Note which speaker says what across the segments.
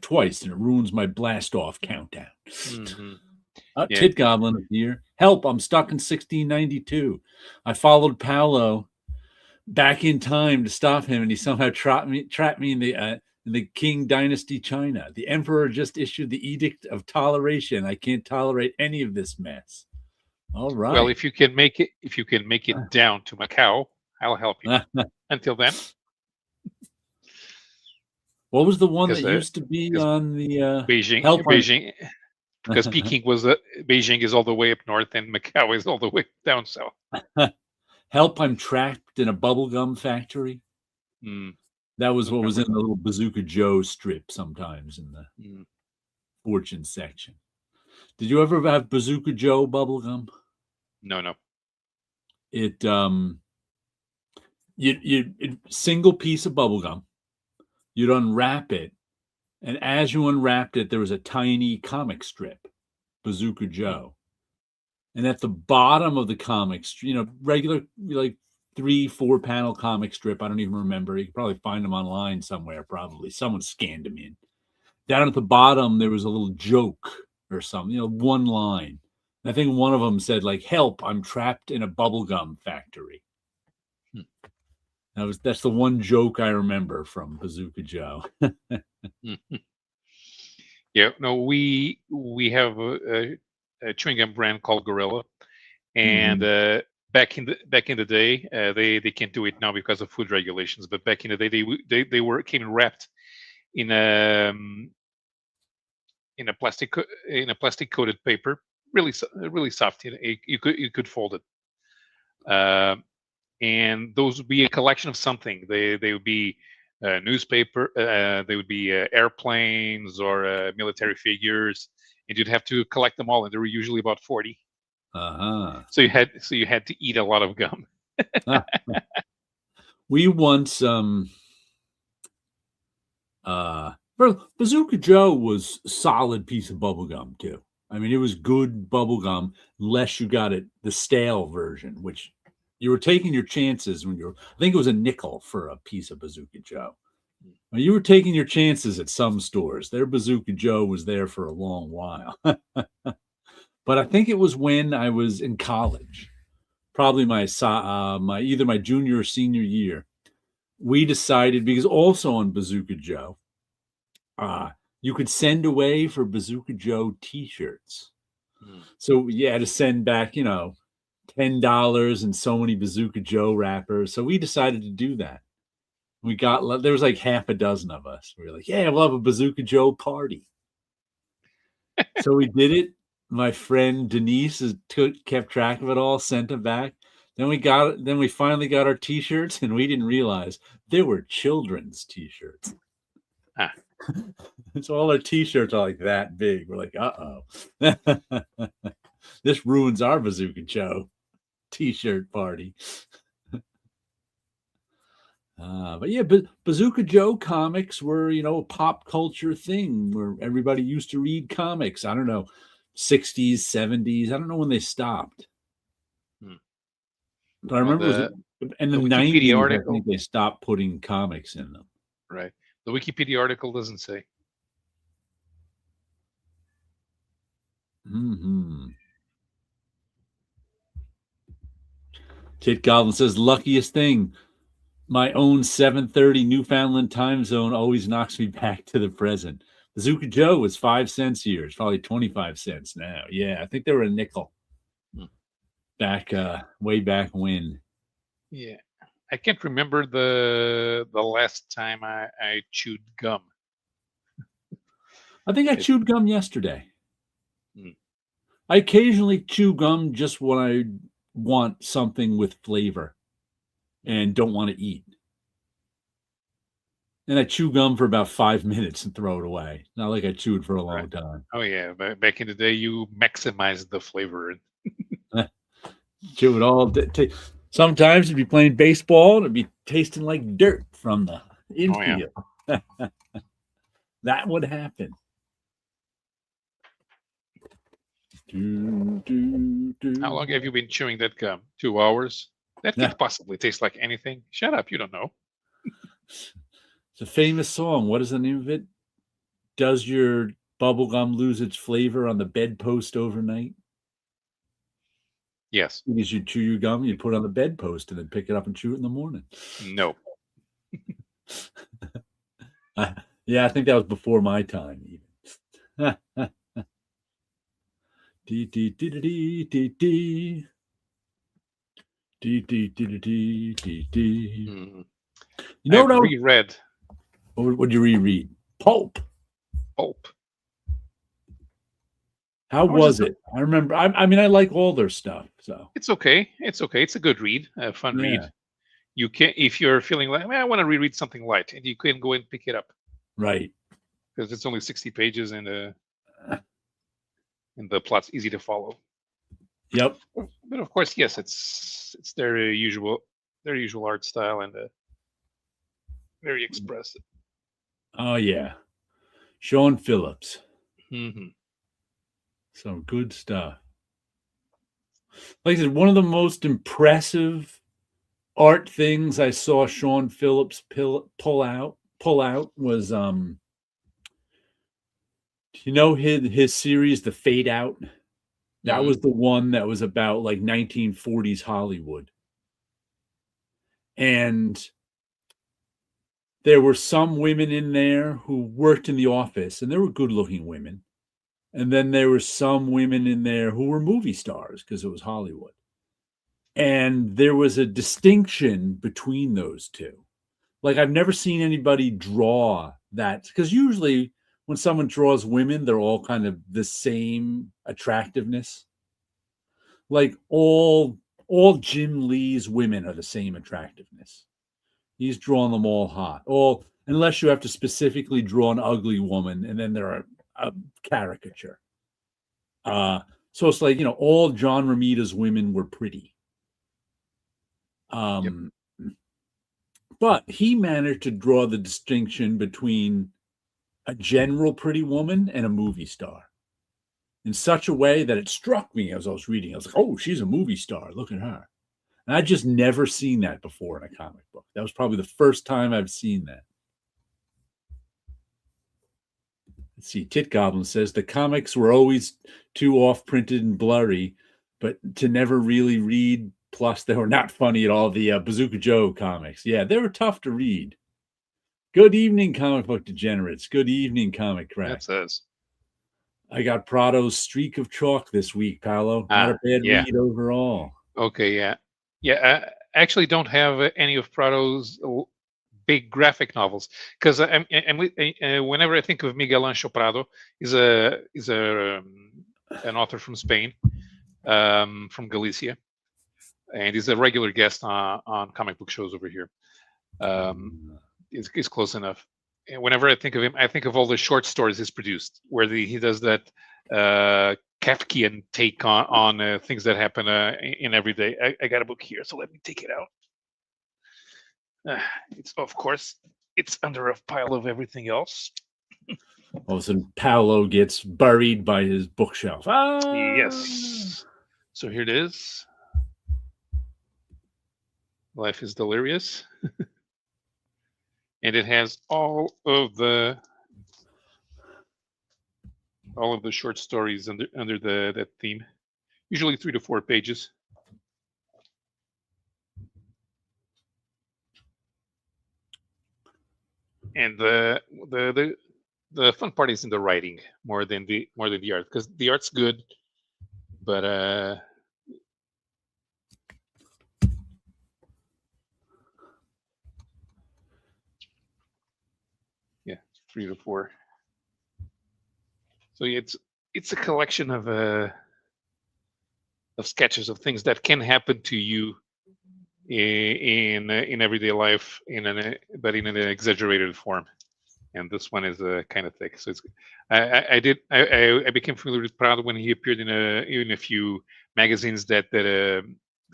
Speaker 1: twice, and it ruins my blast-off countdown.
Speaker 2: Mm-hmm.
Speaker 1: Tit Goblin here. Help, I'm stuck in 1692. I followed Paulo back in time to stop him, and he somehow trapped me in the Qing Dynasty China. The Emperor just issued the Edict of Toleration. I can't tolerate any of this mess. All right.
Speaker 2: Well, if you can make it down to Macau, I'll help you. Until then.
Speaker 1: What was the one that used to be on the
Speaker 2: Beijing? Because Peking was Beijing is all the way up north, and Macau is all the way down south.
Speaker 1: Help! I'm trapped in a bubblegum factory. That was what was in the little Bazooka Joe strip sometimes in the fortune section. Did you ever have Bazooka Joe bubblegum?
Speaker 2: No.
Speaker 1: It single piece of bubblegum. You'd unwrap it, and as you unwrapped it, there was a tiny comic strip, Bazooka Joe. And at the bottom of the comic, regular, like 3-4 panel comic strip. I don't even remember. You can probably find them online somewhere, probably. Someone scanned them in. Down at the bottom, there was a little joke or something, one line. I think one of them said, like, help, I'm trapped in a bubblegum factory. That's the one joke I remember from Bazooka Joe.
Speaker 2: Yeah, no, we have a chewing gum brand called Gorilla, and back in the day, they can't do it now because of food regulations. But back in the day, they came wrapped in a plastic coated paper, really soft. You could fold it. And those would be a collection of something. They would be newspaper. They would be airplanes or military figures, and you'd have to collect them all. And there were usually about 40. So you had to eat a lot of gum.
Speaker 1: We once Bazooka Joe was a solid piece of bubble gum too. I mean, it was good bubble gum, unless you got the stale version, which you were taking your chances when I think it was a nickel for a piece of Bazooka Joe. Well, you were taking your chances at some stores. Their Bazooka Joe was there for a long while. But I think it was when I was in college, probably my either my junior or senior year, we decided, because also on Bazooka Joe, you could send away for Bazooka Joe T-shirts. So you had to send back, $10 and so many Bazooka Joe wrappers. So we decided to do that. There was like half a dozen of us. We were like, yeah, we'll have a Bazooka Joe party. So we did it. My friend Denise kept track of it all, sent it back. Then we finally got our T-shirts, and we didn't realize they were children's T-shirts. So all our T-shirts are like that big. We're like, uh-oh. This ruins our Bazooka Joe T-shirt party. But yeah, Bazooka Joe comics were, a pop culture thing where everybody used to read comics. I don't know, 60s, 70s. I don't know when they stopped. But I remember in the 90s, article, I think they stopped putting comics in them.
Speaker 2: Right. The Wikipedia article doesn't say.
Speaker 1: Tit Goblin says, luckiest thing. My own 7:30 Newfoundland time zone always knocks me back to the present. Bazooka Joe was 5 cents here. It's probably 25 cents now. Yeah, I think they were a nickel. Back way back when.
Speaker 2: Yeah. I can't remember the last time I chewed gum.
Speaker 1: I think I chewed gum yesterday. I occasionally chew gum just when I want something with flavor and don't want to eat. And I chew gum for about 5 minutes and throw it away. Not like I chewed for a long time.
Speaker 2: Oh, yeah. Back in the day, you maximized the flavor.
Speaker 1: Chew it all. Sometimes you'd be playing baseball and it'd be tasting like dirt from the infield. Oh, yeah. That would happen.
Speaker 2: How long have you been chewing that gum? 2 hours? That could possibly taste like anything. Shut up, you don't know.
Speaker 1: It's a famous song. What is the name of it? does your bubblegum lose its flavor on the bedpost overnight?
Speaker 2: Yes.
Speaker 1: Because you chew your gum, you put it on the bedpost and then pick it up and chew it in the morning.
Speaker 2: No.
Speaker 1: Yeah, I think that was before my time even. Dee, dee, dee, dee, dee, dee. Dee, dee, dee, dee, dee, dee. You know
Speaker 2: I've
Speaker 1: what
Speaker 2: reread
Speaker 1: what would you reread? Pulp.
Speaker 2: Pulp.
Speaker 1: How was it? I remember. I mean, I like all their stuff. So
Speaker 2: It's okay. It's okay. It's a good read, a fun read. You can, if you're feeling like, I want to reread something light, and you can go and pick it up.
Speaker 1: Right.
Speaker 2: Because it's only 60 pages and the plot's easy to follow.
Speaker 1: Yep.
Speaker 2: But of course, yes, it's their usual art style and very expressive.
Speaker 1: Oh yeah, Sean Phillips.
Speaker 2: Mm-hmm.
Speaker 1: Some good stuff. Like I said, one of the most impressive art things I saw Sean Phillips pull out was you know his series The Fade Out. That was the one that was about like 1940s Hollywood. And there were some women in there who worked in the office, and they were good-looking women. And then there were some women in there who were movie stars because it was Hollywood. And there was a distinction between those two. Like I've never seen anybody draw that, because usually when someone draws women, they're all kind of the same attractiveness. Like all Jim Lee's women are the same attractiveness. He's drawn them all hot. All, unless you have to specifically draw an ugly woman, and then they're a caricature. So it's like, all John Romita's women were pretty. But he managed to draw the distinction between a general pretty woman and a movie star in such a way that it struck me as I was reading. I was like, oh, she's a movie star. Look at her. And I'd just never seen that before in a comic book. That was probably the first time I've seen that. Let's see. Tit Goblin says the comics were always too off-printed and blurry, but to never really read. Plus, they were not funny at all. The Bazooka Joe comics. Yeah, they were tough to read. Good evening, comic book degenerates. Good evening, comic crack.
Speaker 2: That says.
Speaker 1: I got Prado's Streak of Chalk this week, Paolo. Not a bad read overall.
Speaker 2: Okay, yeah. Yeah, I actually don't have any of Prado's big graphic novels, because whenever I think of Miguel Ancho Prado, is an author from Spain, from Galicia, and he's a regular guest on comic book shows over here. He's close enough. And whenever I think of him, I think of all the short stories he's produced, where he does that Kafkian take on things that happen in every day. I got a book here, so let me take it out. It's, of course, it's under a pile of everything else.
Speaker 1: All of a sudden, Paolo gets buried by his bookshelf.
Speaker 2: Yes. So here it is. Life is Delirious. And it has all of the short stories under that theme, usually 3 to 4 pages. And the fun part is in the writing more than the art, because the art's good, but yeah, 3 to 4. So it's a collection of sketches of things that can happen to you in everyday life, but in an exaggerated form. And this one is kind of thick. So it's I became familiar with Prado when he appeared in a few magazines that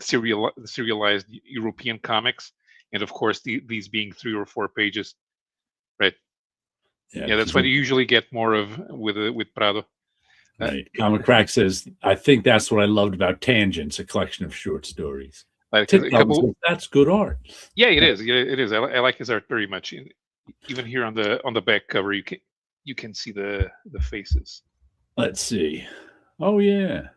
Speaker 2: serialized European comics, and of course these being 3 or 4 pages, right? Yeah, that's what you usually get more of with Prado.
Speaker 1: Right. Comic Crack says, I think that's what I loved about Tangents, a collection of short stories. That's good art.
Speaker 2: Yeah, it is. Yeah, it is. I like his art very much. Even here on the back cover, you you can see the faces.
Speaker 1: Let's see. Oh yeah.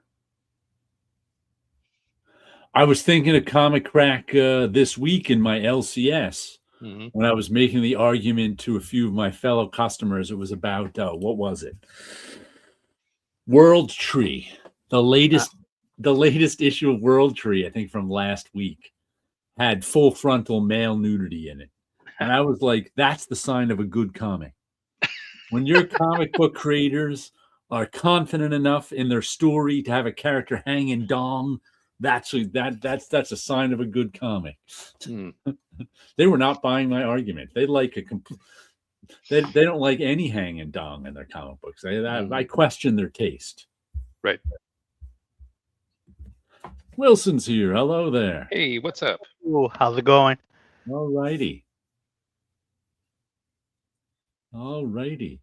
Speaker 1: I was thinking of Comic Crack this week in my LCS when I was making the argument to a few of my fellow customers. It was about what was it? World Tree, the latest issue of World Tree, I think from last week, had full frontal male nudity in it, and I was like, "That's the sign of a good comic." When your comic book creators are confident enough in their story to have a character hanging dong, that's a sign of a good comic. They were not buying my argument. They like they don't like any hanging dong in their comic books. I question their taste.
Speaker 2: Right.
Speaker 1: Wilson's here. Hello there.
Speaker 2: Hey, what's up?
Speaker 3: Ooh, how's it going?
Speaker 1: All righty. All righty.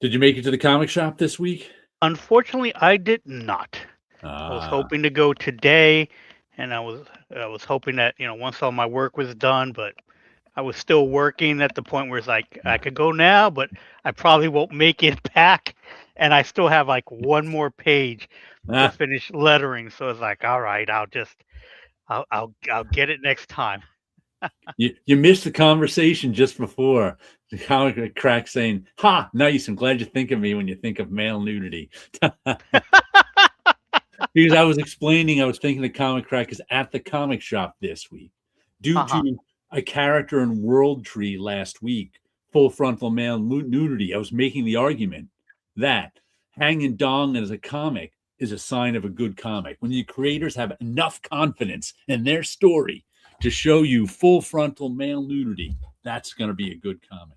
Speaker 1: Did you make it to the comic shop this week?
Speaker 3: Unfortunately, I did not. I was hoping to go today, and I was hoping that once all my work was done, but I was still working at the point where it's like I could go now, but I probably won't make it back, and I still have like one more page to finish lettering. So it's like, all right, I'll get it next time.
Speaker 1: You missed the conversation just before. The Comic Crack saying, "Ha, nice. I'm glad you think of me when you think of male nudity." Because I was explaining, I was thinking the Comic Crack is at the comic shop this week due to a character in World Tree last week, full frontal male nudity. I was making the argument that hanging dong as a comic is a sign of a good comic. When the creators have enough confidence in their story to show you full frontal male nudity, that's going to be a good comic.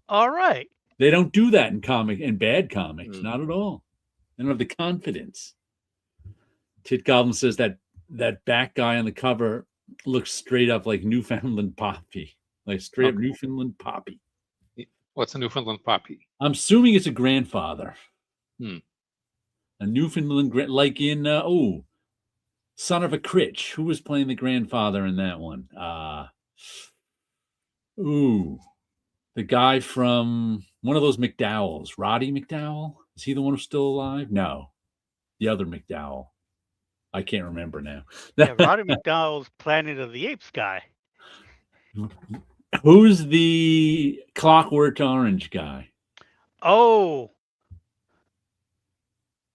Speaker 3: All right.
Speaker 1: They don't do that in bad comics, not at all. They don't have the confidence. Tit Goblin says that back guy on the cover looks straight up like Newfoundland Poppy, like straight up Newfoundland Poppy.
Speaker 2: What's a Newfoundland Poppy?
Speaker 1: I'm assuming it's a grandfather.
Speaker 2: A
Speaker 1: Newfoundland, like in Son of a Critch. Who was playing the grandfather in that one? The guy from one of those McDowells, Roddy McDowell. Is he the one who's still alive? No, the other McDowell. I can't remember now.
Speaker 3: Yeah, Roddy McDowell's Planet of the Apes guy.
Speaker 1: Who's the Clockwork Orange guy?
Speaker 3: Oh,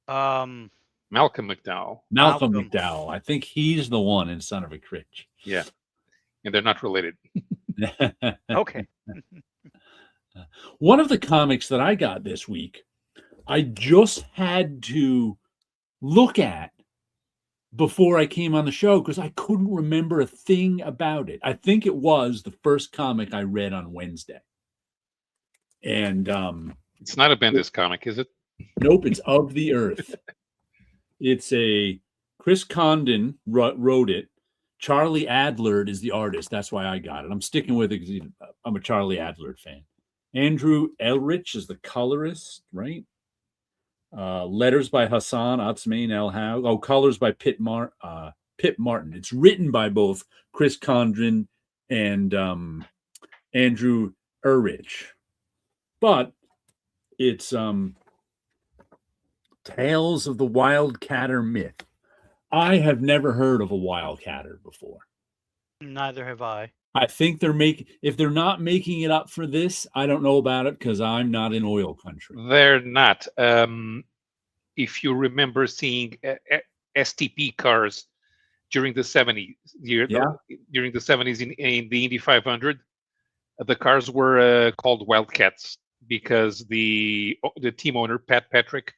Speaker 2: Malcolm McDowell.
Speaker 1: Malcolm McDowell. I think he's the one in Son of a Critch.
Speaker 2: Yeah, and they're not related.
Speaker 3: Okay.
Speaker 1: One of the comics that I got this week, I just had to look at before I came on the show because I couldn't remember a thing about it. I think it was the first comic I read on Wednesday. And
Speaker 2: it's not a Bendis comic, is it?
Speaker 1: Nope, it's Of the Earth. It's a Chris Condon wrote it. Charlie Adler is the artist. That's why I got it. I'm sticking with it because I'm a Charlie Adler fan. Andrew Elrich is the colorist, right? Letters by Hassan Atsmain El Haug. Oh, colors by Pip Martin. It's written by both Chris Condon and Andrew Elrich. But it's Tales of the Wildcatter Myth. I have never heard of a wildcatter before.
Speaker 3: Neither have I.
Speaker 1: I think if they're not making it up for this, I don't know about it because I'm not in oil country.
Speaker 2: They're not. If you remember seeing STP cars during the 70s, during the 70s in the Indy 500, the cars were called Wildcats because the team owner, Pat Patrick,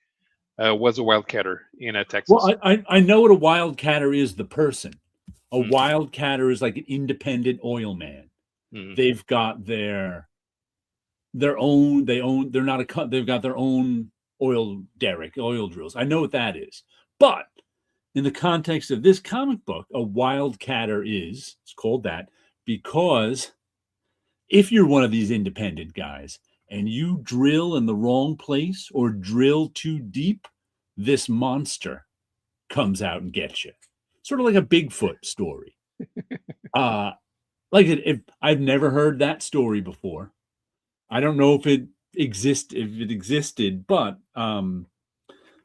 Speaker 2: was a wildcatter in Texas.
Speaker 1: Well, I know what a wildcatter is, the person. A wildcatter is like an independent oil man. They've got they've got their own oil derrick, oil drills. I know what that is. But in the context of this comic book, a wildcatter it's called that because if you're one of these independent guys and you drill in the wrong place or drill too deep, this monster comes out and gets you. Sort of like a Bigfoot story. I've never heard that story before. I don't know if it existed, but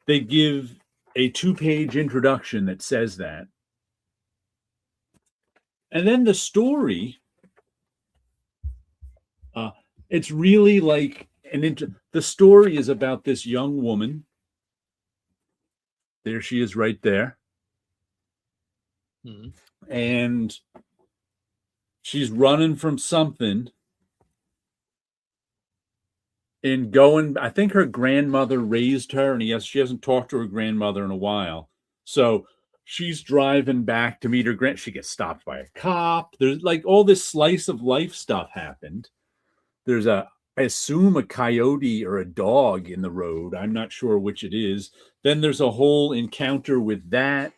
Speaker 1: they give a 2-page introduction that says that. And then the story, it's really like the story is about this young woman. There she is right there.
Speaker 2: Mhm.
Speaker 1: And she's running from something and going. I think her grandmother raised her, and she hasn't talked to her grandmother in a while. So she's driving back to meet her she gets stopped by a cop. There's like all this slice of life stuff happened. There's I assume a coyote or a dog in the road. I'm not sure which it is. Then there's a whole encounter with that.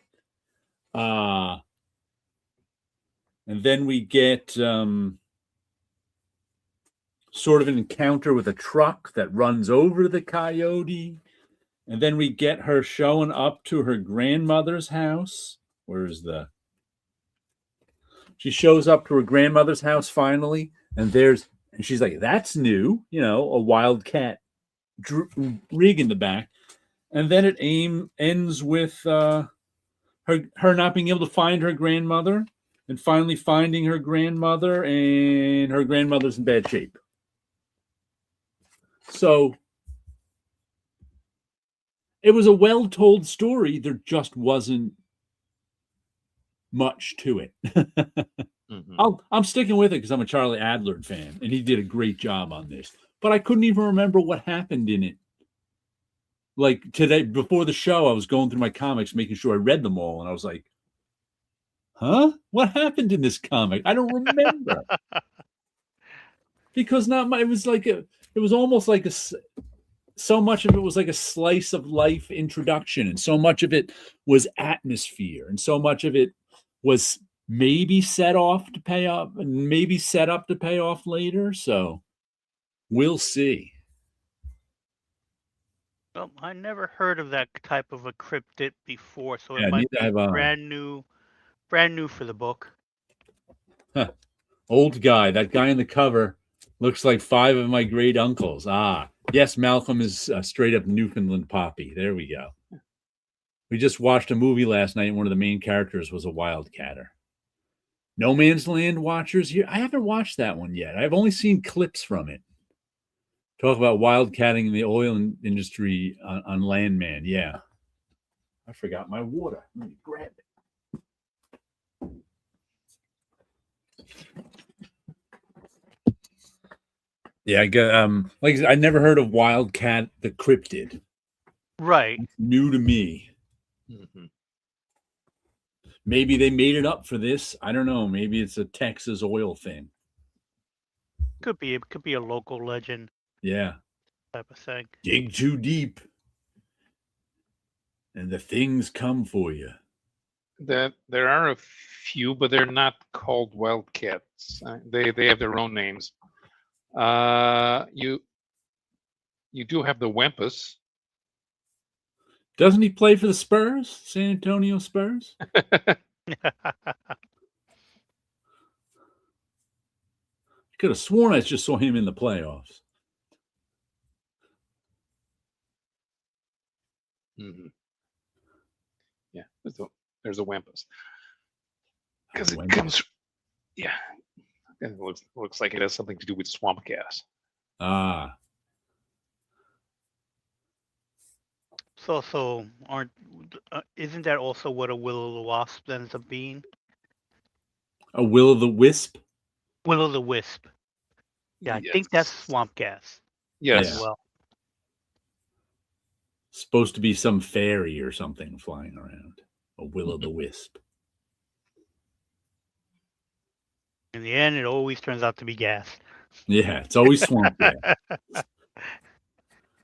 Speaker 1: And then we get sort of an encounter with a truck that runs over the coyote. And then we get her showing up to her grandmother's house. She shows up to her grandmother's house finally, and she's like, that's new, a wildcat rig in the back. And then it ends with her not being able to find her grandmother, and finally finding her grandmother, and her grandmother's in bad shape. So it was a well-told story. There just wasn't much to it.
Speaker 2: Mm-hmm.
Speaker 1: I'm sticking with it because I'm a Charlie Adler fan, and he did a great job on this. But I couldn't even remember what happened in it. Like today, before the show, I was going through my comics, making sure I read them all, and I was like, huh? What happened in this comic? I don't remember. Because it was almost like so much of it was like a slice of life introduction, and so much of it was atmosphere, and so much of it was maybe set off to pay off, and maybe set up to pay off later. So we'll see.
Speaker 3: Well, I never heard of that type of a cryptid before, so
Speaker 1: Yeah,
Speaker 3: it might
Speaker 1: neither
Speaker 3: be
Speaker 1: have I.
Speaker 3: brand new for the book.
Speaker 1: Old guy, that guy in the cover looks like 5 of my great uncles. Yes, Malcolm is straight up Newfoundland Poppy. There we go. We just watched a movie last night, and one of the main characters was a wildcatter. No Man's Land watchers here. I haven't watched that one yet. I've only seen clips from it. Talk about wildcatting in the oil industry on Landman. Yeah. I forgot my water. Let me grab it. Yeah, I never heard of Wildcat the cryptid.
Speaker 3: Right.
Speaker 1: It's new to me.
Speaker 2: Mm-hmm.
Speaker 1: Maybe they made it up for this. I don't know. Maybe it's a Texas oil thing.
Speaker 3: Could be. It could be a local legend.
Speaker 1: Yeah.
Speaker 3: Type of thing.
Speaker 1: Dig too deep, and the things come for you.
Speaker 2: There are a few, but they're not called wildcats. They have their own names. You do have the Wampus.
Speaker 1: Doesn't he play for the Spurs? San Antonio Spurs? Could have sworn I just saw him in the playoffs.
Speaker 2: Mm-hmm. Yeah, there's a Wampus. Because it comes, yeah, it looks like it has something to do with swamp gas.
Speaker 3: So isn't that also what a will-o'-the-wisp ends up being?
Speaker 1: A will-o'-the-wisp?
Speaker 3: Will-o'-the-wisp. Yeah, I think that's swamp gas.
Speaker 2: Yes.
Speaker 3: As well.
Speaker 1: Supposed to be some fairy or something flying around. A will-o'-the-wisp.
Speaker 3: In the end, it always turns out to be gas.
Speaker 1: Yeah, it's always swamp gas.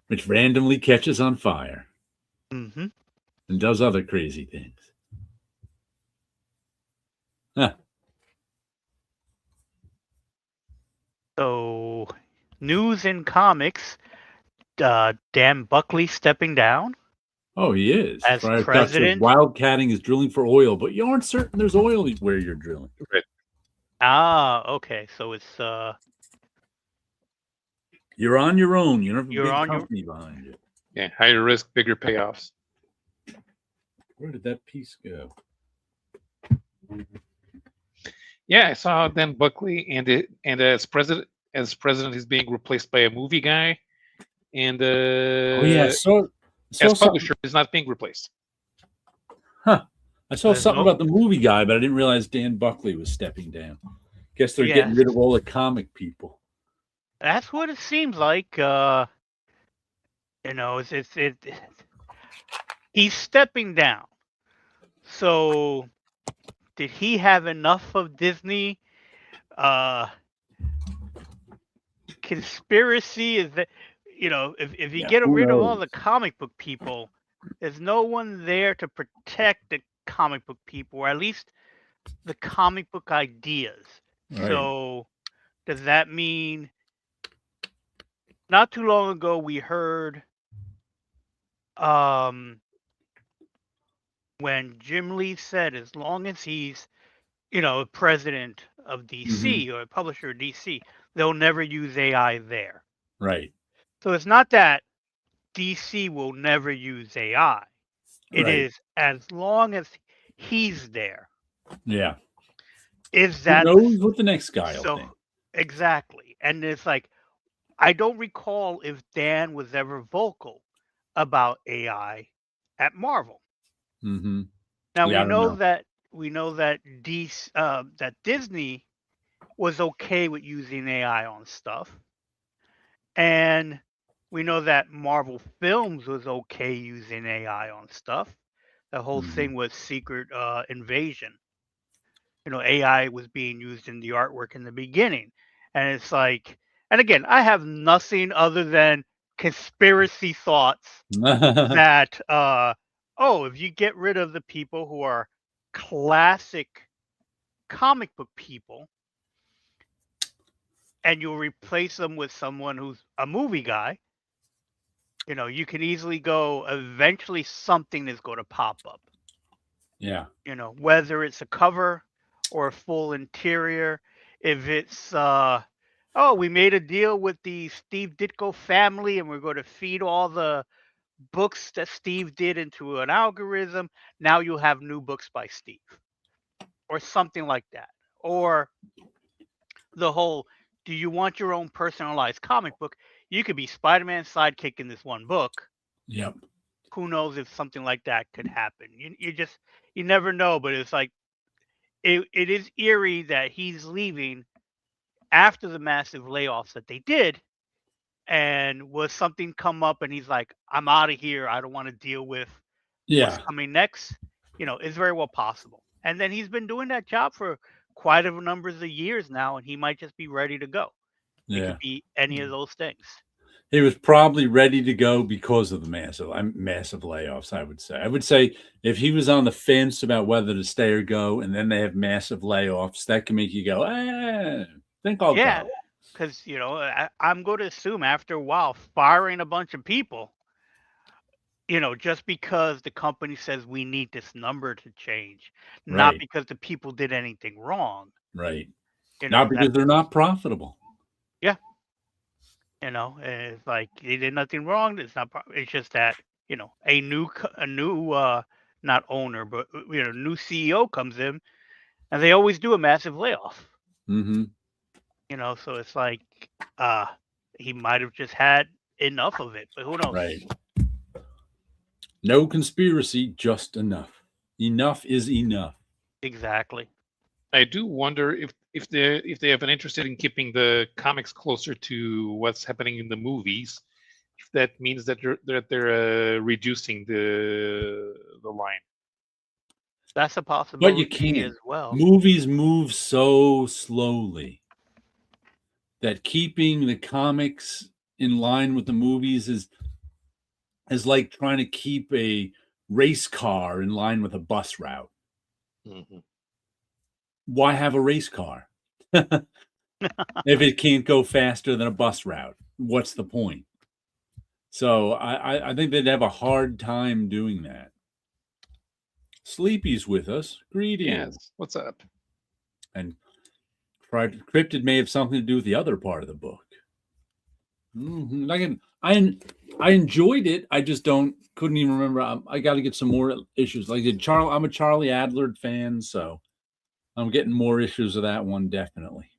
Speaker 1: Which randomly catches on fire.
Speaker 3: Mm-hmm.
Speaker 1: And does other crazy things. Huh.
Speaker 3: So, news in comics, Dan Buckley stepping down.
Speaker 1: Oh, he is.
Speaker 3: As president.
Speaker 1: Wildcatting is drilling for oil, but you aren't certain there's oil where you're drilling.
Speaker 2: Right.
Speaker 3: Okay. So it's
Speaker 1: You're on your own. You don't have a
Speaker 3: You're
Speaker 1: big
Speaker 3: on
Speaker 1: company behind you.
Speaker 2: Yeah, higher risk, bigger payoffs.
Speaker 1: Where did that piece go?
Speaker 2: Yeah, I saw Dan Buckley, and as president, he's being replaced by a movie guy, and
Speaker 1: Oh yeah, so
Speaker 2: as
Speaker 1: something.
Speaker 2: publisher, is not being replaced.
Speaker 1: Huh. I saw
Speaker 3: There's
Speaker 1: something
Speaker 3: no-
Speaker 1: about the movie guy, but I didn't realize Dan Buckley was stepping down. Guess they're
Speaker 3: Yeah.
Speaker 1: getting rid of all the comic people.
Speaker 3: That's what it seems like. He's stepping down. So did he have enough of Disney? Conspiracy is that, if you
Speaker 1: Yeah,
Speaker 3: get
Speaker 1: who
Speaker 3: rid of all
Speaker 1: knows?
Speaker 3: the comic book people, there's no one there to protect the comic book people, or at least the comic book ideas.
Speaker 1: Right.
Speaker 3: So does that mean, not too long ago we heard when Jim Lee said, as long as he's president of DC or a publisher of DC, they'll never use AI there.
Speaker 1: Right.
Speaker 3: So it's not that DC will never use AI. It
Speaker 1: Right.
Speaker 3: is as long as he's there.
Speaker 1: Yeah.
Speaker 3: Is
Speaker 1: Who
Speaker 3: that
Speaker 1: knows what the next guy will
Speaker 3: so?
Speaker 1: think?
Speaker 3: Exactly. And it's like, I don't recall if Dan was ever vocal about AI at Marvel.
Speaker 1: Mm-hmm.
Speaker 3: Now
Speaker 1: Yeah, I
Speaker 3: we
Speaker 1: don't
Speaker 3: know
Speaker 1: know.
Speaker 3: that that Disney was okay with using AI on stuff, and we know that Marvel Films was okay using AI on stuff. The whole thing was Secret Invasion. AI was being used in the artwork in the beginning, and it's like, and again, I have nothing other than conspiracy thoughts that if you get rid of the people who are classic comic book people and you replace them with someone who's a movie guy, you can easily go, eventually something is going to pop up.
Speaker 1: Yeah.
Speaker 3: Whether it's a cover or a full interior, if it's we made a deal with the Steve Ditko family and we're going to feed all the books that Steve did into an algorithm, now you'll have new books by Steve. Or something like that. Or the whole, do you want your own personalized comic book? You could be Spider-Man's sidekick in this one book.
Speaker 1: Yep.
Speaker 3: Who knows if something like that could happen? You never know, but it's like, it is eerie that he's leaving after the massive layoffs that they did. And was something come up and he's like, I'm out of here. I don't want to deal with what's
Speaker 1: Yeah.
Speaker 3: coming next. It's very well possible. And then he's been doing that job for quite a number of years now, and he might just be ready to go. It
Speaker 1: Yeah.
Speaker 3: could be any of those things.
Speaker 1: He was probably ready to go because of the massive layoffs, I would say. I would say if he was on the fence about whether to stay or go, and then they have massive layoffs, that can make you go, think I'll go.
Speaker 3: Because, I'm going to assume after a while, firing a bunch of people, just because the company says we need this number to change, not
Speaker 1: Right.
Speaker 3: because the people did anything wrong.
Speaker 1: Right. Not because they're not profitable.
Speaker 3: Yeah. It's like they did nothing wrong. It's not. It's just that a new not owner, but new CEO comes in, and they always do a massive layoff.
Speaker 1: Mm-hmm.
Speaker 3: So it's like he might have just had enough of it, but who knows?
Speaker 1: Right. No conspiracy, just enough. Enough is enough.
Speaker 3: Exactly.
Speaker 2: I do wonder if they have an interest in keeping the comics closer to what's happening in the movies. If that means that they're reducing the line.
Speaker 3: That's a possibility.
Speaker 1: But you can't.
Speaker 3: As well.
Speaker 1: Movies move so slowly that keeping the comics in line with the movies is like trying to keep a race car in line with a bus route.
Speaker 2: Mm-hmm.
Speaker 1: Why have a race car if it can't go faster than a bus route? What's the point? So I think they'd have a hard time doing that. Sleepy's with us. Greetings.
Speaker 2: Yes. What's up?
Speaker 1: And cryptid may have something to do with the other part of the book. I enjoyed it. I just couldn't even remember. I got to get some more issues. Like I'm a Charlie Adler fan, so I'm getting more issues of that one. Definitely.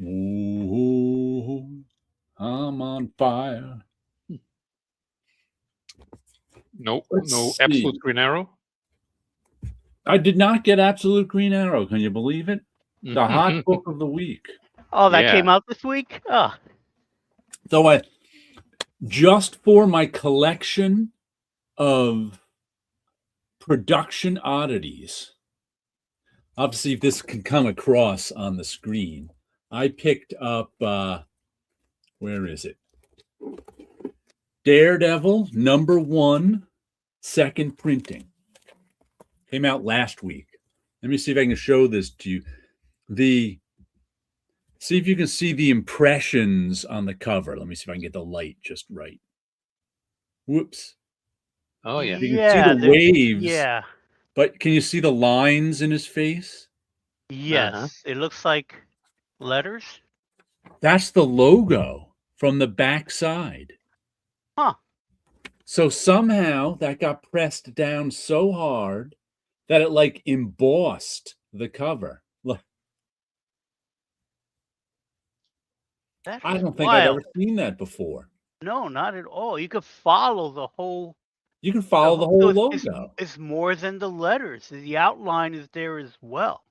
Speaker 1: Ooh, I'm on fire.
Speaker 2: No
Speaker 1: Let's
Speaker 2: Absolute
Speaker 1: see.
Speaker 2: Green Arrow.
Speaker 1: I did not get Absolute Green Arrow. Can you believe it? The hot book of the week.
Speaker 3: Oh, that
Speaker 2: Yeah.
Speaker 3: came out this week? Oh.
Speaker 1: So just for my collection of production oddities, obviously if this can come across on the screen, I picked up, where is it? Daredevil #1, second printing. Came out last week. Let me see if I can show this to you. See if you can see the impressions on the cover. Let me see if I can get the light just right. Whoops.
Speaker 2: Oh yeah.
Speaker 1: You can see the waves.
Speaker 3: Yeah.
Speaker 1: But can you see the lines in his face?
Speaker 3: Yes. It looks like letters.
Speaker 1: That's the logo from the back side.
Speaker 3: Huh.
Speaker 1: So somehow that got pressed down so hard that it like embossed the cover. Look. I don't think I've ever seen that before.
Speaker 3: No, not at all. You could follow the whole.
Speaker 1: You can follow the whole logo.
Speaker 3: It's more than the letters. The outline is there as well.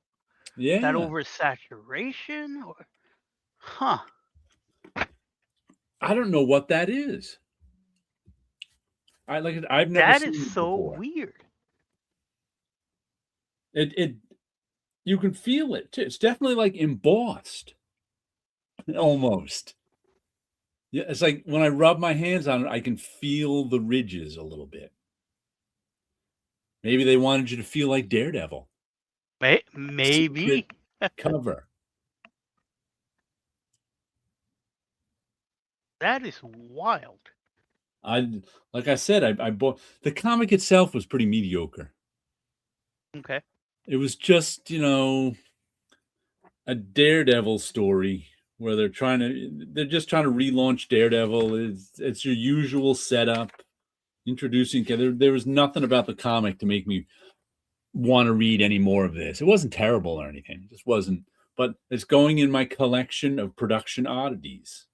Speaker 1: Yeah.
Speaker 3: Is that oversaturation? Or... Huh.
Speaker 1: I don't know what that is. I've never seen it before.
Speaker 3: That is so weird.
Speaker 1: You can feel it too. It's definitely like embossed. Almost. Yeah, it's like when I rub my hands on it, I can feel the ridges a little bit. Maybe they wanted you to feel like Daredevil.
Speaker 3: Maybe.
Speaker 1: Cover.
Speaker 3: That is wild.
Speaker 1: Like I said, I bought the comic itself was pretty mediocre.
Speaker 3: Okay.
Speaker 1: It was just, a Daredevil story where they're just trying to relaunch Daredevil. It's your usual setup, introducing. There was nothing about the comic to make me want to read any more of this. It wasn't terrible or anything. It just wasn't. But it's going in my collection of production oddities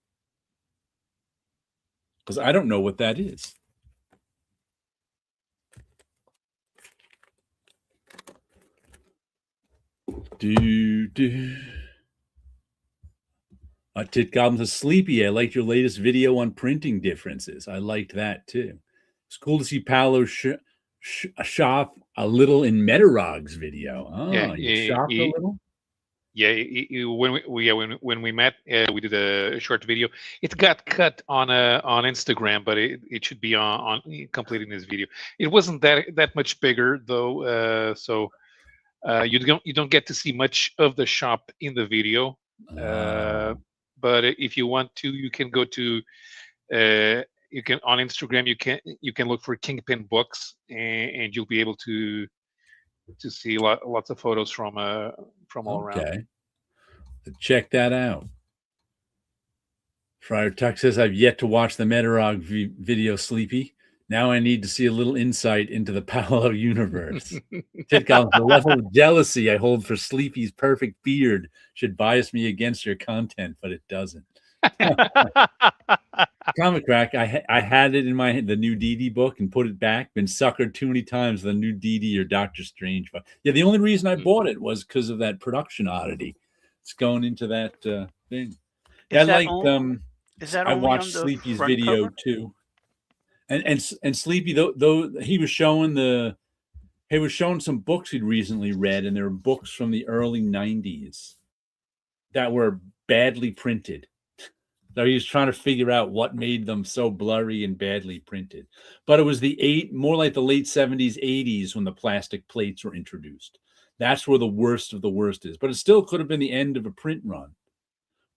Speaker 1: because I don't know what that is. Tit Goblin says, Sleepy, I liked your latest video on printing differences. I liked that too. It's cool to see Paolo shop a little in Metarog's video. Oh, you shopped a little?
Speaker 2: Yeah, when we met, we did a short video. It got cut on Instagram, but it should be on completing this video. It wasn't that much bigger though, so you don't get to see much of the shop in the video. But if you want to, you can go to you can on Instagram. You can look for Kingpin Books, and you'll be able to see lots of photos from all around.
Speaker 1: Okay, check that out. Friar Tuck says, I've yet to watch the Metarog video, Sleepy. Now I need to see a little insight into the Paolo universe. Titcom, the level of jealousy I hold for Sleepy's perfect beard should bias me against your content, but it doesn't. Comic Crack, I had it in the new DD book and put it back. Been suckered too many times the new DD or Doctor Strange book. Yeah, the only reason I bought it was because of that production oddity. It's going into that thing. I watched Sleepy's video cover? Too. And Sleepy, though he was showing some books he'd recently read, and there were books from the early 90s that were badly printed. So he was trying to figure out what made them so blurry and badly printed. But it was more like the late 70s, 80s when the plastic plates were introduced. That's where the worst of the worst is. But it still could have been the end of a print run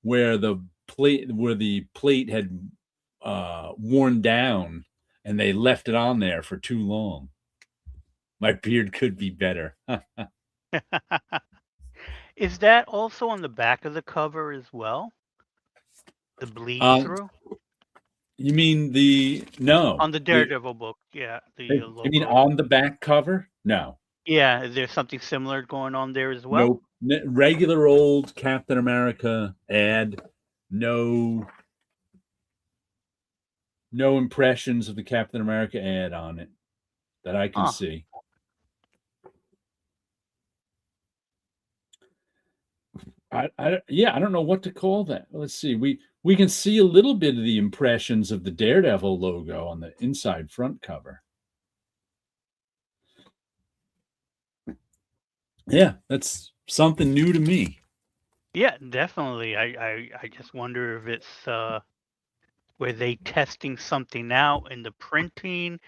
Speaker 1: where the plate had worn down and they left it on there for too long. My beard could be better.
Speaker 3: Is that also on the back of the cover as well? The bleed
Speaker 1: Um,
Speaker 3: through
Speaker 1: you mean no?
Speaker 3: on the Daredevil book? Yeah, the
Speaker 1: You mean
Speaker 3: logo.
Speaker 1: on the back cover? No.
Speaker 3: Yeah, is there something similar going on there as well?
Speaker 1: Nope. Regular old Captain America ad. No impressions of the Captain America ad on it that I can see. I don't know what to call that. Let's see. We can see a little bit of the impressions of the Daredevil logo on the inside front cover. Yeah, that's something new to me.
Speaker 3: Yeah, definitely. I just wonder if it's were they testing something out in the printing?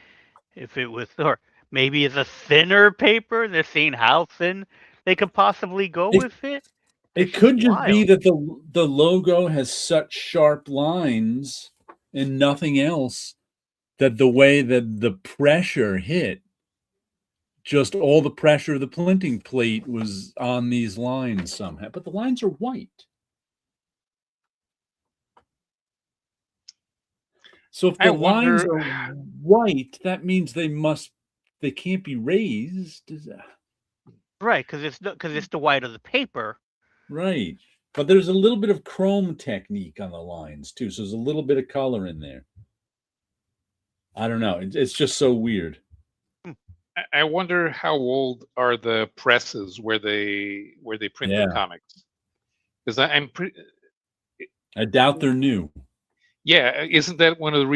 Speaker 3: If it was, or maybe it's a thinner paper. They're seeing how thin they could possibly go with it.
Speaker 1: It could just be that the logo has such sharp lines and nothing else, that the way that the pressure hit, just all the pressure of the printing plate was on these lines somehow. But the lines are white. So if the lines are white, that means they can't be raised.
Speaker 3: Right, because it's the white of the paper.
Speaker 1: Right. But there's a little bit of chrome technique on the lines too. So there's a little bit of color in there. I don't know. It's just so weird.
Speaker 2: I wonder how old are the presses where they print the comics? Because
Speaker 1: I doubt they're new.
Speaker 2: Yeah, isn't that one of the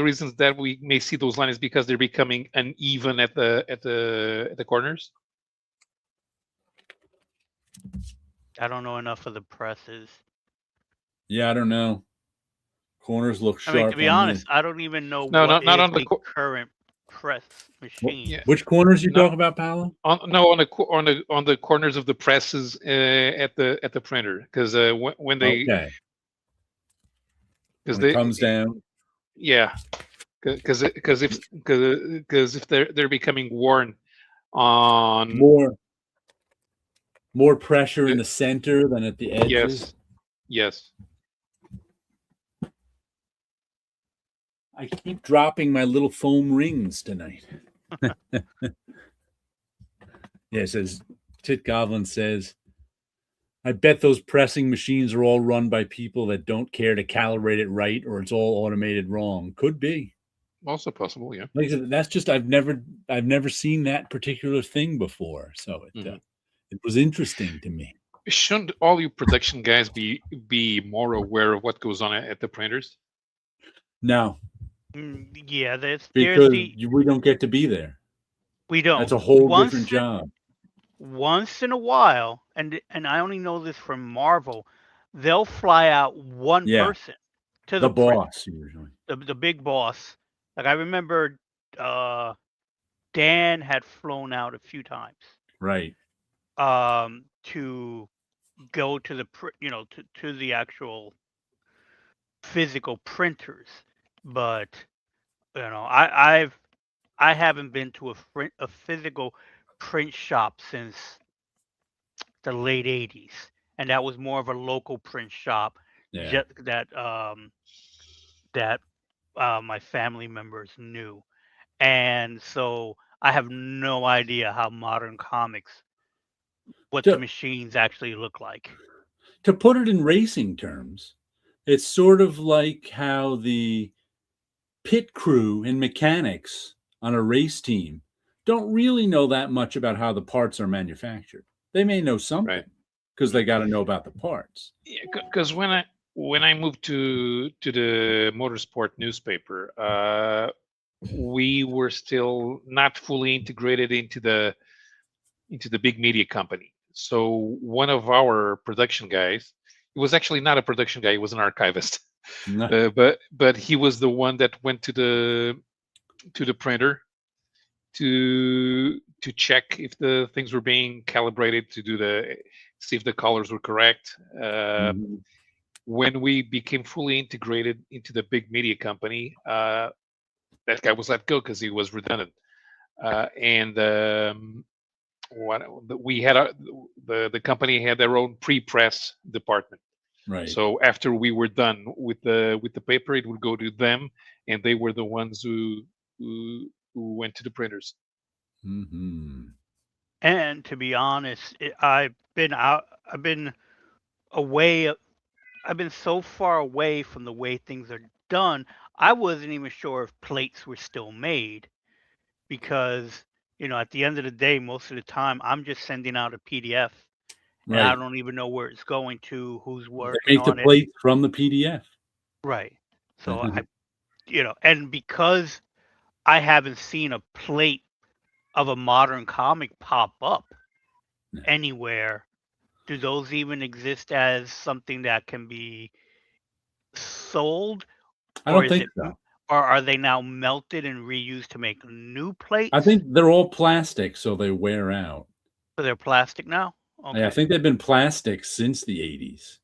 Speaker 2: reasons that we may see those lines, because they're becoming uneven at the corners?
Speaker 3: I don't know enough of the presses.
Speaker 1: Yeah, I don't know. Corners look sharp.
Speaker 3: I mean, to be honest, I don't even know
Speaker 2: not on the
Speaker 3: current press machine.
Speaker 2: Yeah.
Speaker 1: Which corners you talk about, Paolo?
Speaker 2: On the corners of the presses at the printer, because when they
Speaker 1: when it comes down.
Speaker 2: Yeah, because if they're becoming worn on
Speaker 1: more pressure in the center than at the edges.
Speaker 2: Yes.
Speaker 1: I keep dropping my little foam rings tonight. Yeah, it says, Tit Goblin says, I bet those pressing machines are all run by people that don't care to calibrate it right, or it's all automated wrong. Could be.
Speaker 2: Also possible, yeah.
Speaker 1: Like I said, that's just I've never seen that particular thing before, so it was interesting to me.
Speaker 2: Shouldn't all you production guys be more aware of what goes on at the printers?
Speaker 1: No.
Speaker 3: Yeah,
Speaker 1: because we don't get to be there.
Speaker 3: We don't.
Speaker 1: That's a whole different job.
Speaker 3: Once in a while, and I only know this from Marvel, they'll fly out one person to the
Speaker 1: boss usually.
Speaker 3: The big boss. Like I remember, Dan had flown out a few times.
Speaker 1: Right.
Speaker 3: To go to the to the actual physical printers, but I haven't been to a physical print shop since the late 80s, and that was more of a local print shop that my family members knew, and so I have no idea how modern comics, what the machines actually look like.
Speaker 1: To put it in racing terms, it's sort of like how the pit crew and mechanics on a race team don't really know that much about how the parts are manufactured. They may know something because they got to know about the parts.
Speaker 2: Yeah, because when I moved to the motorsport newspaper, we were still not fully integrated into the big media company. So one of our production guys, it was actually not a production guy; he was an archivist. No. But he was the one that went to the printer to check if the things were being calibrated, to see if the colors were correct. When we became fully integrated into the big media company, that guy was let go because he was redundant. And we had the company had their own pre-press department.
Speaker 1: Right.
Speaker 2: So after we were done with the paper, it would go to them, and they were the ones who went to the printers.
Speaker 1: Mm-hmm.
Speaker 3: And to be honest, I've been away. I've been so far away from the way things are done. I wasn't even sure if plates were still made because, at the end of the day, most of the time I'm just sending out a PDF and I
Speaker 1: Right.
Speaker 3: don't even know where it's going to, who's
Speaker 1: They
Speaker 3: working
Speaker 1: make the
Speaker 3: on it.
Speaker 1: plates from the PDF.
Speaker 3: Right. So and because I haven't seen a plate of a modern comic pop up
Speaker 1: No.
Speaker 3: anywhere, do those even exist as something that can be sold?
Speaker 1: I don't think so.
Speaker 3: Or are they now melted and reused to make new plates?
Speaker 1: I think they're all plastic, so they wear out.
Speaker 3: So they're plastic now? Okay.
Speaker 1: Yeah, I think they've been plastic since the 80s.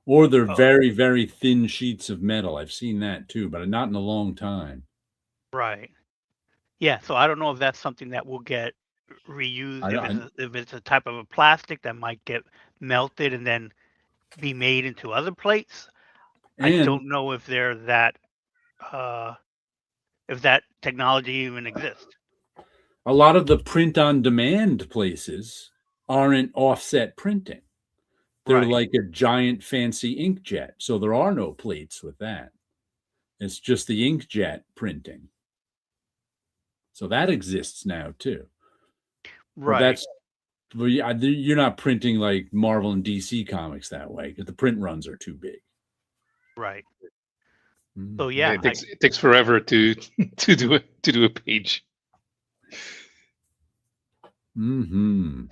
Speaker 1: Or they're very, very thin sheets of metal. I've seen that too, but not in a long time.
Speaker 3: Right. Yeah, so I don't know if that's something that will get reused. If it's a type of a plastic that might get melted and then be made into other plates. I don't know if they're that if that technology even exists.
Speaker 1: A lot of the print-on-demand places aren't offset printing. They're like a giant fancy inkjet, so there are no plates with that. It's just the inkjet printing. So that exists now too.
Speaker 3: Right.
Speaker 1: But you're not printing like Marvel and DC comics that way because the print runs are too big.
Speaker 3: Right. So yeah,
Speaker 2: it takes forever to do a page.
Speaker 1: Mm-hmm.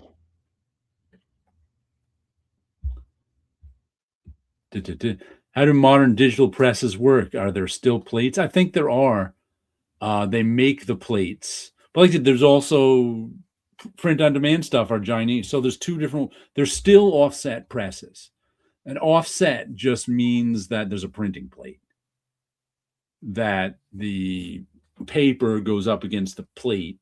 Speaker 1: How do modern digital presses work? Are there still plates? I think there are. They make the plates, but like I said, there's also print-on-demand stuff are Chinese. So there's there's still offset presses. An offset just means that there's a printing plate, that the paper goes up against the plate.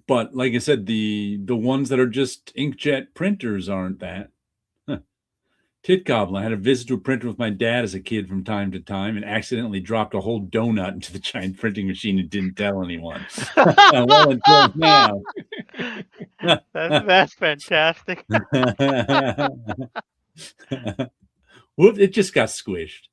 Speaker 1: But like I said, the ones that are just inkjet printers aren't that. Tit Goblin. I had a visit to a printer with my dad as a kid from time to time and accidentally dropped a whole donut into the giant printing machine and didn't tell anyone. Well, until now.
Speaker 3: That's fantastic.
Speaker 1: Whoop, it just got squished.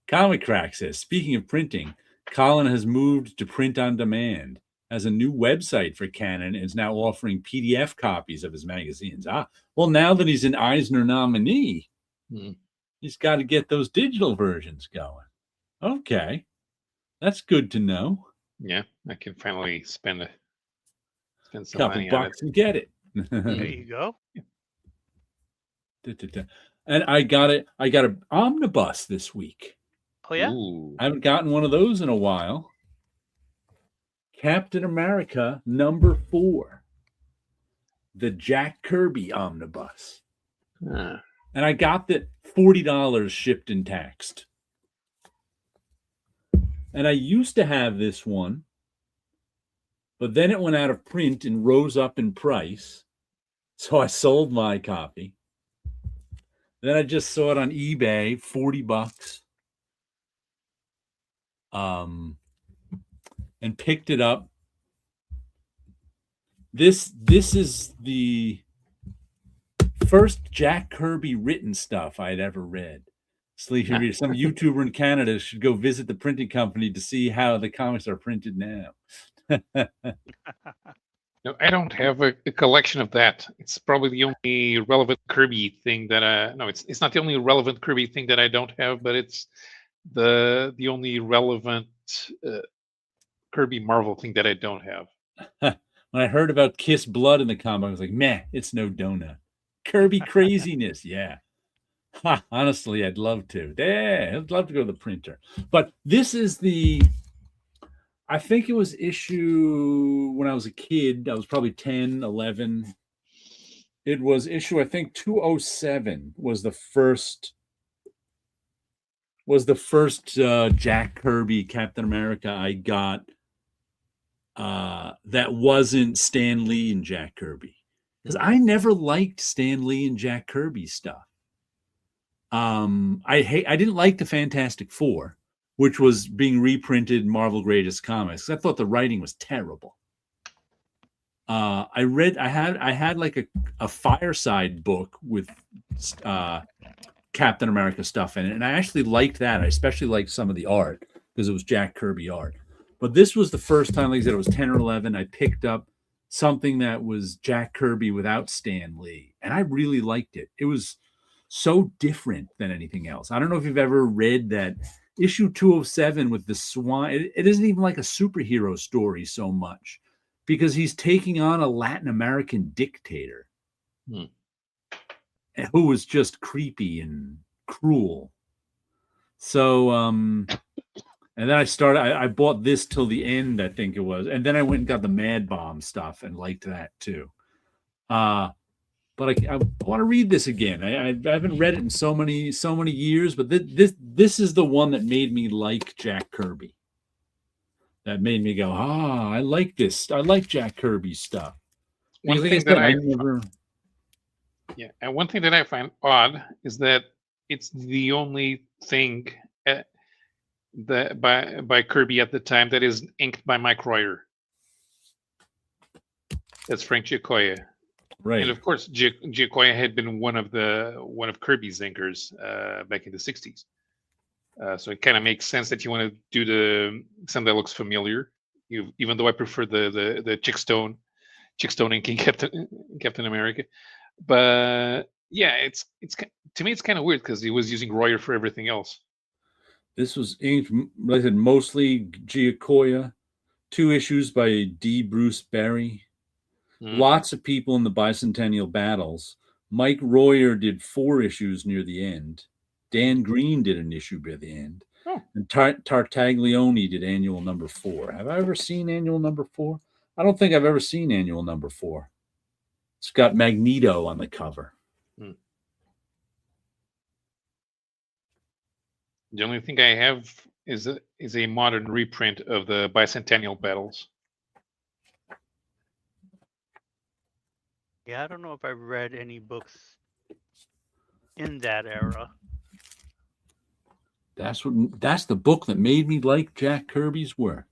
Speaker 1: Comic Crack says, speaking of printing, Colin has moved to print on demand, has a new website for Canon, and is now offering PDF copies of his magazines. Well, now that he's an Eisner nominee, he's got to get those digital versions going. Okay. That's good to know.
Speaker 2: Yeah, I can finally spend some
Speaker 1: couple
Speaker 2: money
Speaker 1: bucks and get it.
Speaker 3: There you go.
Speaker 1: And I got an omnibus this week.
Speaker 3: Oh yeah?
Speaker 2: Ooh.
Speaker 1: I haven't gotten one of those in a while. Captain America #4. The Jack Kirby omnibus. And I got that $40 shipped and taxed. And I used to have this one, but then it went out of print and rose up in price. So I sold my copy. Then I just saw it on eBay, $40. And picked it up. This is the first Jack Kirby written stuff I had ever read. Some YouTuber in Canada should go visit the printing company to see how the comics are printed now.
Speaker 2: No, I don't have a collection of that. It's probably the only relevant Kirby thing that no, it's not the only relevant Kirby thing that I don't have, but it's the only relevant Kirby Marvel thing that I don't have.
Speaker 1: When I heard about Kiss Blood in the comic, I was like, meh, it's no donut. Kirby craziness, yeah. Honestly, I'd love to. Yeah, I'd love to go to the printer. But this is I think it was issue when I was a kid. I was probably 10, 11. It was issue, I think 207 was the first Jack Kirby Captain America I got that wasn't Stan Lee and Jack Kirby, because I never liked Stan Lee and Jack Kirby stuff. I didn't like the Fantastic Four, which was being reprinted in Marvel Greatest Comics. I thought the writing was terrible. I had like a Fireside book with Captain America stuff in it, and I actually liked that. I especially liked some of the art because it was Jack Kirby art. But this was the first time, like I said, it was 10 or 11. I picked up something that was Jack Kirby without Stan Lee, and I really liked it. It was so different than anything else. I don't know if you've ever read that issue 207 with the swan. It isn't even like a superhero story so much, because he's taking on a Latin American dictator who was just creepy and cruel. So, and then I bought this till the end, I think it was. And then I went and got the Mad Bomb stuff and liked that too. But I want to read this again. I haven't read it in so many years, but this is the one that made me like Jack Kirby. That made me go, I like this. I like Jack Kirby's stuff.
Speaker 2: One thing that and one thing that I find odd is that it's the only thing that by Kirby at the time that is inked by Mike Royer. That's Frank Giacoia.
Speaker 1: Right.
Speaker 2: And of course, Giacoia had been one of Kirby's inkers back in the 60s. So it kind of makes sense that you want to do something that looks familiar. Even though I prefer the Chickstone inking Captain America, but yeah, it's to me it's kind of weird because he was using Royer for everything else.
Speaker 1: This was inked, like I said, mostly Giacoia. 2 issues by D. Bruce Berry. Lots of people in the bicentennial battles. Mike Royer did 4 issues near the end. Dan Green did an issue by the end. And Tartaglione did annual number 4. Have I ever seen annual number 4? I don't think I've ever seen annual number 4. It's got Magneto on the cover.
Speaker 2: The only thing I have is a modern reprint of the bicentennial battles.
Speaker 3: Yeah, I don't know if I've read any books in that era.
Speaker 1: That's the book that made me like Jack Kirby's work.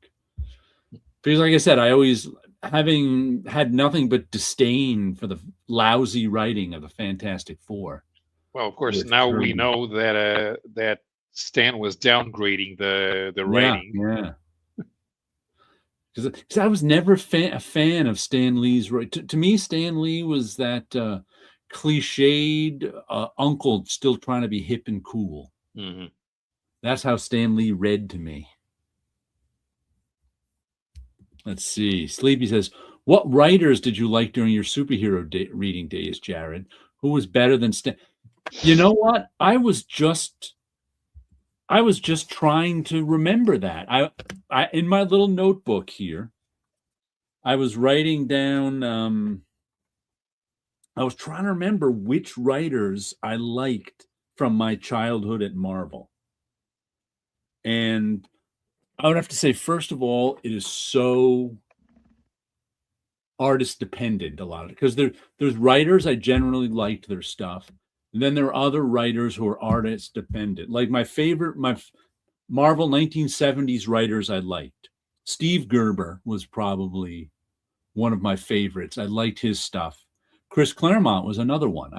Speaker 1: Because like I said, I always, having had nothing but disdain for the lousy writing of the Fantastic Four.
Speaker 2: Well, of course, now Kirby. We know that Stan was downgrading the writing.
Speaker 1: Yeah. Because I was never a fan of Stan Lee's writing. To me, Stan Lee was that cliched uncle still trying to be hip and cool.
Speaker 2: Mm-hmm.
Speaker 1: That's how Stan Lee read to me. Let's see. Sleepy says, what writers did you like during your superhero reading days, Jared? Who was better than Stan? You know what? I was just trying to remember that. I in my little notebook here, I was writing down, I was trying to remember which writers I liked from my childhood at Marvel. And I would have to say, first of all, it is so artist dependent, a lot of it, because there's writers I generally liked their stuff. And then there are other writers who are artist dependent. Like my Marvel 1970s writers I liked. Steve Gerber was probably one of my favorites. I liked his stuff. Chris Claremont was another one.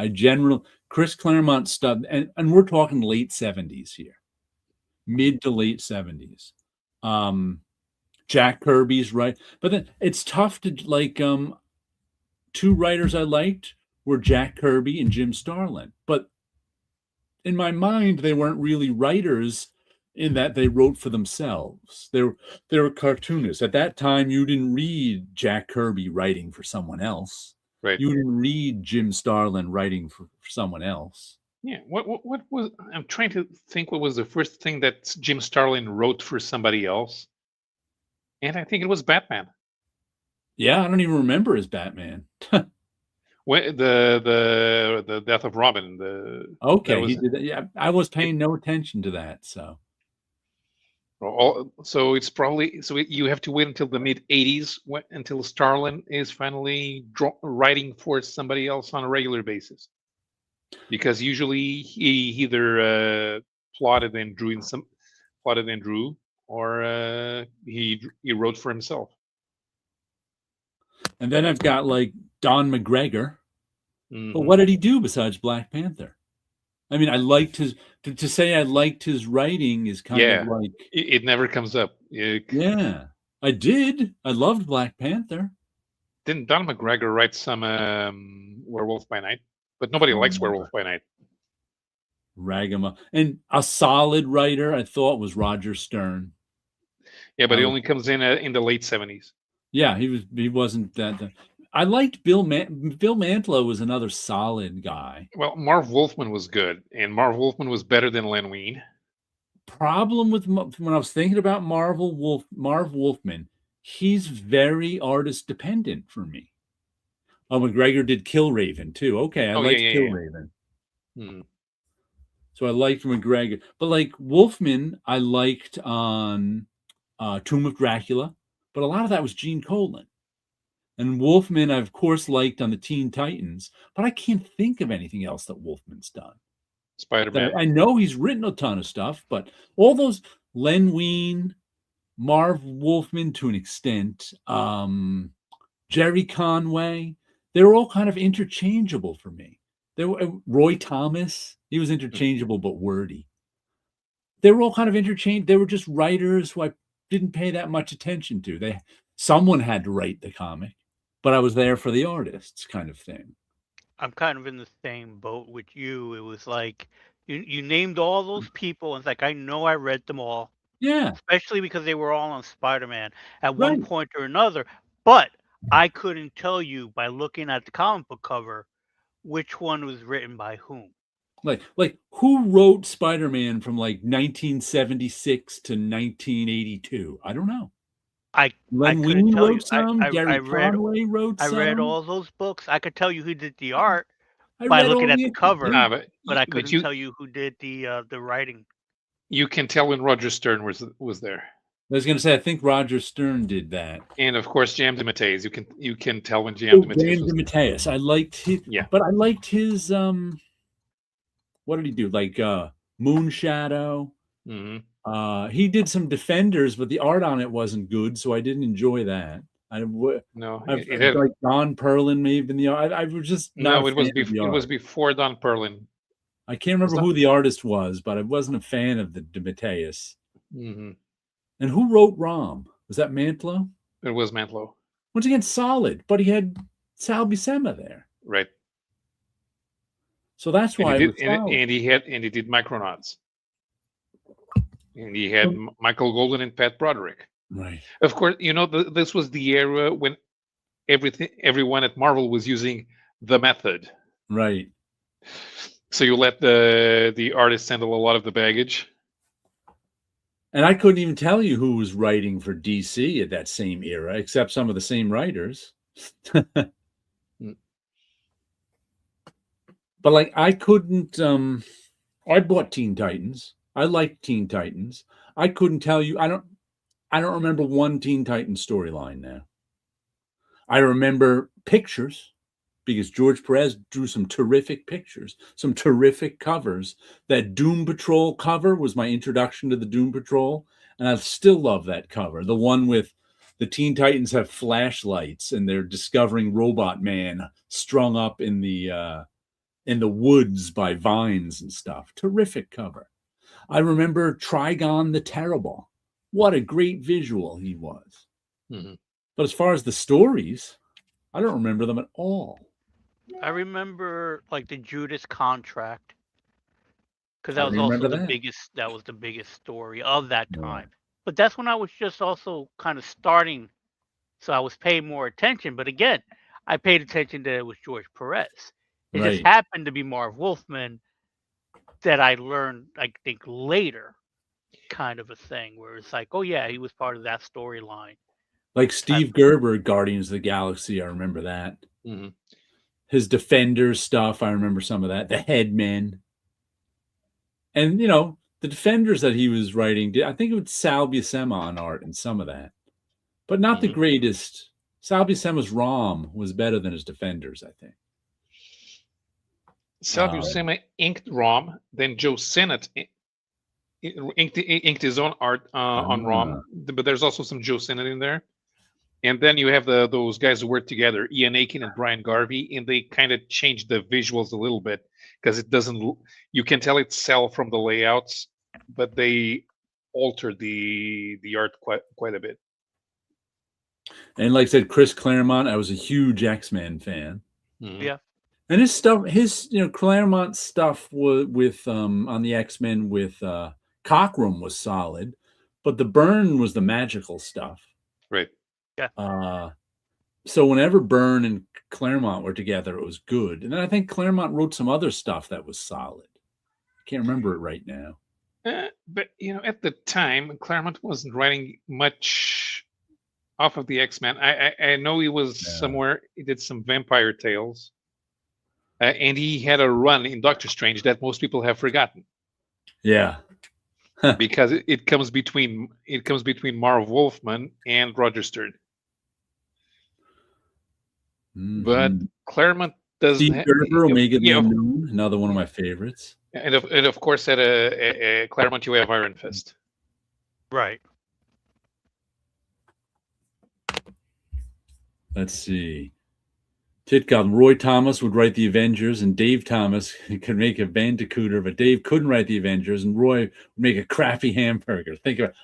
Speaker 1: Chris Claremont stuff, and we're talking late 70s here. Mid to late 70s. Jack Kirby's right. But then it's tough to like 2 writers I liked were Jack Kirby and Jim Starlin. But in my mind, they weren't really writers in that they wrote for themselves. They were cartoonists. At that time, you didn't read Jack Kirby writing for someone else.
Speaker 2: Right.
Speaker 1: You didn't read Jim Starlin writing for someone else.
Speaker 2: Yeah. What was, I'm trying to think what was the first thing that Jim Starlin wrote for somebody else. And I think it was Batman.
Speaker 1: Yeah, I don't even remember his Batman.
Speaker 2: When the death of Robin.
Speaker 1: Okay, he did that. Yeah, I was paying no attention to that. So
Speaker 2: So it's probably you have to wait until the mid-80s until Starlin is finally writing for somebody else on a regular basis, because usually he either plotted and drew or he wrote for himself.
Speaker 1: And then I've got like Don McGregor.
Speaker 2: Mm-hmm.
Speaker 1: But what did he do besides Black Panther? I mean, I liked his to say I liked his writing is kind of like
Speaker 2: it never comes up.
Speaker 1: Yeah, I did. I loved Black Panther.
Speaker 2: Didn't Don McGregor write some Werewolf by Night? But nobody likes Werewolf by Night.
Speaker 1: Ragama. And a solid writer I thought was Roger Stern.
Speaker 2: Yeah, but he only comes in the late 70s.
Speaker 1: Yeah, he wasn't that. I liked Bill Mantlo was another solid guy.
Speaker 2: Well, Marv Wolfman was good, and Marv Wolfman was better than Len Wein.
Speaker 1: Problem with when I was thinking about Marv Wolfman, he's very artist dependent for me. Oh, McGregor did Killraven too. Okay, I liked Killraven.
Speaker 2: Hmm.
Speaker 1: So I liked McGregor, but like Wolfman, I liked on Tomb of Dracula, but a lot of that was Gene Colan. And Wolfman, I of course liked on the Teen Titans, but I can't think of anything else that Wolfman's done.
Speaker 2: Spider-Man.
Speaker 1: I know he's written a ton of stuff, but all those Len Wein, Marv Wolfman to an extent, Jerry Conway, they were all kind of interchangeable for me. They were Roy Thomas, he was interchangeable but wordy. They were all kind of interchangeable. They were just writers who I didn't pay that much attention to. Someone had to write the comic, but I was there for the artists kind of thing.
Speaker 3: I'm kind of in the same boat with you. It was like you named all those people, and it's like I know I read them all.
Speaker 1: Yeah.
Speaker 3: Especially because they were all on Spider-Man at one point or another. But I couldn't tell you by looking at the comic book cover which one was written by whom.
Speaker 1: Like who wrote Spider-Man from like 1976 to 1982? I don't know. Len Wein wrote some. Gary Conway wrote some.
Speaker 3: I read all those books. I could tell you who did the art by looking at the cover, but I couldn't tell you who did the writing.
Speaker 2: You can tell when Roger Stern was there.
Speaker 1: I was going to say, I think Roger Stern did that,
Speaker 2: and of course, J.M. DeMatteis. You can tell when J.M.
Speaker 1: DeMatteis. I liked his, but I liked his. What did he do? Like Moonshadow.
Speaker 2: Mm-hmm.
Speaker 1: He did some Defenders, but the art on it wasn't good, so I didn't enjoy that.
Speaker 2: It had
Speaker 1: like Don Perlin maybe in the art. I was just not.
Speaker 2: It was before Don Perlin.
Speaker 1: I can't remember who the artist was, but I wasn't a fan of the DeMatteis.
Speaker 2: Mm-hmm.
Speaker 1: And who wrote Rom? Was that Mantlo?
Speaker 2: It was Mantlo.
Speaker 1: Once again, solid, but he had Sal Buscema there,
Speaker 2: right?
Speaker 1: So that's why.
Speaker 2: And he did Micronauts, and he had Michael Golden and Pat Broderick.
Speaker 1: Right.
Speaker 2: Of course, this was the era when everyone at Marvel was using the method.
Speaker 1: Right.
Speaker 2: So you let the artist handle a lot of the baggage.
Speaker 1: And I couldn't even tell you who was writing for DC at that same era, except some of the same writers. But like, I couldn't. I bought Teen Titans. I liked Teen Titans. I couldn't tell you. I don't remember one Teen Titans storyline now. I remember pictures, because George Perez drew some terrific pictures, some terrific covers. That Doom Patrol cover was my introduction to the Doom Patrol, and I still love that cover. The one with the Teen Titans have flashlights, and they're discovering Robot Man strung up in the woods by vines and stuff. Terrific cover. I remember Trigon the Terrible. What a great visual he was.
Speaker 2: Mm-hmm.
Speaker 1: But as far as the stories, I don't remember them at all.
Speaker 3: I remember like the Judas Contract, because that was also the biggest. That was the biggest story of that time. But that's when I was just also kind of starting, so I was paying more attention. But again, I paid attention that it was George Perez. It just happened to be Marv Wolfman that I learned, I think, later, kind of a thing where it's like, oh yeah, he was part of that storyline.
Speaker 1: Like Steve Gerber, Guardians of the Galaxy, I remember that.
Speaker 2: Mm-hmm.
Speaker 1: His Defenders stuff, I remember some of that. The Headmen. And, the Defenders that he was writing, I think it was Sal Buscema on art and some of that, but not the greatest. Sal Buscema's Rom was better than his Defenders, I think.
Speaker 2: Sal Buscema inked Rom, then Joe Sinnott inked his own art on Rom, but there's also some Joe Sinnott in there. And then you have those guys who work together, Ian Aiken and Brian Garvey, and they kind of changed the visuals a little bit because it doesn't. You can tell it's Cell from the layouts, but they altered the art quite a bit.
Speaker 1: And like I said, Chris Claremont, I was a huge X-Men fan.
Speaker 3: Yeah.
Speaker 1: And his stuff, Claremont stuff with on the X-Men with Cockrum was solid, but the Byrne was the magical stuff.
Speaker 2: Right.
Speaker 3: Yeah.
Speaker 1: So whenever Byrne and Claremont were together, it was good. And then I think Claremont wrote some other stuff that was solid. I can't remember it right now.
Speaker 2: But at the time, Claremont wasn't writing much off of the X-Men. I know he was somewhere. He did some Vampire Tales, and he had a run in Doctor Strange that most people have forgotten.
Speaker 1: Yeah.
Speaker 2: Because it comes between Marv Wolfman and Roger Stern. But Claremont doesn't
Speaker 1: Steve Gerber, Omega the Unknown, another one of my favorites.
Speaker 2: And of course, at a Claremont, you have Iron Fist.
Speaker 3: Right.
Speaker 1: Let's see. Titcom, Roy Thomas would write the Avengers, and Dave Thomas could make a Bandicooter, but Dave couldn't write the Avengers, and Roy would make a crappy hamburger.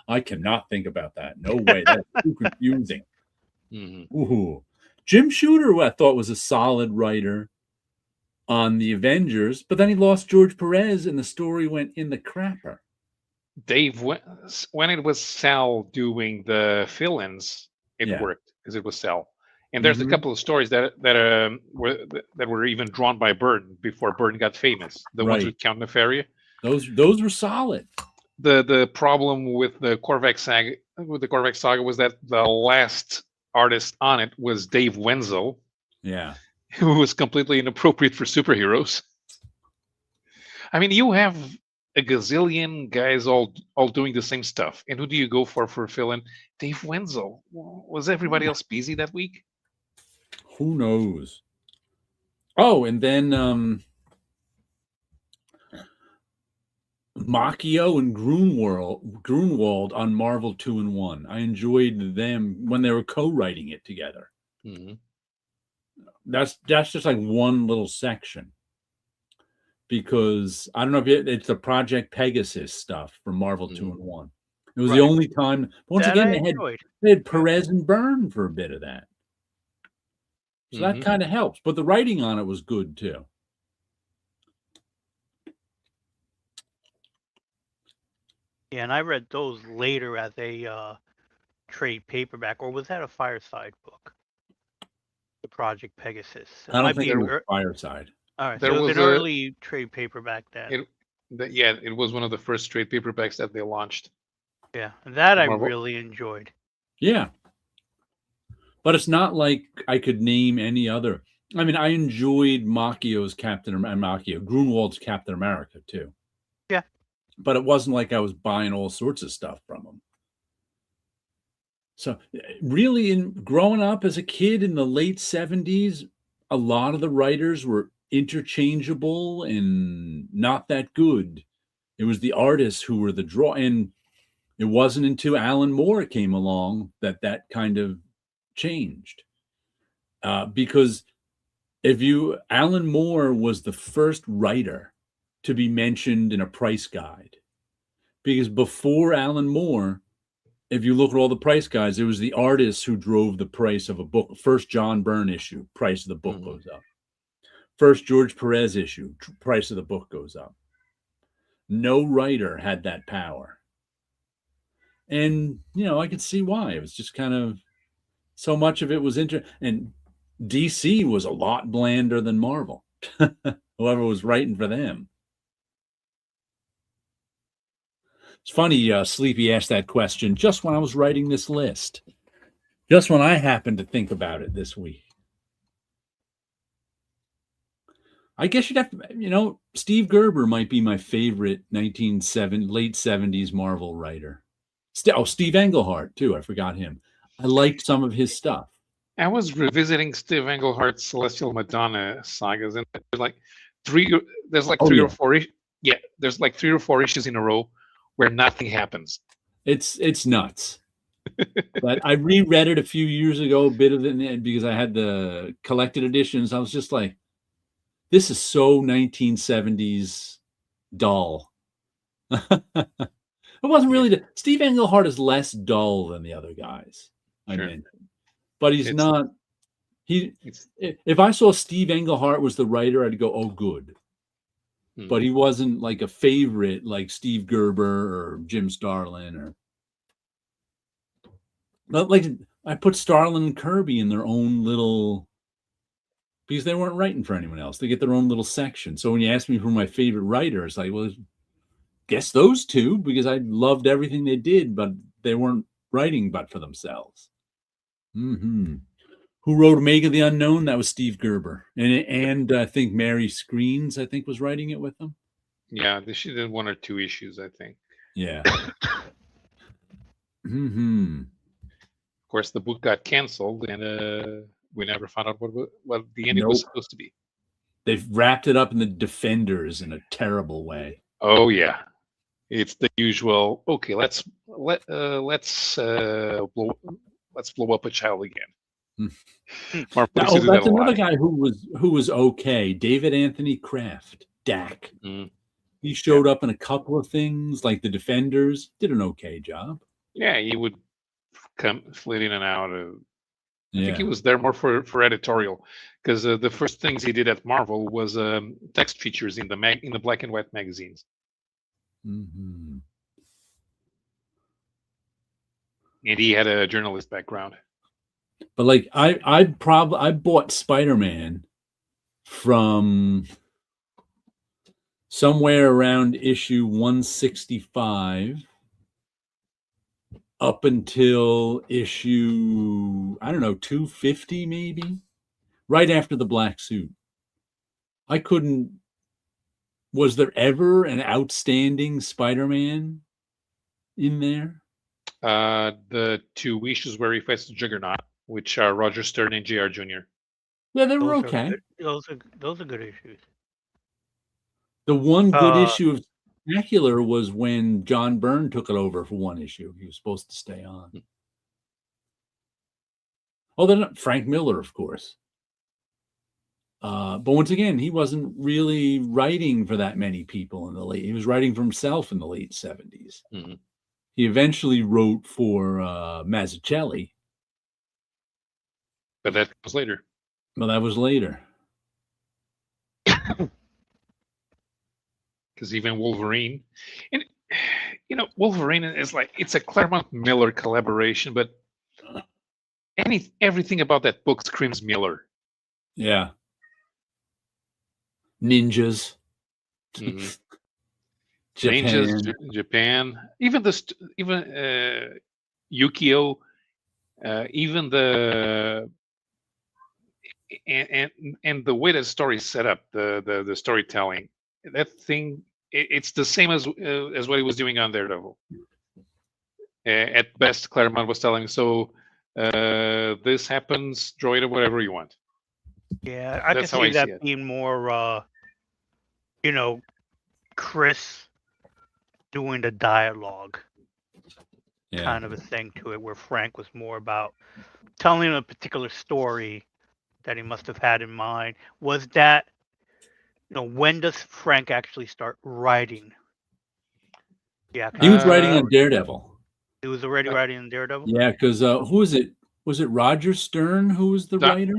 Speaker 1: I cannot think about that. No way. That's too confusing. Ooh. Jim Shooter, who I thought was a solid writer on the Avengers, but then he lost George Perez, and the story went in the crapper.
Speaker 2: Dave, when it was Sal doing the fill-ins, it worked because it was Sal. And there's a couple of stories that were even drawn by Byrne before Byrne got famous. The ones with Count Nefaria.
Speaker 1: Those were solid.
Speaker 2: The problem with the Korvac saga was that the last artist on it was Dave Wenzel.
Speaker 1: Yeah.
Speaker 2: Who was completely inappropriate for superheroes. I mean, you have a gazillion guys all doing the same stuff. And who do you go for fill-in? Dave Wenzel. Was everybody else busy that week?
Speaker 1: Who knows? Oh, and then Macchio and Grunwald on Marvel 2-in-1. I enjoyed them when they were co-writing it together. That's just like one little section. Because I don't know if it's the Project Pegasus stuff from Marvel 2-in-1. It was the only time. Once again, they had Perez and Byrne for a bit of that. So that kind of helps. But the writing on it was good too.
Speaker 3: Yeah, and I read those later as a trade paperback, or was that a Fireside book? The Project Pegasus.
Speaker 1: I don't think it was Fireside.
Speaker 3: All right, there was an early trade paperback then.
Speaker 2: It was one of the first trade paperbacks that they launched.
Speaker 3: Yeah, that I really enjoyed.
Speaker 1: Yeah. But it's not like I could name any other. I mean, I enjoyed Macchio's Grunwald's Captain America too.
Speaker 3: Yeah.
Speaker 1: But it wasn't like I was buying all sorts of stuff from him. So really, growing up as a kid in the late 70s, a lot of the writers were interchangeable and not that good. It was the artists who were the draw. And it wasn't until Alan Moore came along that kind of changed. Because Alan Moore was the first writer to be mentioned in a price guide. Because before Alan Moore, if you look at all the price guides, it was the artists who drove the price of a book. First John Byrne issue, price of the book goes up. First George Perez issue, price of the book goes up. No writer had that power. And, I could see why. It was just kind of, so much of it was and DC was a lot blander than Marvel. Whoever was writing for them. It's funny, Sleepy asked that question just when I was writing this list. Just when I happened to think about it this week. I guess you'd have to, Steve Gerber might be my favorite late 70s Marvel writer. Steve Englehart, too. I forgot him. I liked some of his stuff.
Speaker 2: I was revisiting Steve Englehart's Celestial Madonna sagas, and there's like three or four. Yeah, there's like 3 or 4 issues in a row where nothing happens.
Speaker 1: It's nuts. But I reread it a few years ago, a bit of it, because I had the collected editions. I was just like, this is so 1970s dull. It wasn't really Steve Englehart is less dull than the other guys I mentioned, but he's not. If I saw Steve Englehart was the writer, I'd go, oh, good. But he wasn't like a favorite like Steve Gerber or Jim Starlin or. But like I put Starlin and Kirby in their own little. Because they weren't writing for anyone else. They get their own little section. So when you ask me who my favorite writer, it's like, well, guess those two, because I loved everything they did, but they weren't writing but for themselves. Mm-hmm. Who wrote Omega the Unknown? That was Steve Gerber. And I think Mary Screens, I think, was writing it with them.
Speaker 2: Yeah, she did 1 or 2 issues, I think.
Speaker 1: Yeah. Mm-hmm.
Speaker 2: Of course, the book got canceled, and we never found out what the ending was supposed to be.
Speaker 1: They've wrapped it up in the Defenders in a terrible way.
Speaker 2: Oh yeah, it's the usual. Okay, let's blow up a child again.
Speaker 1: That's another guy who was okay. David Anthony Kraft, Dak. He showed up in a couple of things, like the Defenders. Did an okay job.
Speaker 2: Yeah, he would come flit in and out. I think he was there more for editorial, because the first things he did at Marvel was text features in the black and white magazines.
Speaker 1: Mm-hmm.
Speaker 2: And he had a journalist background.
Speaker 1: But like I bought Spider-Man from somewhere around issue 165 up until issue, I don't know, 250 maybe, right after the black suit. Was there ever an outstanding Spider-Man in there?
Speaker 2: The 2 issues where he fights the Juggernaut, which are Roger Stern and J.R. Jr.
Speaker 1: Yeah, they were okay.
Speaker 3: Those are good issues.
Speaker 1: The one good issue of Spectacular was when John Byrne took it over for 1 issue. He was supposed to stay on. Oh, then Frank Miller, of course. But once again, he wasn't really writing for that many people in the late. He was writing for himself in the late 70s.
Speaker 2: Mm-hmm.
Speaker 1: He eventually wrote for Mazzucchelli.
Speaker 2: But that was later.
Speaker 1: Well, that was later.
Speaker 2: Because even Wolverine, and Wolverine is like, it's a Claremont Miller collaboration, but everything about that book screams Miller.
Speaker 1: Yeah. Ninjas.
Speaker 2: Mm-hmm.
Speaker 1: Japan.
Speaker 2: Ninjas, Japan. Even Yukio, even the and the way that story is set up, the storytelling, that thing, it's the same as what he was doing on Daredevil. At best, Claremont was telling, so this happens, draw it or whatever you want.
Speaker 3: Yeah, I can see that being more, Chris doing the dialogue kind of a thing to it, where Frank was more about telling a particular story that he must have had in mind. Was that, when does Frank actually start writing? Yeah,
Speaker 1: he was writing on Daredevil.
Speaker 3: He was already writing on Daredevil?
Speaker 1: Yeah, because who was it? Was it Roger Stern who was the writer?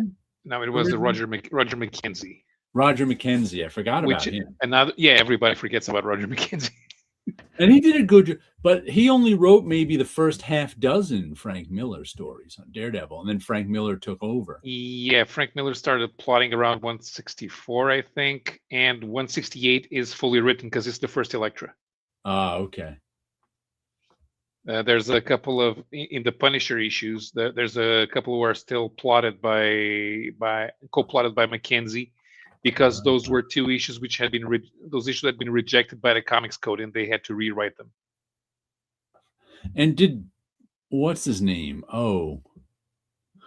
Speaker 2: No, it was Roger McKenzie.
Speaker 1: Roger McKenzie. I forgot about him.
Speaker 2: And now, everybody forgets about Roger McKenzie.
Speaker 1: And he did a good job, but he only wrote maybe the first half dozen Frank Miller stories on Daredevil, and then Frank Miller took over.
Speaker 2: Yeah, Frank Miller started plotting around 164, I think, and 168 is fully written because it's the first Elektra.
Speaker 1: Ah, okay.
Speaker 2: There's a couple of, in the Punisher issues, there's a couple who are still co-plotted by McKenzie. because those were two issues which had been those issues had been rejected by the Comics Code, and they had to rewrite them.
Speaker 1: And what's his name? Oh,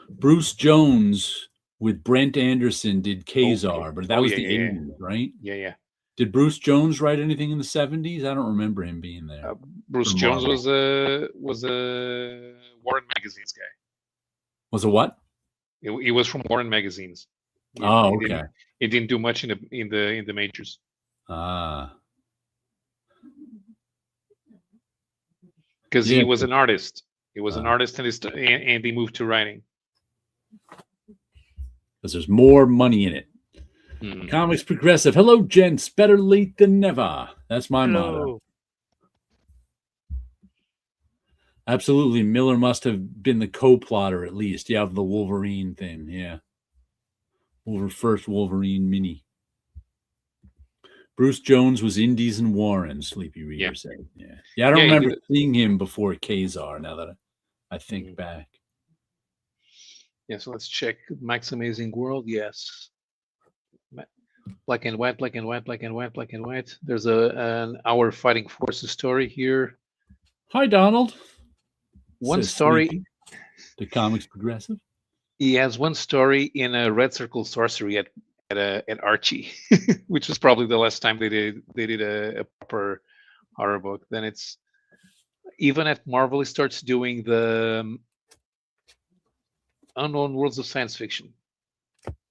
Speaker 1: Bruce Jones with Brent Anderson did Kazar, but that was the 80s, right?
Speaker 2: Yeah.
Speaker 1: Did Bruce Jones write anything in the 70s? I don't remember him being there.
Speaker 2: Bruce Jones was a Warren Magazine's guy.
Speaker 1: Was a what?
Speaker 2: He was from Warren Magazines.
Speaker 1: Okay.
Speaker 2: He didn't do much in the majors. Because he was an artist. He was an artist, and he moved to writing.
Speaker 1: Because there's more money in it. Comics Progressive. Hello, gents. Better late than never. That's my motto. Absolutely. Miller must have been the co-plotter, at least. Yeah, of the Wolverine thing. Yeah. First Wolverine mini. Bruce Jones was Indies and Warren, Sleepy Reader said. Yeah, I don't remember seeing him before Kazar, now that I think back.
Speaker 2: Yeah, so let's check Mike's Amazing World. Yes. Black and white. There's an Our Fighting Forces story here.
Speaker 1: Hi, Donald.
Speaker 2: One story.
Speaker 1: Sleepy. The Comics Progressive.
Speaker 2: He has one story in a Red Circle Sorcery at Archie, which was probably the last time they did a proper horror book. Then it's even at Marvel, he starts doing the Unknown Worlds of Science Fiction.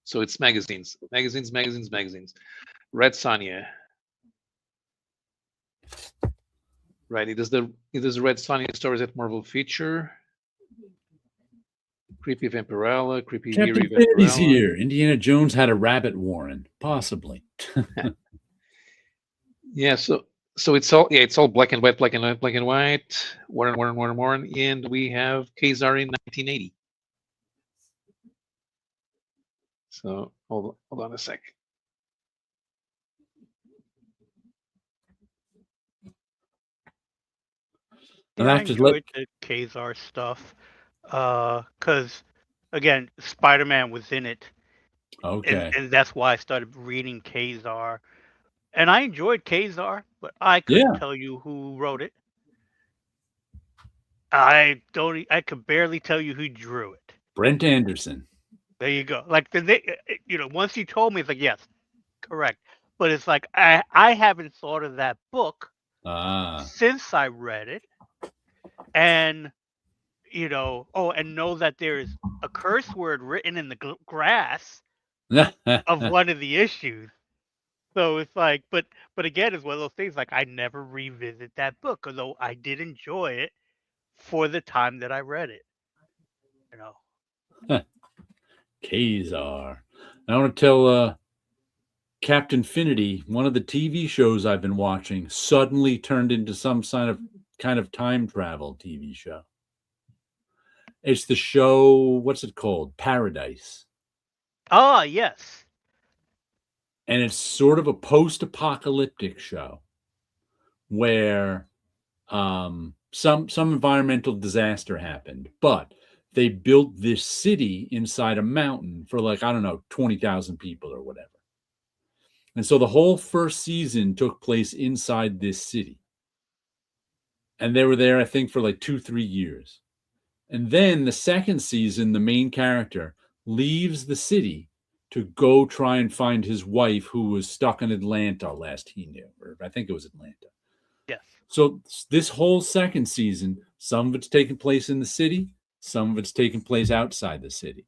Speaker 2: So it's magazines. Red Sonja. Right. He does the Red Sonja stories at Marvel Feature. Creepy Vampirella, Creepy
Speaker 1: Captain
Speaker 2: Eerie Vampirella.
Speaker 1: He's here. Indiana Jones had a rabbit warren, possibly.
Speaker 2: Yeah, so it's all black and white. Warren, and we have Kazar in 1980. So hold on a sec.
Speaker 3: Yeah, I enjoyed the Kazar stuff because, again, Spider-Man was in it.
Speaker 1: Okay.
Speaker 3: And that's why I started reading Kazar. And I enjoyed Kazar, but I couldn't tell you who wrote it. I could barely tell you who drew it.
Speaker 1: Brent Anderson.
Speaker 3: There you go. Like, once you told me, it's like, yes, correct. But it's like, I haven't thought of that book since I read it. And, and know that there's a curse word written in the grass of one of the issues. So it's like, but again, it's one of those things, like, I never revisit that book, although I did enjoy it for the time that I read it.
Speaker 1: Kazar. I want to tell Captain Finity, one of the TV shows I've been watching, suddenly turned into some kind of time travel TV show. It's the show, what's it called? Paradise.
Speaker 3: Oh, yes.
Speaker 1: And it's sort of a post-apocalyptic show where some environmental disaster happened, but they built this city inside a mountain for 20,000 people or whatever. And so the whole first season took place inside this city. And they were there, I think, for 2-3 years. And then the second season, the main character leaves the city to go try and find his wife, who was stuck in Atlanta last he knew, or I think it was Atlanta.
Speaker 3: Yes.
Speaker 1: So this whole second season, some of it's taking place in the city, some of it's taking place outside the city.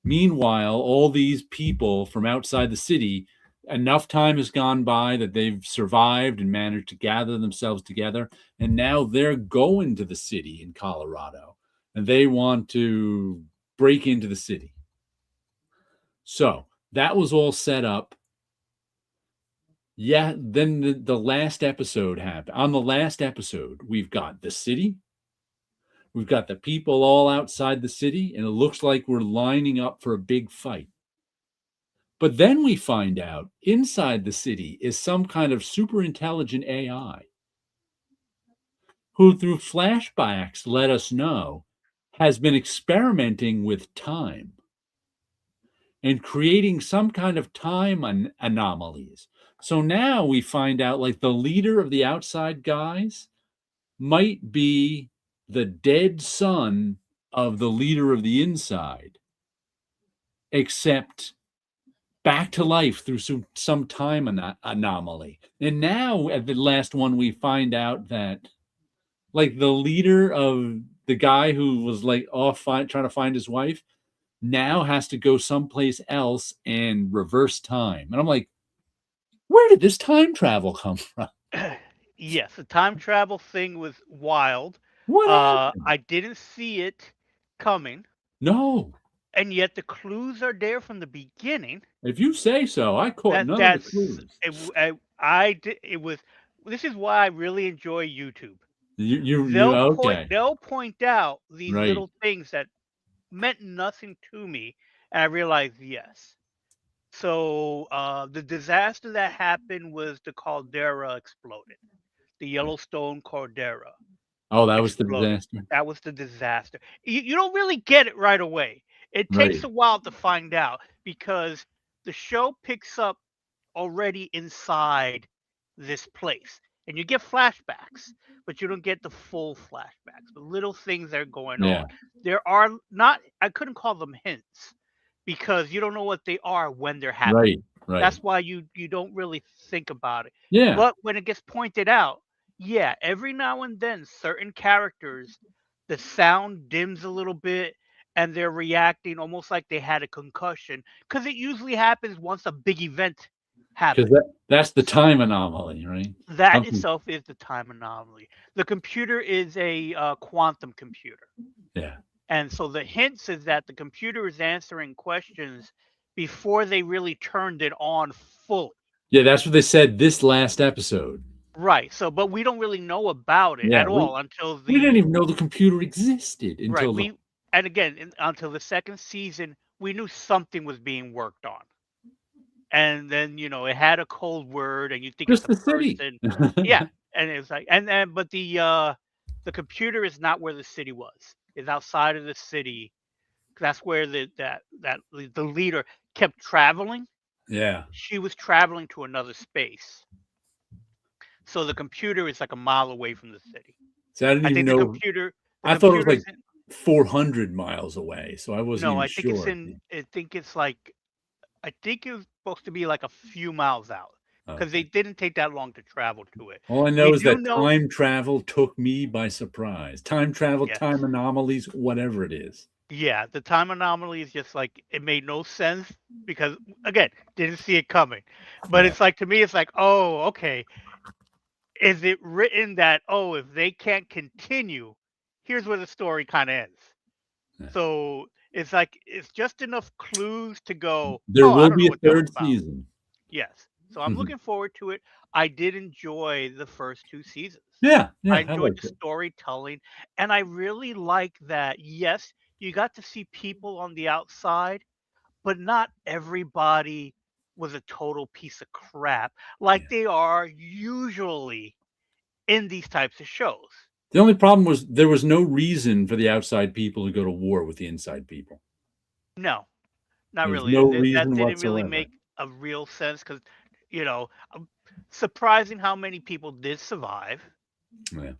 Speaker 1: Meanwhile, all these people from outside the city, enough time has gone by that they've survived and managed to gather themselves together, and now they're going to the city in Colorado, and they want to break into the city. So that was all set up. Yeah, then the last episode happened. On the last episode, we've got the city. We've got the people all outside the city, and it looks like we're lining up for a big fight. But then we find out inside the city is some kind of super intelligent AI who, through flashbacks, let us know has been experimenting with time. and creating some kind of time anomalies. So now we find out like the leader of the outside guys might be the dead son of the leader of the inside, except back to life through some time anomaly. And now at the last one, we find out that like the leader of the guy who was like off trying to find his wife now has to go someplace else and reverse time. And I'm like, where did this time travel come from?
Speaker 3: Yes, the time travel thing was wild.
Speaker 1: What happened?
Speaker 3: I didn't see it coming,
Speaker 1: No.
Speaker 3: and yet the clues are there from the beginning.
Speaker 1: If you say so, I caught none of the clues.
Speaker 3: It was. This is why I really enjoy YouTube.
Speaker 1: You okay?
Speaker 3: They'll point out these
Speaker 1: Right.
Speaker 3: little things that meant nothing to me, and I realized yes. So the disaster that happened was the caldera exploded, the Yellowstone caldera.
Speaker 1: Oh, that was the
Speaker 3: Exploded.
Speaker 1: disaster.
Speaker 3: That was the disaster. You don't really get it right away. It takes
Speaker 1: Right.
Speaker 3: a while to find out because the show picks up already inside this place. And you get flashbacks, but you don't get the full flashbacks. The little things that are going
Speaker 1: Yeah.
Speaker 3: on. There are not, I couldn't call them hints because you don't know what they are when they're happening.
Speaker 1: Right.
Speaker 3: That's why you don't really think about it.
Speaker 1: Yeah.
Speaker 3: But when it gets pointed out, yeah, every now and then certain characters, the sound dims a little bit and they're reacting almost like they had a concussion because it usually happens once a big event happens.
Speaker 1: Because that's the time anomaly, right?
Speaker 3: That
Speaker 1: Something-
Speaker 3: itself is the time anomaly. The computer is a quantum computer.
Speaker 1: Yeah.
Speaker 3: And so the hints is that the computer is answering questions before they really turned it on fully.
Speaker 1: Yeah, that's what they said this last episode.
Speaker 3: Right. So, but we don't really know about it
Speaker 1: Yeah,
Speaker 3: at all until the.
Speaker 1: We didn't even know the computer existed
Speaker 3: Right.
Speaker 1: until
Speaker 3: And again, until the second season, we knew something was being worked on. And then it had a cold word, and you think
Speaker 1: just
Speaker 3: it's
Speaker 1: the
Speaker 3: a
Speaker 1: city.
Speaker 3: person. Yeah, and it's like, but the computer is not where the city was. It's outside of the city. That's where the leader kept traveling.
Speaker 1: Yeah.
Speaker 3: She was traveling to another space. So the computer is like a mile away from the city.
Speaker 1: So I didn't even know.
Speaker 3: The computer.
Speaker 1: I thought it was like 400 miles away, so I wasn't.
Speaker 3: No,
Speaker 1: even
Speaker 3: I think
Speaker 1: sure.
Speaker 3: I think it's like. I think it was supposed to be like a few miles out because they didn't take that long to travel to it.
Speaker 1: All I know is that time travel took me by surprise. Time travel, time anomalies, whatever it is.
Speaker 3: Yeah, the time anomaly is just like it made no sense because again, didn't see it coming. But it's like to me, it's like, oh, okay. Is it written that if they can't continue, here's where the story kind of ends. Yeah. So it's like it's just enough clues to go.
Speaker 1: There will be a third season.
Speaker 3: Yes. So I'm looking forward to it. I did enjoy the first 2 seasons.
Speaker 1: Yeah.
Speaker 3: I enjoyed the storytelling. And I really like that, yes, you got to see people on the outside, but not everybody was a total piece of crap like they are usually in these types of shows.
Speaker 1: The only problem was there was no reason for the outside people to go to war with the inside people.
Speaker 3: No, not really.
Speaker 1: No reason
Speaker 3: that didn't
Speaker 1: whatsoever.
Speaker 3: really make a real sense because, surprising how many people did survive.
Speaker 1: Yeah.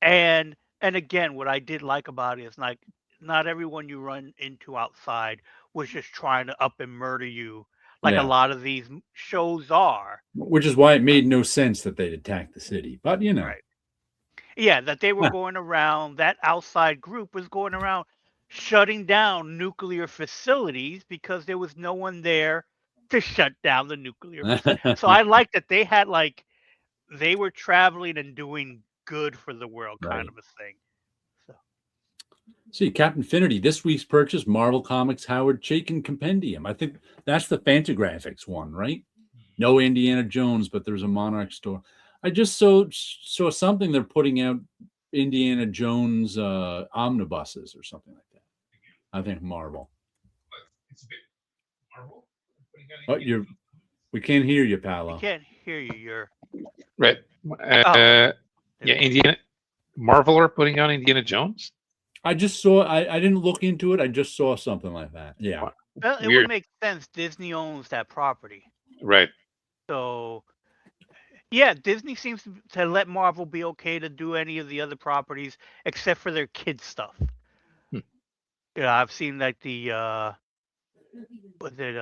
Speaker 3: And again, what I did like about it is like not everyone you run into outside was just trying to up and murder you like a lot of these shows are.
Speaker 1: Which is why it made no sense that they'd attack the city. But,
Speaker 3: Right. Yeah, that they were going around, that outside group was going around shutting down nuclear facilities because there was no one there to shut down the nuclear facility. So I like that they had they were traveling and doing good for the world kind of a thing.
Speaker 1: See, Captain Finity, this week's purchase, Marvel Comics Howard Chaykin Compendium. I think that's the Fantagraphics one, right? No Indiana Jones, but there's a Monarch store. I just saw something they're putting out Indiana Jones omnibuses or something like that. I think Marvel.
Speaker 2: It's a bit Marvel.
Speaker 1: Oh, we can't hear you, Paolo.
Speaker 3: We can't hear you. You're
Speaker 2: right. Indiana Marvel are putting out Indiana Jones.
Speaker 1: I just saw. I didn't look into it. I just saw something like that. Yeah.
Speaker 3: Well, it would
Speaker 2: Weird.
Speaker 3: make sense. Disney owns that property.
Speaker 2: Right.
Speaker 3: So, yeah, Disney seems to let Marvel be okay to do any of the other properties except for their kids stuff.
Speaker 2: Hmm.
Speaker 3: Yeah, I've seen like the was it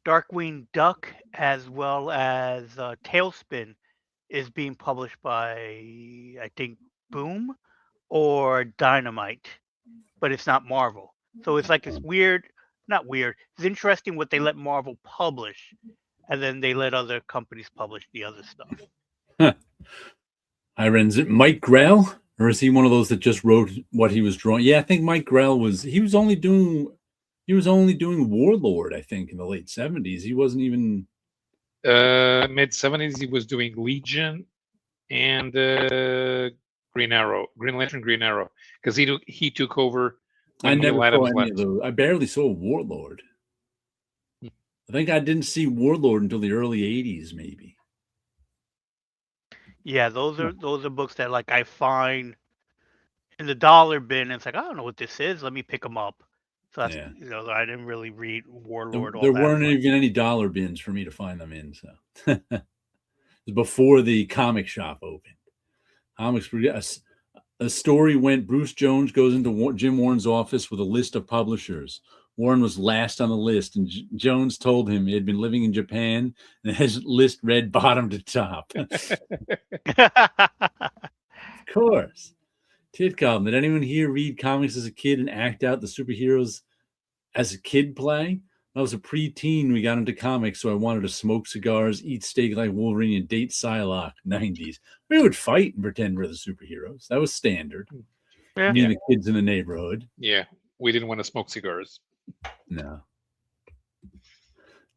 Speaker 3: Darkwing Duck as well as Tailspin is being published by I think Boom or Dynamite, but it's not Marvel. So it's like it's weird, not weird. It's interesting what they let Marvel publish, and then they let other companies publish the other stuff.
Speaker 1: Huh. Is it Mike Grell, or is he one of those that just wrote what he was drawing? Yeah, I think Mike Grell was only doing Warlord, I think, in the late 70s. He wasn't even
Speaker 2: Mid 70s, he was doing Legion and Green Lantern, Green Arrow, because he took over
Speaker 1: I
Speaker 2: when
Speaker 1: never
Speaker 2: Neil
Speaker 1: saw
Speaker 2: Adams
Speaker 1: any
Speaker 2: left.
Speaker 1: of those. I barely saw Warlord. I think I didn't see Warlord until the early 80s, maybe.
Speaker 3: Yeah, those are books that like I find in the dollar bin. And it's like I don't know what this is. Let me pick them up. So that's
Speaker 1: Yeah.
Speaker 3: I didn't really read Warlord all
Speaker 1: There
Speaker 3: that
Speaker 1: weren't
Speaker 3: much.
Speaker 1: even any dollar bins for me to find them in. So it was before the comic shop opened. A story went: Bruce Jones goes into Jim Warren's office with a list of publishers. Warren was last on the list, and Jones told him he had been living in Japan, and his list read bottom to top. Of course. Tid column. Did anyone here read comics as a kid and act out the superheroes as a kid play? I was a preteen. We got into comics, so I wanted to smoke cigars, eat steak like Wolverine, and date Psylocke. 90s. We would fight and pretend we're the superheroes. That was standard.
Speaker 3: Yeah.
Speaker 1: Me and the kids in the neighborhood.
Speaker 2: Yeah, we didn't want to smoke cigars.
Speaker 1: No.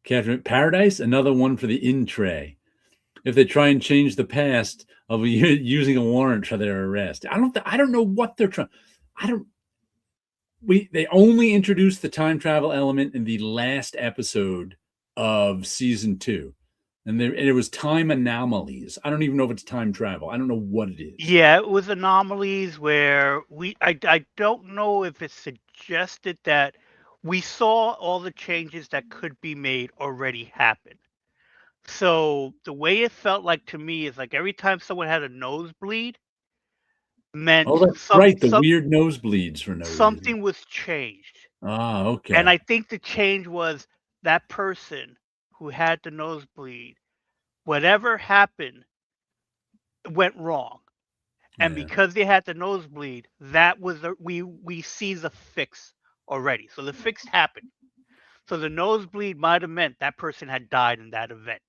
Speaker 1: Captain Paradise, another one for the in tray. If they try and change the past of using a warrant for their arrest, I don't know what they're trying. They only introduced the time travel element in the last episode of season 2. And it was time anomalies. I don't even know if it's time travel. I don't know what it is.
Speaker 3: Yeah, it was anomalies where I don't know if it suggested that we saw all the changes that could be made already happen. So the way it felt like to me is like every time someone had a nosebleed meant
Speaker 1: Oh, that's right. The weird nosebleeds for no reason.
Speaker 3: something was changed.
Speaker 1: Ah, okay.
Speaker 3: And I think the change was that person who had the nosebleed, whatever happened went wrong. And because they had the nosebleed, that was we see the fix already. So the fix happened. So the nosebleed might have meant that person had died in that event.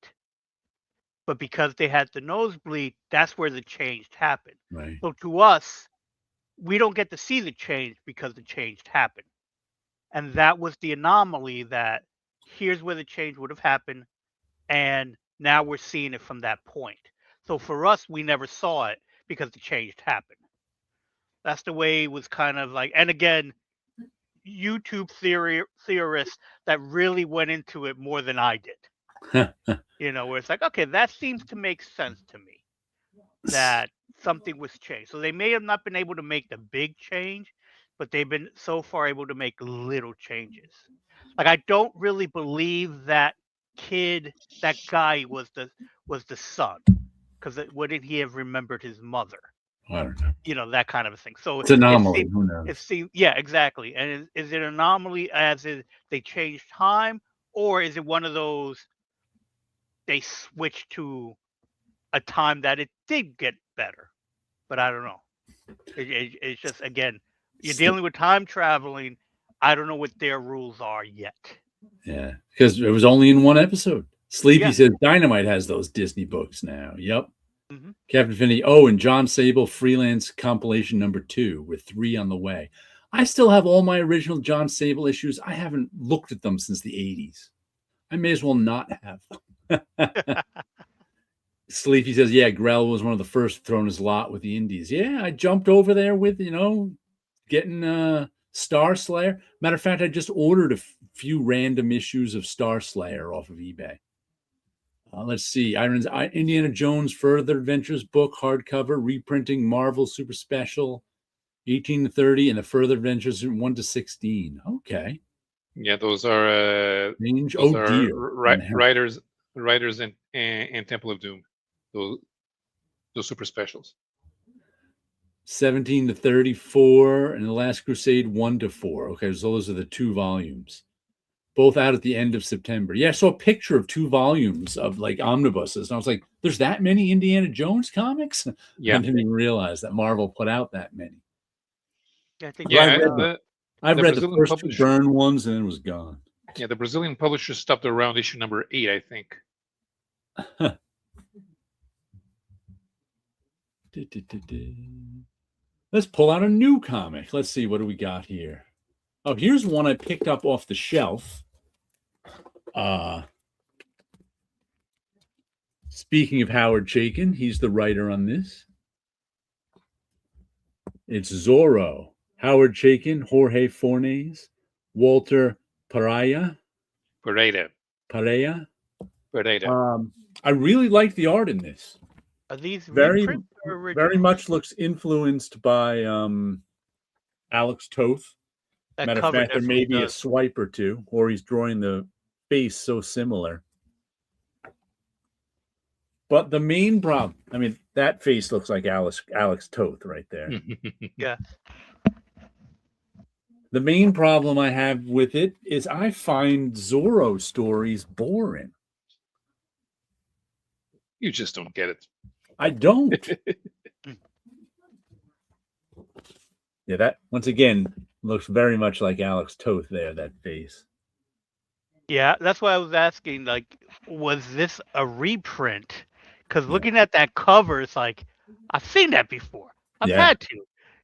Speaker 3: But because they had the nosebleed, that's where the change happened.
Speaker 1: Right.
Speaker 3: So to us, we don't get to see the change because the change happened. And that was the anomaly that here's where the change would have happened. And now we're seeing it from that point. So for us, we never saw it because the change happened. That's the way it was kind of like, and again, YouTube theorists that really went into it more than I did. Where it's like, okay, that seems to make sense to me that something was changed. So they may have not been able to make the big change, but they've been so far able to make little changes. Like I don't really believe that guy was the son, because wouldn't he have remembered his mother?
Speaker 1: I don't know.
Speaker 3: That kind of a thing. So
Speaker 1: it's anomaly. Who knows?
Speaker 3: It seems, yeah, exactly. And is it an anomaly as is they changed time, or is it one of those they switched to a time that it did get better? But I don't know. It's just, again, you're dealing with time traveling. I don't know what their rules are yet.
Speaker 1: Yeah, because it was only in one episode. Sleepy says Dynamite has those Disney books now. Yep. Mm-hmm. Captain Finney. Oh, and John Sable freelance compilation #2 with 3 on the way. I still have all my original John Sable issues. I haven't looked at them since the 80s. I may as well not have them. Sleepy says, yeah, Grell was one of the first thrown his lot with the Indies. Yeah, I jumped over there with, getting Star Slayer. Matter of fact, I just ordered a few random issues of Star Slayer off of eBay. Let's see. Indiana Jones Further Adventures book, hardcover, reprinting, Marvel Super Special. 18 to 30, and the further adventures from 1 to 16. Okay.
Speaker 2: Yeah, those are
Speaker 1: Range.
Speaker 2: those
Speaker 1: Oh
Speaker 2: are
Speaker 1: dear.
Speaker 2: Riders and Temple of Doom. Those super specials.
Speaker 1: 17 to 34, and The Last Crusade 1 to 4. Okay, so those are the 2 volumes. Both out at the end of September. Yeah, I saw a picture of 2 volumes of like omnibuses, and I was like, "There's that many Indiana Jones comics?"
Speaker 2: Yeah.
Speaker 1: I didn't even realize that Marvel put out that many.
Speaker 3: Yeah, I think.
Speaker 2: Yeah,
Speaker 1: I've
Speaker 2: the
Speaker 1: read the
Speaker 2: Brazilian
Speaker 1: first 2
Speaker 2: publisher-
Speaker 1: Byrne ones, and then it was gone.
Speaker 2: Yeah, the Brazilian publisher stopped around issue number 8, I think.
Speaker 1: Let's pull out a new comic. Let's see, what do we got here? Oh, here's one I picked up off the shelf. Speaking of Howard Chaykin, he's the writer on this. It's Zorro. Howard Chaykin, Jorge Fornes, Walter Pereira.
Speaker 2: Pereira.
Speaker 1: I really like the art in this.
Speaker 3: Are these
Speaker 1: Very,
Speaker 3: reprints or originals?
Speaker 1: very much looks influenced by Alex Toth.
Speaker 3: That
Speaker 1: Matter of
Speaker 3: cover
Speaker 1: fact, there may
Speaker 3: definitely
Speaker 1: be a
Speaker 3: does.
Speaker 1: swipe or two, or he's drawing the face so similar. But the main problem, I mean, that face looks like Alex Toth right there.
Speaker 3: Yeah.
Speaker 1: The main problem I have with it is I find Zorro stories boring.
Speaker 2: You just don't get it.
Speaker 1: I don't. Yeah, that once again looks very much like Alex Toth there, that face.
Speaker 3: Yeah, that's why I was asking, like, was this a reprint? Because looking at that cover, it's like, I've seen that before. I've
Speaker 1: Yeah.
Speaker 3: had to.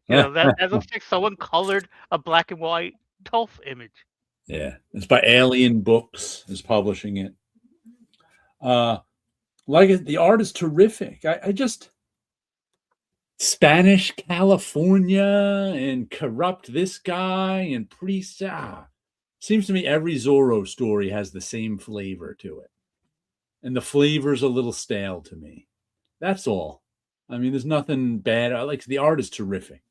Speaker 3: You know, that looks like someone colored a black and white Toth image.
Speaker 1: Yeah, it's by Alien Books is publishing it. Like it, the art is terrific. I just Spanish California and corrupt this guy and priest. Seems to me every Zorro story has the same flavor to it, and the flavor's a little stale to me. That's all. I mean, there's nothing bad. I like the art is terrific.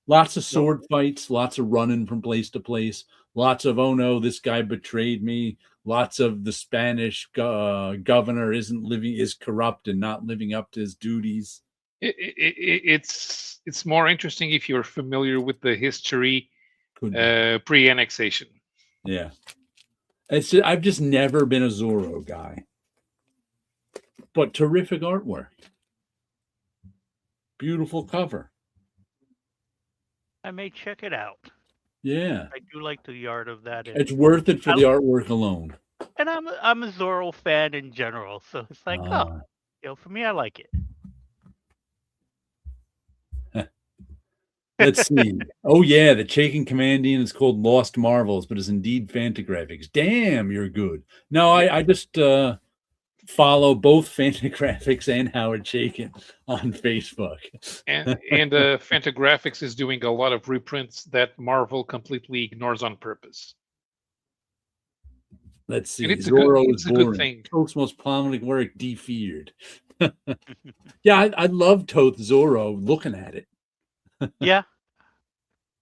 Speaker 1: Lots of sword fights, lots of running from place to place, lots of, oh no, this guy betrayed me. Lots of the Spanish governor is corrupt and not living up to his duties.
Speaker 2: It's more interesting if you're familiar with the history pre-annexation.
Speaker 1: Yeah, I've just never been a Zorro guy, but terrific artwork, beautiful cover.
Speaker 3: I may check it out.
Speaker 1: Yeah,
Speaker 3: I do like the art of that.
Speaker 1: It's worth it for the artwork alone.
Speaker 3: And I'm a Zorro fan in general, so it's like, for me, I like it.
Speaker 1: Let's see. Oh yeah, the Chaykin Commandian is called Lost Marvels, but is indeed Fantagraphics. Damn, you're good. No, I just follow both Fantagraphics and Howard Chaykin on Facebook.
Speaker 2: And Fantagraphics is doing a lot of reprints that Marvel completely ignores on purpose.
Speaker 1: Let's see.
Speaker 2: It's
Speaker 1: Zorro
Speaker 2: a good thing.
Speaker 1: Toth's most prominent work, defeared. Yeah, I love Toth Zorro looking at it.
Speaker 3: Yeah.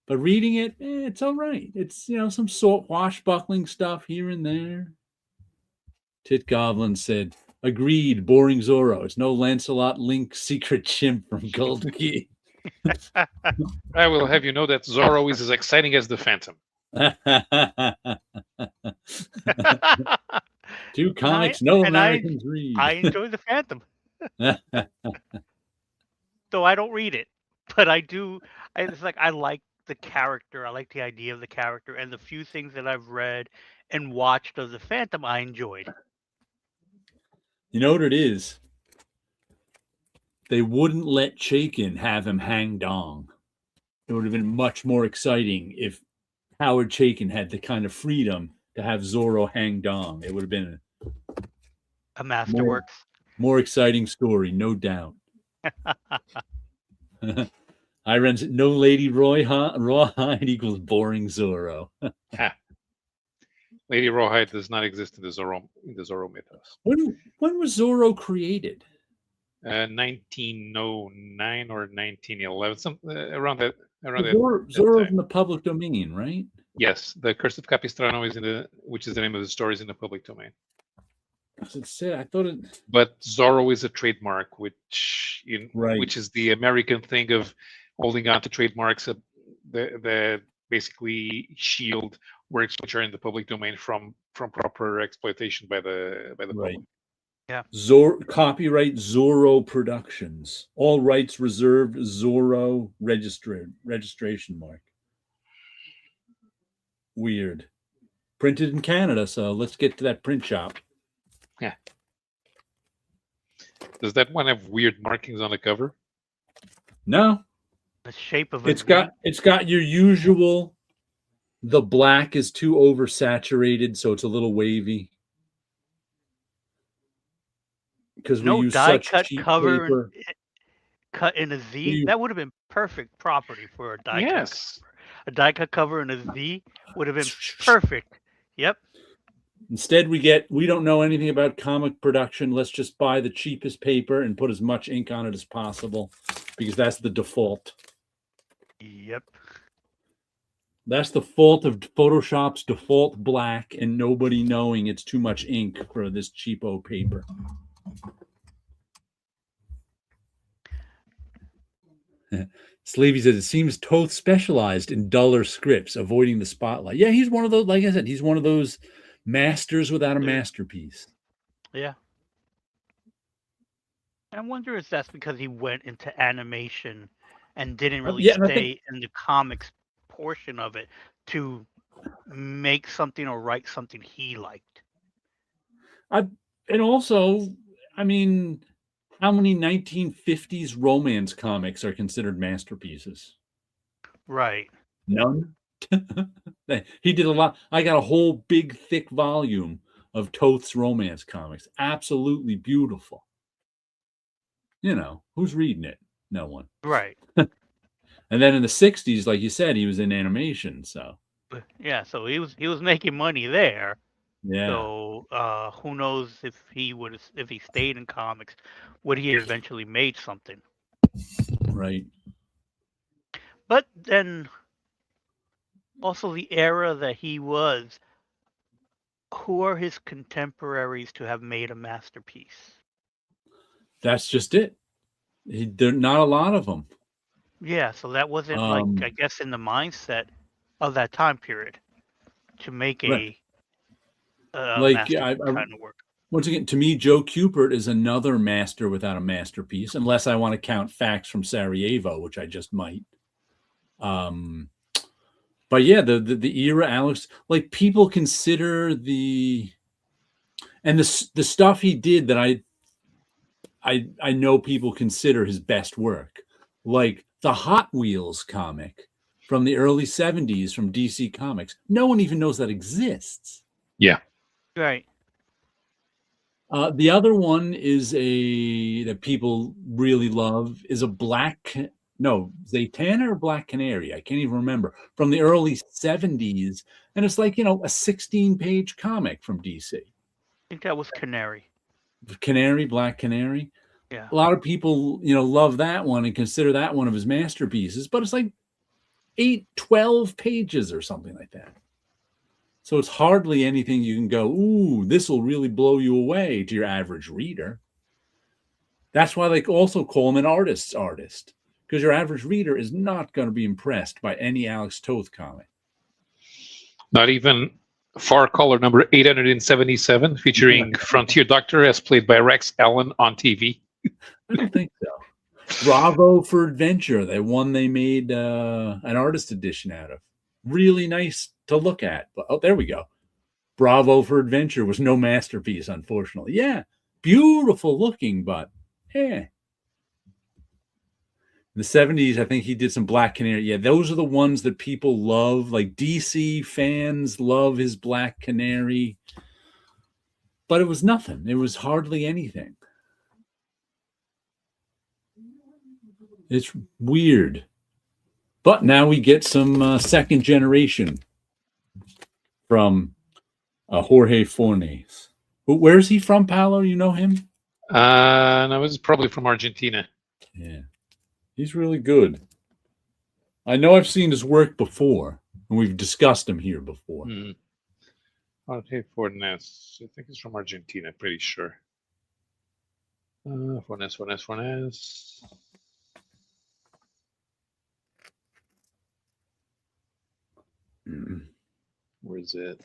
Speaker 1: But reading it, it's all right. It's, some swashbuckling stuff here and there. Tit Goblin said, agreed, boring Zorro. It's no Lancelot Link secret chimp from Gold Key.
Speaker 2: I will have you know that Zorro is as exciting as the Phantom.
Speaker 1: 2 comics no Americans read.
Speaker 3: I enjoy the Phantom. Though I don't read it. But I do. It's like I like the character. I like the idea of the character, and the few things that I've read and watched of the Phantom, I enjoyed.
Speaker 1: You know what it is? They wouldn't let Chaykin have him hang dong. It would have been much more exciting if Howard Chaykin had the kind of freedom to have Zorro hang dong. It would have been
Speaker 3: a masterwork.
Speaker 1: More exciting story, no doubt. Iron's no Lady Rawhide equals boring Zorro.
Speaker 2: Lady Rawhide does not exist in the Zorro mythos.
Speaker 1: When was Zorro created?
Speaker 2: 1909 or 1911, around that around
Speaker 1: Zorro's
Speaker 2: time.
Speaker 1: in the public domain, right?
Speaker 2: Yes, the Curse of Capistrano is which is the name of the story, is in the public domain.
Speaker 1: As it said, I thought it.
Speaker 2: But Zorro is a trademark, which
Speaker 1: Right.
Speaker 2: is the American thing of holding on to trademarks that basically shield works which are in the public domain from proper exploitation by the
Speaker 1: Right.
Speaker 2: public.
Speaker 3: Yeah.
Speaker 1: Copyright Zorro Productions. All rights reserved. Zorro registration mark. Weird. Printed in Canada, so let's get to that print shop.
Speaker 2: Yeah. Does that one have weird markings on the cover?
Speaker 1: No.
Speaker 3: The shape of
Speaker 1: it's got your usual. The black is too oversaturated, so it's a little wavy. Because we use
Speaker 3: die
Speaker 1: such
Speaker 3: cut
Speaker 1: cheap
Speaker 3: cover
Speaker 1: paper.
Speaker 3: Cut in a Z. That would have been perfect property for a die cut cover. A die cut cover in a Z would have been perfect. Yep.
Speaker 1: Instead, we don't know anything about comic production. Let's just buy the cheapest paper and put as much ink on it as possible, because that's the default.
Speaker 3: Yep.
Speaker 1: That's the fault of Photoshop's default black and nobody knowing it's too much ink for this cheapo paper. Slavey says, it seems Toth specialized in duller scripts, avoiding the spotlight. Yeah, he's one of those, like I said, he's one of those masters without a masterpiece.
Speaker 3: Yeah. I wonder if that's because he went into animation and didn't really stay in the comics portion of it to make something or write something he liked.
Speaker 1: And also, I mean, how many 1950s romance comics are considered masterpieces?
Speaker 3: Right.
Speaker 1: None. He did a lot. I got a whole big, thick volume of Toth's romance comics. Absolutely beautiful. You know, who's reading it? No one.
Speaker 3: Right.
Speaker 1: And then in the 60s, like you said, he was in animation. So
Speaker 3: yeah, so he was making money there.
Speaker 1: Yeah.
Speaker 3: So who knows if he stayed in comics, would he have eventually made something?
Speaker 1: Right.
Speaker 3: But then also the era that he was, who are his contemporaries to have made a masterpiece?
Speaker 1: That's just it. There are not a lot of them.
Speaker 3: Yeah, so that wasn't like, I guess, in the mindset of that time period to make a masterpiece kind of work.
Speaker 1: Once again, to me, Joe Kubert is another master without a masterpiece, unless I want to count Facts from Sarajevo, which I just might. But yeah, the era, Alex, like people consider the stuff he did that I know people consider his best work, like the Hot Wheels comic from the early 70s from DC Comics. No one even knows that exists.
Speaker 2: Yeah.
Speaker 3: Right.
Speaker 1: The other one is that people really love is a Zatanna or Black Canary. I can't even remember, from the early 70s. And it's like, a 16-page comic from DC. I
Speaker 3: think that was Canary.
Speaker 1: Black Canary.
Speaker 3: Yeah.
Speaker 1: A lot of people, love that one and consider that one of his masterpieces, but it's like 12 pages or something like that. So it's hardly anything you can go, ooh, this will really blow you away to your average reader. That's why they also call him an artist's artist, because your average reader is not going to be impressed by any Alex Toth comic.
Speaker 2: Not even Far Color number 877, featuring Frontier Doctor as played by Rex Allen on TV.
Speaker 1: I don't think so. Bravo for Adventure, the one they made an artist edition out of. Really nice to look at. But there we go. Bravo for Adventure was no masterpiece, unfortunately. Yeah, beautiful looking, but in the 70s, I think he did some Black Canary. Yeah, those are the ones that people love. Like DC fans love his Black Canary. But it was nothing. It was hardly anything. It's weird. But now we get some second generation from Jorge Fornes. Where's he from, Paolo? You know him?
Speaker 2: No, it's probably from Argentina.
Speaker 1: Yeah. He's really good. I know I've seen his work before, and we've discussed him here before.
Speaker 2: Okay, Fornes. I think it's from Argentina, pretty sure. Fornes. Where is it?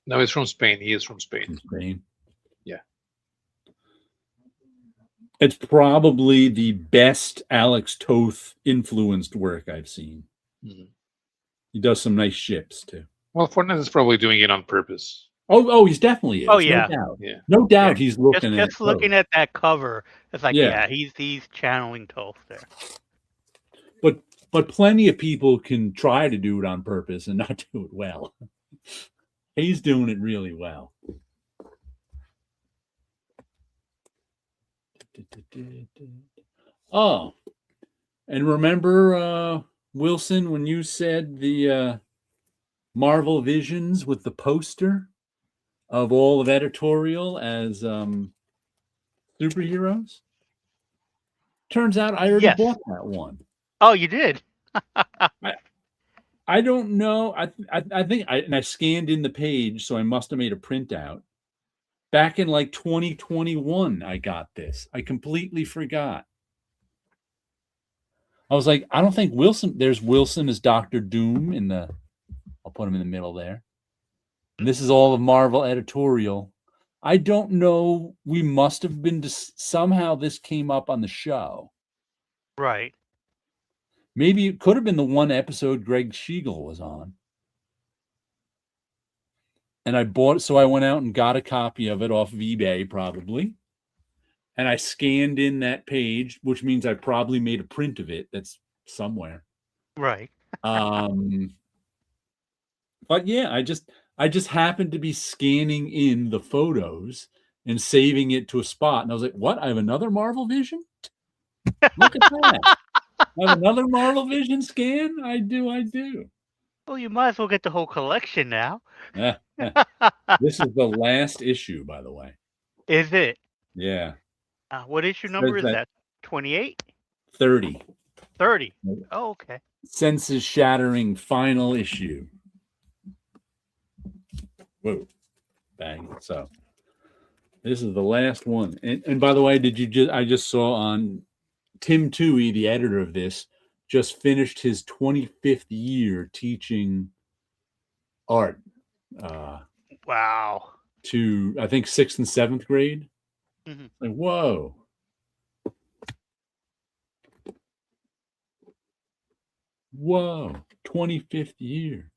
Speaker 2: No, he's from Spain. He is from Spain.
Speaker 1: From Spain.
Speaker 2: Yeah.
Speaker 1: It's probably the best Alex Toth influenced work I've seen. He does some nice ships too.
Speaker 2: Well, Fornes is probably doing it on purpose.
Speaker 1: Oh, he's definitely is.
Speaker 3: Oh, yeah.
Speaker 1: No doubt.
Speaker 2: Yeah.
Speaker 1: No doubt he's looking
Speaker 3: Just looking at that cover, it's like, he's channeling Toth there.
Speaker 1: But plenty of people can try to do it on purpose and not do it well. He's doing it really well. Oh, and remember, Wilson, when you said the Marvel Visions with the poster of all of editorial as superheroes? Turns out I already bought that one.
Speaker 3: Oh, you did?
Speaker 1: I don't know. I think I scanned in the page, so I must have made a printout. Back in like 2021, I got this. I completely forgot. I was like, I don't think Wilson. There's Wilson as Dr. Doom in the. I'll put him in the middle there. And this is all of Marvel editorial. I don't know. We must have been somehow this came up on the show.
Speaker 3: Right.
Speaker 1: Maybe it could have been the one episode Greg Schiegel was on. And I bought it, so I went out and got a copy of it off of eBay, probably. And I scanned in that page, which means I probably made a print of it that's somewhere.
Speaker 3: Right.
Speaker 1: But yeah, I just happened to be scanning in the photos and saving it to a spot. And I was like, what? I have another Marvel Vision? Look at that. I have another Marvel Vision scan? I do.
Speaker 3: Well, you might as well get the whole collection now.
Speaker 1: This is the last issue, by the way.
Speaker 3: Is it?
Speaker 1: Yeah.
Speaker 3: What issue number is that? 28?
Speaker 1: 30.
Speaker 3: 30. Oh, okay.
Speaker 1: Senses shattering final issue. Whoa. Bang. So this is the last one. And by the way, I just saw on Tim Toohey, the editor of this, just finished his 25th year teaching art.
Speaker 3: Wow.
Speaker 1: To, I think, 6th and 7th grade. Like, whoa. Whoa. 25th year.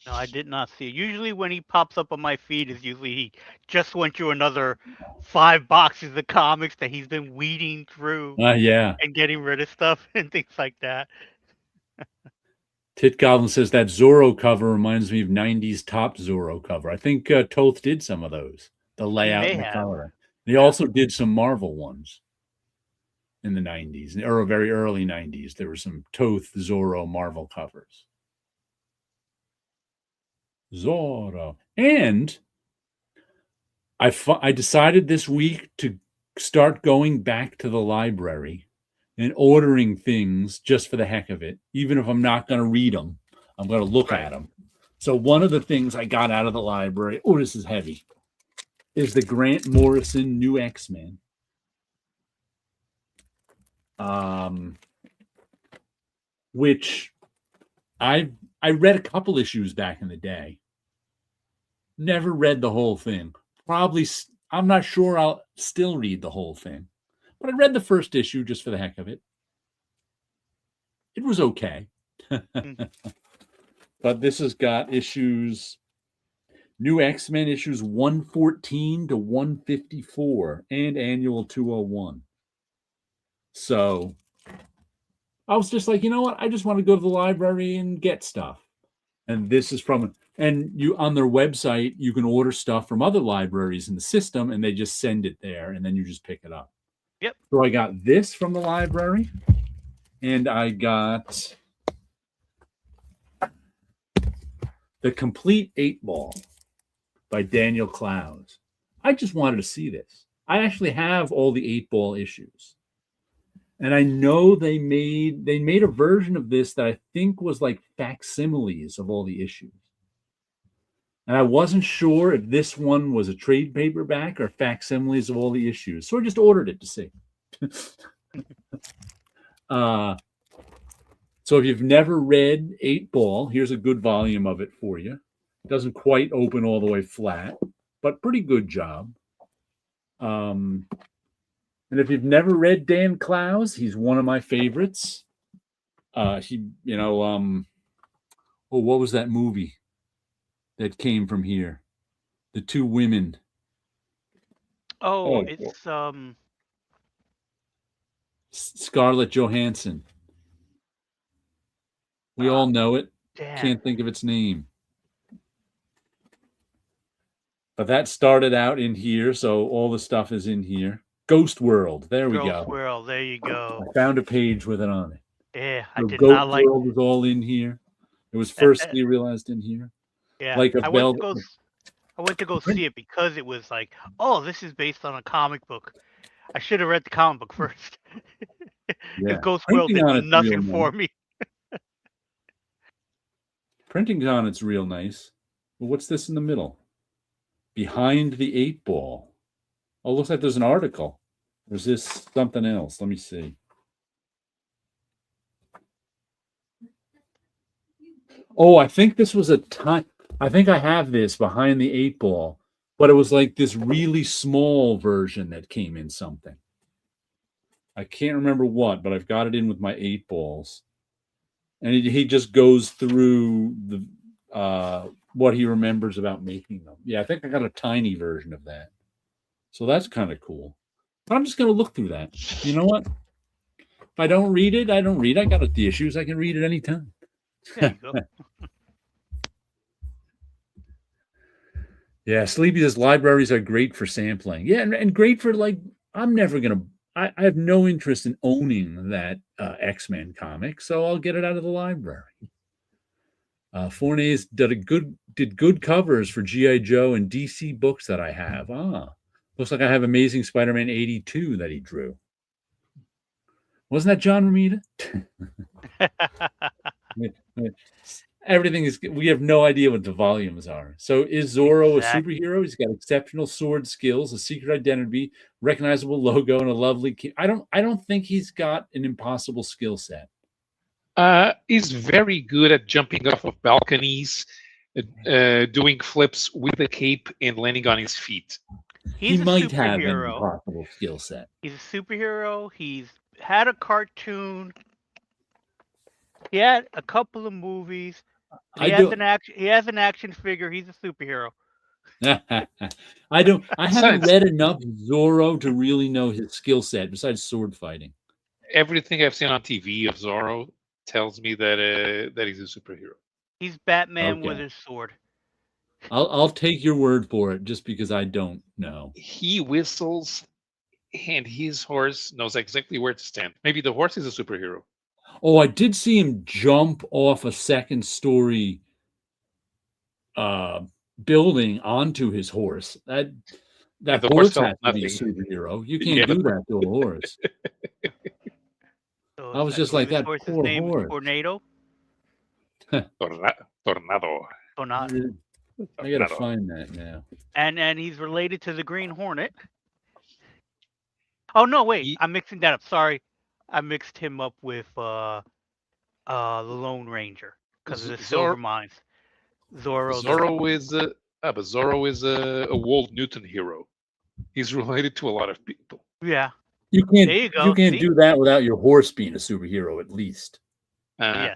Speaker 3: No, I did not see it. Usually when he pops up on my feed is usually he just went through another 5 boxes of comics that he's been weeding through and getting rid of stuff and things like that.
Speaker 1: Tit Goblin says that Zorro cover reminds me of 90s top Zorro cover. I think Toth did some of those. The layout and the color. He also did some Marvel ones in the 90s, or very early 90s. There were some Toth Zorro Marvel covers. Zorro. And I decided this week to start going back to the library and ordering things just for the heck of it. Even if I'm not going to read them, I'm going to look at them. So one of the things I got out of the library, this is heavy, is the Grant Morrison New X-Men. Which I read a couple issues back in the day. Never read the whole thing. Probably, I'm not sure I'll still read the whole thing. But I read the first issue just for the heck of it. It was okay. But this has got issues, New X-Men issues 114 to 154 and annual 201. So I was just like, you know what? I just want to go to the library and get stuff. And this is from, and you on their website, you can order stuff from other libraries in the system and they just send it there and then you just pick it up.
Speaker 3: Yep.
Speaker 1: So I got this from the library and I got The Complete 8-Ball by Daniel Clowes. I just wanted to see this. I actually have all the 8-Ball issues. And I know they made a version of this that I think was like facsimiles of all the issues. And I wasn't sure if this one was a trade paperback or facsimiles of all the issues. So I just ordered it to see. So if you've never read 8 Ball, here's a good volume of it for you. It doesn't quite open all the way flat, but pretty good job. And if you've never read Dan Clowes, he's one of my favorites. What was that movie that came from here? The two women.
Speaker 3: It's
Speaker 1: Scarlett Johansson. We all know it.
Speaker 3: damn.
Speaker 1: Can't think of its name. But that started out in here, so all the stuff is in here. Ghost World. There we go.
Speaker 3: Ghost World. There you go.
Speaker 1: I found a page with it on it.
Speaker 3: Yeah, I
Speaker 1: So
Speaker 3: did
Speaker 1: Ghost
Speaker 3: not like.
Speaker 1: World was all in here. It was first realized in here.
Speaker 3: Yeah,
Speaker 1: Like a
Speaker 3: I went to go see it because it was like, oh, this is based on a comic book. I should have read the comic book first.
Speaker 1: Yeah.
Speaker 3: Ghost World
Speaker 1: Printing on
Speaker 3: did
Speaker 1: it's
Speaker 3: nothing
Speaker 1: real
Speaker 3: for
Speaker 1: nice.
Speaker 3: me.
Speaker 1: Printing on it's real nice. Well, what's this in the middle? Behind the 8 Ball. Oh, looks like there's an article. Or is this something else? Let me see. Oh, I think this was a time. I think I have this Behind the 8 Ball, but it was like this really small version that came in something. I can't remember what, but I've got it in with my 8 Balls. And he just goes through the what he remembers about making them. Yeah, I think I got a tiny version of that. So that's kind of cool. But I'm just going to look through that. You know what? If I don't read it, I don't read. I got the issues. I can read it anytime.
Speaker 3: There you go.
Speaker 1: Yeah, Sleepy says libraries are great for sampling. Yeah, and great for like, I'm never going to, I have no interest in owning that X-Men comic, so I'll get it out of the library. Fournier's did good covers for G.I. Joe and DC books that I have. Looks like I have Amazing Spider-Man 82 that he drew. Wasn't that John Romita? Everything is, we have no idea what the volumes are. So is Zorro a superhero? He's got exceptional sword skills, a secret identity, recognizable logo, and a lovely I don't think he's got an impossible skill set.
Speaker 2: He's very good at jumping off of balconies, doing flips with a cape and landing on his feet.
Speaker 1: He might have an impossible skill set.
Speaker 3: He's a superhero. He's had a cartoon. He had a couple of movies. He has an action figure. He's a superhero.
Speaker 1: I haven't read enough Zorro to really know his skill set besides sword fighting.
Speaker 2: Everything I've seen on TV of Zorro tells me that he's a superhero.
Speaker 3: He's Batman with his sword.
Speaker 1: I'll take your word for it, just because I don't know.
Speaker 2: He whistles, and his horse knows exactly where to stand. Maybe the horse is a superhero.
Speaker 1: Oh, I did see him jump off a second-story building onto his horse. That horse has to be a superhero. You can't do that to a horse.
Speaker 3: So
Speaker 1: I was just like, that poor horse.
Speaker 3: Tornado?
Speaker 2: Tornado.
Speaker 1: I gotta find that now.
Speaker 3: And he's related to the Green Hornet. Oh no, wait, I'm mixing that up. Sorry, I mixed him up with the Lone Ranger because of the silver mines.
Speaker 2: Zorro is a Walt Newton hero. He's related to a lot of people.
Speaker 3: Yeah.
Speaker 1: You can't do that without your horse being a superhero, at least.
Speaker 3: Yeah.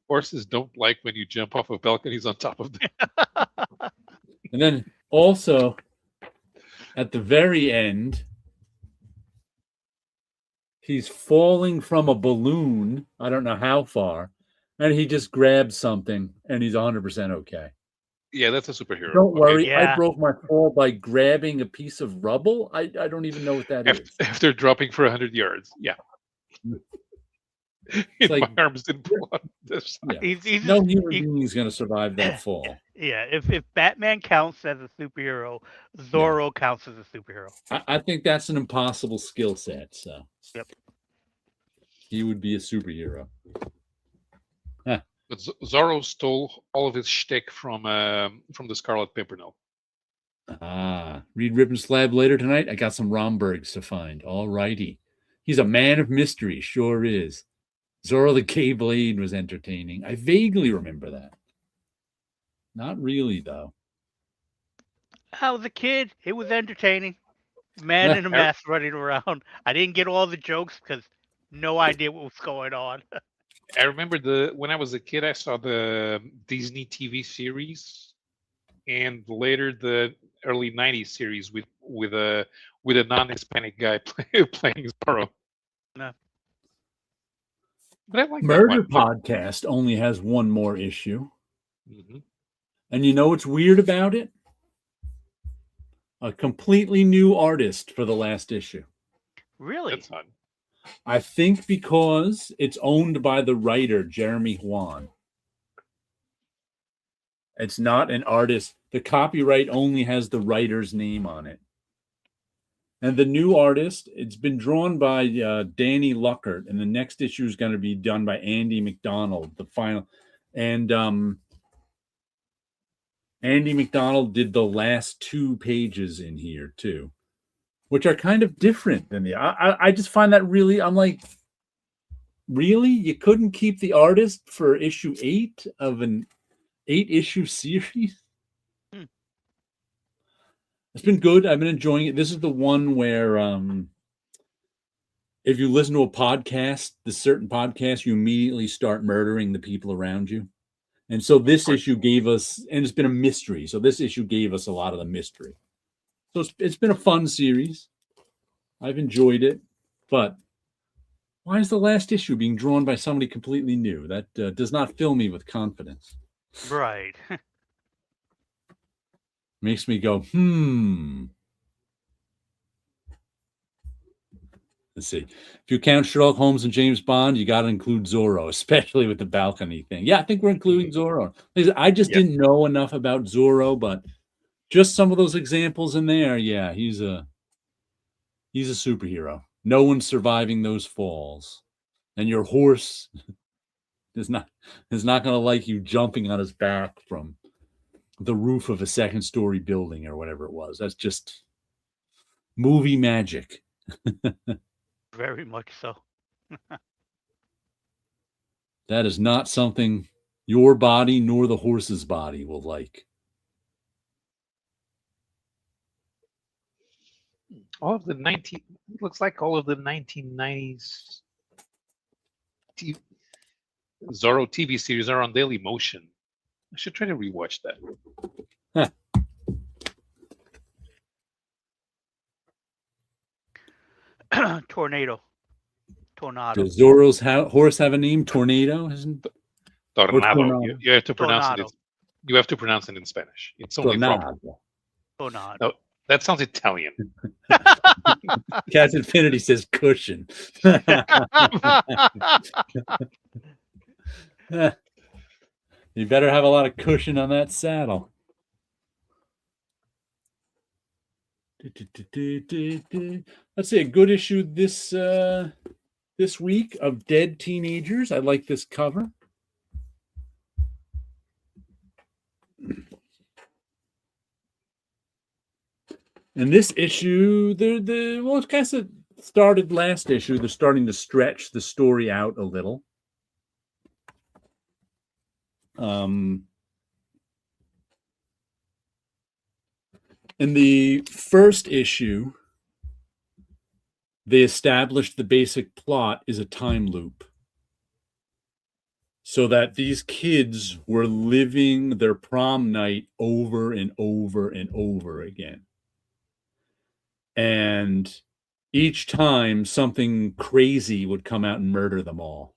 Speaker 2: Horses don't like when you jump off of balconies on top of them.
Speaker 1: And then also, at the very end, he's falling from a balloon. I don't know how far. And he just grabs something, and he's 100% okay.
Speaker 2: Yeah, that's a superhero.
Speaker 1: Don't worry.
Speaker 3: Okay. Yeah.
Speaker 1: I broke my fall by grabbing a piece of rubble. I don't even know what that is.
Speaker 2: After dropping for 100 yards. Yeah.
Speaker 1: like-
Speaker 2: my arms didn't pull out this.
Speaker 1: Yeah.
Speaker 3: He's
Speaker 1: No
Speaker 3: just-
Speaker 1: human
Speaker 3: he-
Speaker 1: being is going to survive that fall.
Speaker 3: yeah, if Batman counts as a superhero, Zorro counts as a superhero.
Speaker 1: I think that's an impossible skill set. So,
Speaker 3: Yep.
Speaker 1: he would be a superhero.
Speaker 2: But Zorro stole all of his shtick from the Scarlet Pimpernel.
Speaker 1: Read Rip and Slab later tonight. I got some Rombergs to find. All righty. He's a man of mystery, sure is. Zorro the K-Blade was entertaining. I vaguely remember that. Not really, though.
Speaker 3: I was a kid. It was entertaining. Man in a mask running around. I didn't get all the jokes because no idea what was going on.
Speaker 2: I remember when I was a kid, I saw the Disney TV series, and later the early '90s series with a non-Hispanic guy playing Zorro.
Speaker 3: No.
Speaker 2: But I like
Speaker 1: Murder
Speaker 2: that one.
Speaker 1: Podcast only has one more issue.
Speaker 2: Mhm.
Speaker 1: And you know what's weird about it? A completely new artist for the last issue.
Speaker 3: Really?
Speaker 2: That's odd.
Speaker 1: I think because it's owned by the writer, Jeremy Juan. It's not an artist. The copyright only has the writer's name on it. And the new artist, it's been drawn by Danny Luckert, and the next issue is going to be done by Andy McDonald, the final. And Andy McDonald did the last 2 pages in here, too, which are kind of different than I just find that really, I'm like, really? You couldn't keep the artist for issue 8 of an 8-issue series? It's been good. I've been enjoying it. This is the one where if you listen to a podcast, the certain podcast, you immediately start murdering the people around you. And so this issue gave us, and it's been a mystery. So this issue gave us a lot of the mystery. So it's been a fun series. I've enjoyed it. But why is the last issue being drawn by somebody completely new? That does not fill me with confidence.
Speaker 3: Right.
Speaker 1: Makes me go, Let's see. If you count Sherlock Holmes and James Bond, you got to include Zorro, especially with the balcony thing. Yeah, I think we're including Zorro. I just didn't know enough about Zorro, but just some of those examples in there, yeah, he's a superhero. No one's surviving those falls, and your horse is not going to like you jumping on his back from the roof of a 2nd-story building or whatever it was. That's just movie magic.
Speaker 3: Very much so.
Speaker 1: That is not something your body nor the horse's body will like.
Speaker 2: Looks like all of the 1990s Zorro TV series are on Daily Motion. I should try to rewatch that.
Speaker 3: Tornado.
Speaker 1: Does Zorro's horse have a name? Tornado?
Speaker 2: Tornado. You have to pronounce
Speaker 3: Tornado.
Speaker 2: it. You have to pronounce it in Spanish. It's only
Speaker 1: Tornado.
Speaker 3: Tornado.
Speaker 2: No, that sounds Italian.
Speaker 1: Cat Infinity says cushion. You better have a lot of cushion on that saddle. Let's see, a good issue this week of Dead Teenagers. I like this cover. And this issue, it kind of started last issue. They're starting to stretch the story out a little. In the first issue, they established the basic plot is a time loop. So that these kids were living their prom night over and over and over again. And each time something crazy would come out and murder them all.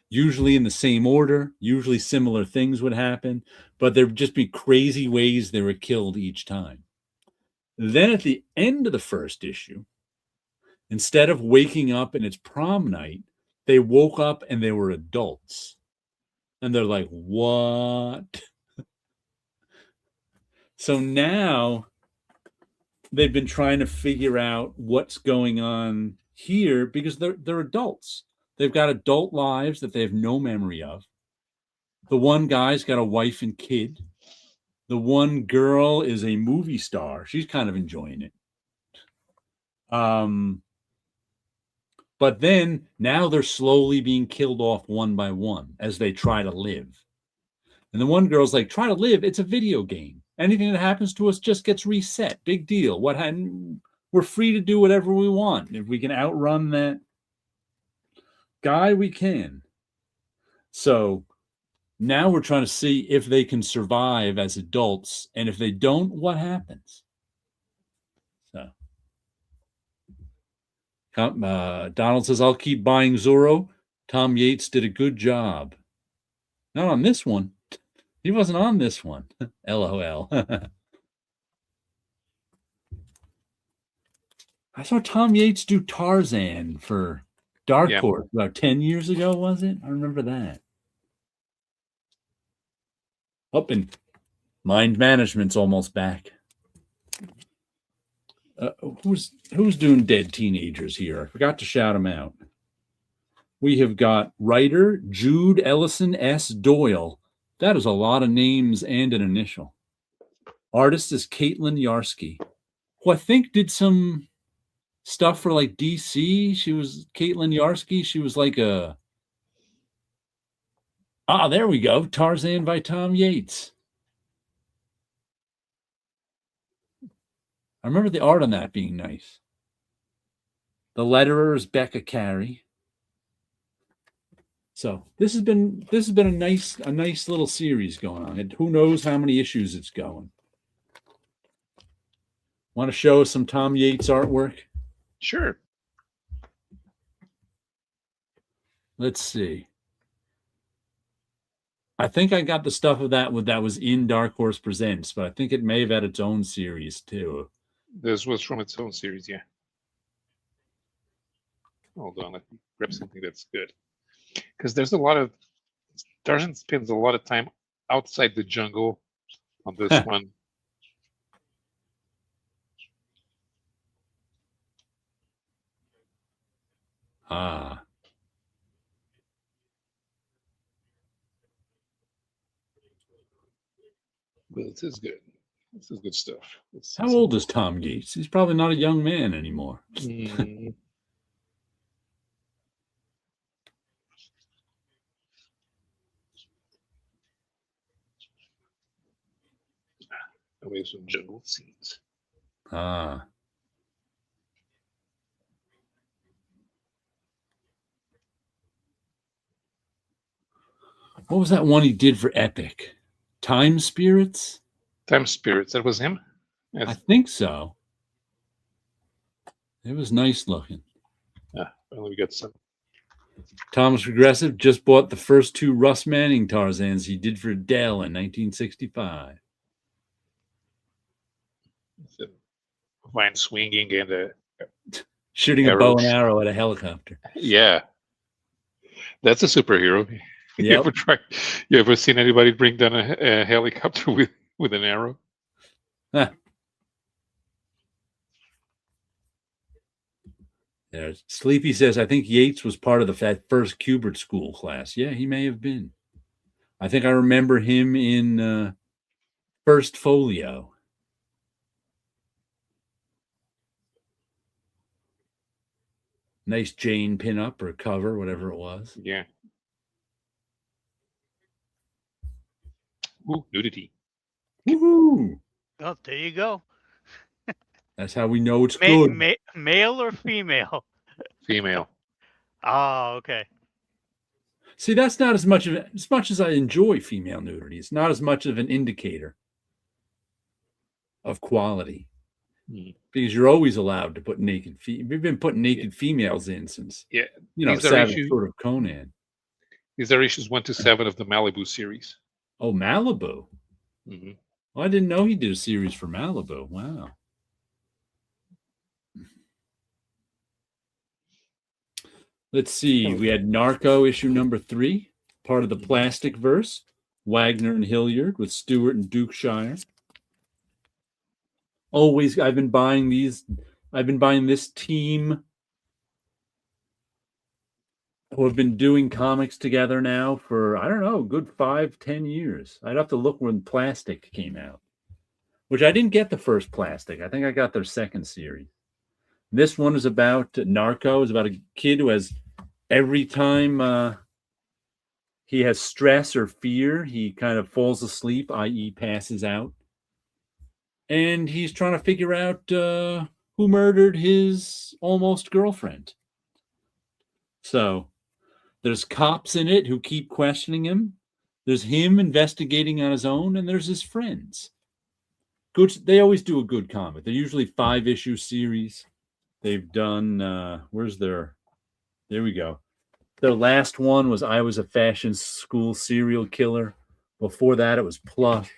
Speaker 1: Usually in the same order, usually similar things would happen, but there would just be crazy ways they were killed each time. Then at the end of the first issue, instead of waking up and it's prom night, They woke up and they were adults. And they're like, what? So now they've been trying to figure out what's going on here because they're adults. They've got adult lives that they have no memory of. The one guy's got a wife and kid. The one girl is a movie star. She's kind of enjoying it. But then now they're slowly being killed off one by one as they try to live. And the one girl's like, try to live. It's a video game. Anything that happens to us just gets reset. Big deal. We're free to do whatever we want. If we can outrun that guy, we can. So now we're trying to see if they can survive as adults. And if they don't, what happens? So Donald says, I'll keep buying Zorro. Tom Yates did a good job. Not on this one. He wasn't on this one. LOL. I saw Tom Yates do Tarzan for Dark Horse about 10 years ago, was it? I remember that. Up and Mind Management's almost back. Who's doing Dead Teenagers here? I forgot to shout them out. We have got writer Jude Ellison S. Doyle. That is a lot of names and an initial. Artist is Caitlin Yarsky, who I think did some stuff for like DC. She was Caitlin Yarsky. She was like there we go. Tarzan by Tom Yates. I remember the art on that being nice. The letterer is Becca Carey. So this has been a nice little series going on. And who knows how many issues it's going. Want to show us some Tom Yates artwork?
Speaker 2: Sure.
Speaker 1: Let's see. I think I got the stuff of that was in Dark Horse Presents, but I think it may have had its own series too.
Speaker 2: This was from its own series, yeah. Hold on, let me grab something that's good. Because there's a lot of Tarzan spends a lot of time outside the jungle on this one.
Speaker 1: Ah.
Speaker 2: But this is good. This is good stuff.
Speaker 1: How old is Tom Yates? He's probably not a young man anymore.
Speaker 2: We have some jungle scenes.
Speaker 1: Ah. What was that one he did for Epic? Time Spirits?
Speaker 2: Time Spirits. That was him?
Speaker 1: Yes. I think so. It was nice looking.
Speaker 2: Yeah, well, we got some.
Speaker 1: Thomas Regressive just bought the first two Russ Manning Tarzans he did for Dell in 1965.
Speaker 2: Vine swinging and
Speaker 1: shooting arrows. A bow and arrow at a helicopter.
Speaker 2: Yeah, that's a superhero.
Speaker 1: Yep.
Speaker 2: You ever seen anybody bring down a helicopter with an arrow?
Speaker 1: Huh. Yeah, Sleepy says, I think Yates was part of that first Kubert School class. Yeah, he may have been. I think I remember him in First Folio. Nice Jane pinup or cover, whatever it was.
Speaker 2: Yeah. Ooh, nudity.
Speaker 1: Woohoo!
Speaker 3: Oh, there you go.
Speaker 1: That's how we know it's good.
Speaker 3: Male or female?
Speaker 2: Female.
Speaker 3: Oh, okay.
Speaker 1: See, that's not as much as I enjoy female nudity. It's not as much of an indicator of quality. Because you're always allowed to put naked we've been putting naked females in since Savage Sword of Conan.
Speaker 2: These are issues 1 to 7 of the Malibu series.
Speaker 1: Oh, Malibu.
Speaker 2: Mm-hmm.
Speaker 1: Well, I didn't know he did a series for Malibu. Wow. Let's see. We had Narco issue number 3, part of the Plastic Verse. Wagner and Hilliard with Stewart and Dukeshire. Always, I've been buying these. I've been buying this team who have been doing comics together now for, I don't know, good 5-10 years. I'd have to look when Plastic came out, which I didn't get the first Plastic. I think I got their second series. This one is about Narco. It's about a kid who has, every time he has stress or fear, he kind of falls asleep, i.e. passes out. And he's trying to figure out who murdered his almost girlfriend. So there's cops in it who keep questioning him. There's him investigating on his own, and there's his friends. Good. They always do a good comic. They're usually 5-issue series. They've done, where's their, there we go. Their last one was I Was a Fashion School Serial Killer. Before that, it was Plush.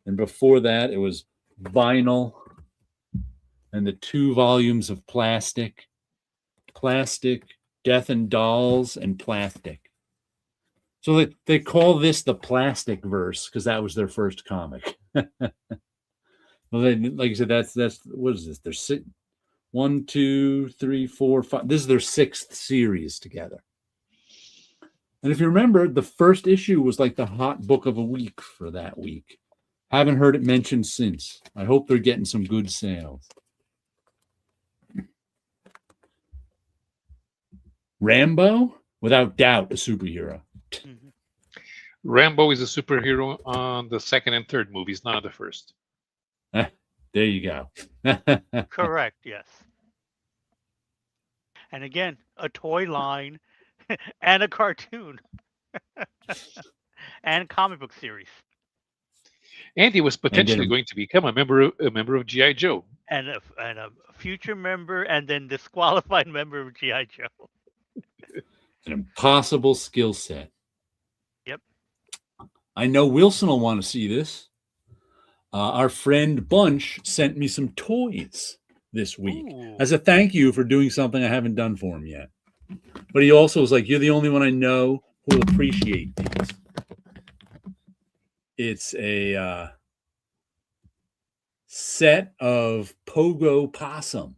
Speaker 1: And before that, it was Vinyl. And the 2 volumes of Plastic, Death and Dolls, and Plastic. So they call this the Plastic Verse because that was their first comic. Well, like I said, that's what is this? There's 1, 2, 3, 4, 5. This is their 6th series together. And if you remember, the first issue was like the hot book of a week for that week. Haven't heard it mentioned since. I hope they're getting some good sales. Rambo, without doubt, a superhero.
Speaker 2: Rambo is a superhero on the 2nd and 3rd movies, not the first.
Speaker 1: There you go.
Speaker 3: Correct, yes. And again, a toy line and a cartoon and comic book series.
Speaker 2: And he was potentially going to become a member of G.I. Joe.
Speaker 3: And a future member and then disqualified member of G.I. Joe.
Speaker 1: An impossible skill set.
Speaker 3: Yep.
Speaker 1: I know Wilson will want to see this. Our friend Bunch sent me some toys this week as a thank you for doing something I haven't done for him yet. But he also was like, you're the only one I know who will appreciate these. It's a set of Pogo Possum.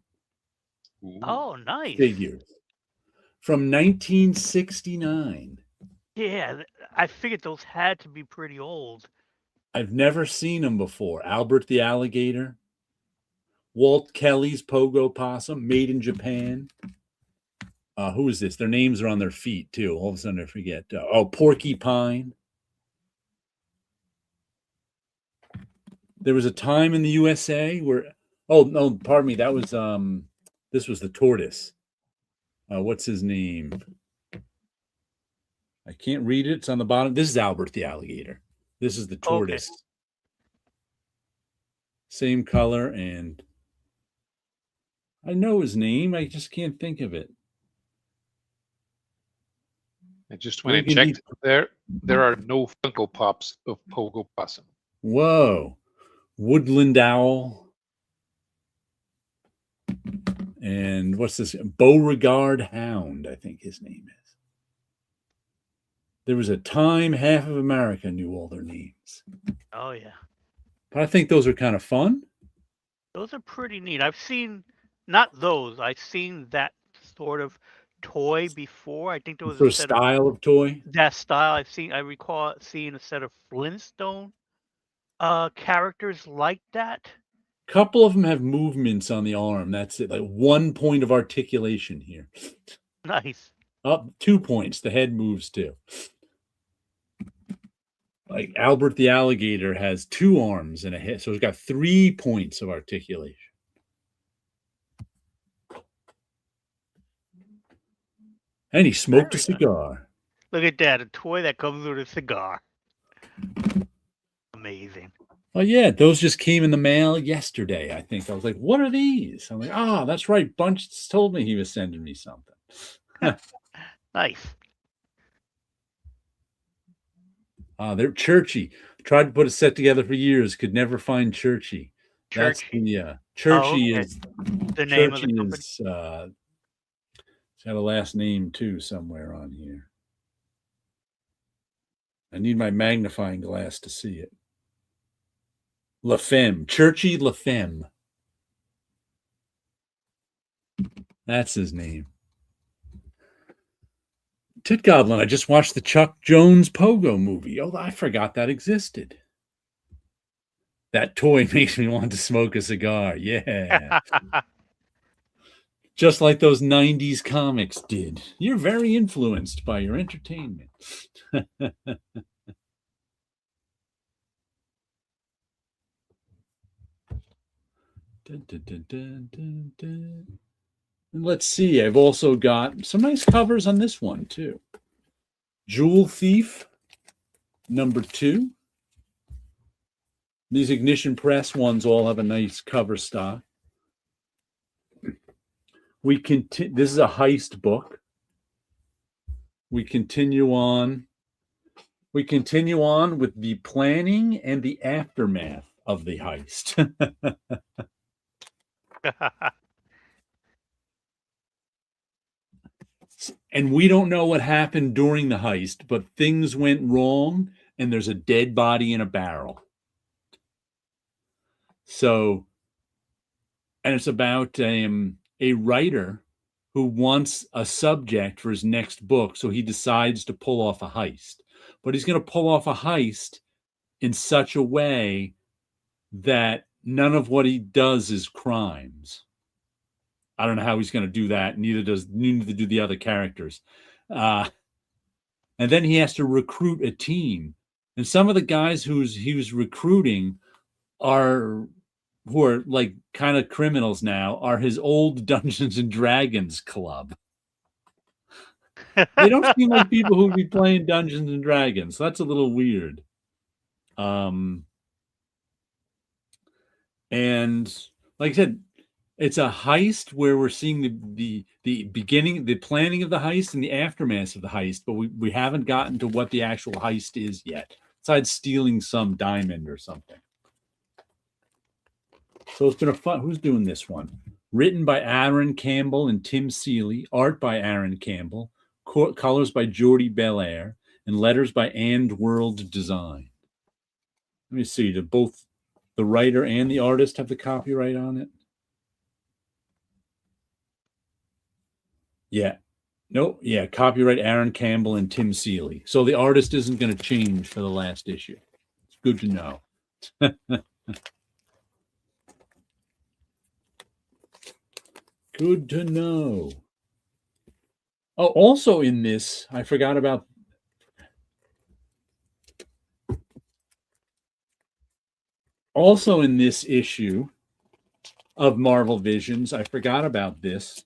Speaker 3: Oh, nice.
Speaker 1: Figures from 1969.
Speaker 3: Yeah, I figured those had to be pretty old.
Speaker 1: I've never seen them before. Albert the Alligator, Walt Kelly's Pogo Possum, made in Japan. Who is this? Their names are on their feet, too. All of a sudden, I forget. Porcupine. There was a time in the USA where... Oh, no, pardon me. That was... this was the tortoise. What's his name? I can't read it. It's on the bottom. This is Albert the Alligator. This is the tortoise. Okay. Same color, and I know his name. I just can't think of it.
Speaker 2: I just went and checked. There are no Funko Pops of Pogo Possum.
Speaker 1: Whoa. Woodland Owl. And what's this? Beauregard Hound, I think his name is. There was a time half of America knew all their names.
Speaker 3: Oh, yeah.
Speaker 1: But I think those are kind of fun.
Speaker 3: Those are pretty neat. I've seen, not those, I've seen that sort of toy before. I think there was
Speaker 1: a style of toy.
Speaker 3: That style. I recall seeing a set of Flintstone characters like that.
Speaker 1: Couple of them have movements on the arm. That's it. Like 1 point of articulation here.
Speaker 3: Nice.
Speaker 1: Up 2 points. The head moves too. Like Albert the Alligator has 2 arms and a head, so he's got 3 points of articulation. And he smoked a cigar.
Speaker 3: Look at that, a toy that comes with a cigar. Amazing.
Speaker 1: Oh yeah, those just came in the mail yesterday, I think. I was like, what are these? I'm like, that's right. Bunch told me he was sending me something.
Speaker 3: Nice.
Speaker 1: They're Churchy. Tried to put a set together for years. Could never find Churchy. That's the Churchy is
Speaker 3: the name of the company.
Speaker 1: It's got a last name too somewhere on here. I need my magnifying glass to see it. LaFemme, Churchy LaFemme. That's his name. Tit Goblin, I just watched the Chuck Jones Pogo movie. Oh, I forgot that existed. That toy makes me want to smoke a cigar. Yeah. Just like those 90s comics did. You're very influenced by your entertainment. Dun, dun, dun, dun, dun, dun. And let's see, I've also got some nice covers on this one too. Jewel Thief, #2. These Ignition Press ones all have a nice cover stock. This is a heist book. We continue on with the planning and the aftermath of the heist. And we don't know what happened during the heist, but things went wrong and there's a dead body in a barrel. So, and it's about a writer who wants a subject for his next book. So he decides to pull off a heist, but he's going to pull off a heist in such a way that none of what he does is crimes. I don't know how he's going to do that. Neither do the other characters. And then he has to recruit a team. And some of the guys he was recruiting who are like kind of criminals now are his old Dungeons and Dragons club. They don't seem like people who would be playing Dungeons and Dragons. So that's a little weird. And like I said, it's a heist where we're seeing the beginning, the planning of the heist and the aftermath of the heist, but we haven't gotten to what the actual heist is yet, besides stealing some diamond or something. So it's been a fun. Who's doing this one? Written by Aaron Campbell and Tim Seeley, art by Aaron Campbell, colors by Jordy Belair, and letters by And World Design. Let me see. Do both the writer and the artist have the copyright on it? Yeah. No, yeah, copyright Aaron Campbell and Tim Seeley. So the artist isn't going to change for the last issue. It's good to know. Good to know. Oh, also in this, I forgot about. Also in this issue of Marvel Visions, I forgot about this,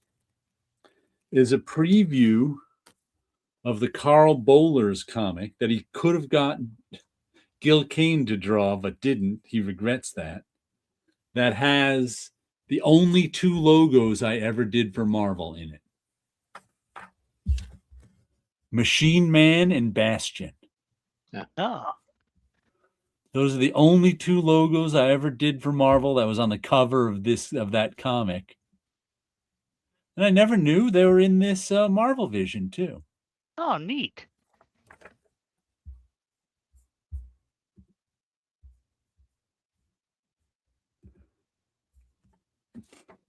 Speaker 1: is a preview of the Carl Bowlers comic that he could have gotten Gil Kane to draw, but didn't. He regrets that. That has the only 2 logos I ever did for Marvel in it. Machine Man and Bastion.
Speaker 2: Yeah.
Speaker 3: Oh.
Speaker 1: Those are the only 2 logos I ever did for Marvel that was on the cover of that comic. And I never knew they were in this Marvel Vision too.
Speaker 3: Oh, neat.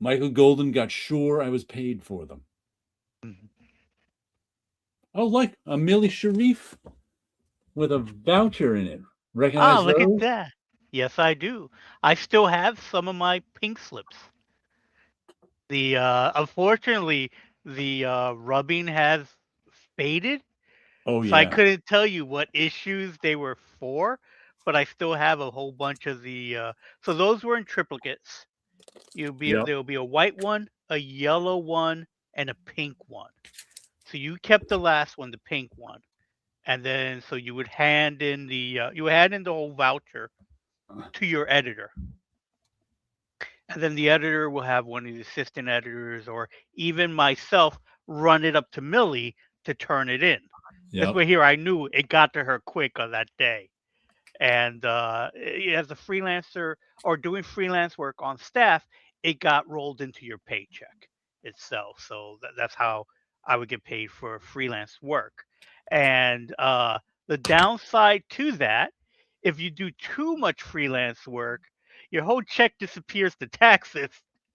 Speaker 1: Michael Golden got sure I was paid for them. Mm-hmm. Oh, look, a Millie Sharif with a voucher in it. Recognize
Speaker 3: look
Speaker 1: those?
Speaker 3: at that. Yes, I do. I still have some of my pink slips. The unfortunately, the rubbing has faded.
Speaker 1: Oh,
Speaker 3: So
Speaker 1: yeah.
Speaker 3: I couldn't tell you what issues they were for, but I still have a whole bunch of the. So those were in triplicates. There will be a white one, a yellow one, and a pink one. So you kept the last one, the pink one, and then so you would hand in the whole voucher to your editor, and then the editor will have one of the assistant editors or even myself run it up to Millie to turn it in. This way here, I knew it got to her quick on that day. And as a freelancer or doing freelance work on staff, it got rolled into your paycheck itself. So that's how I would get paid for freelance work. And the downside to that, if you do too much freelance work, your whole check disappears to taxes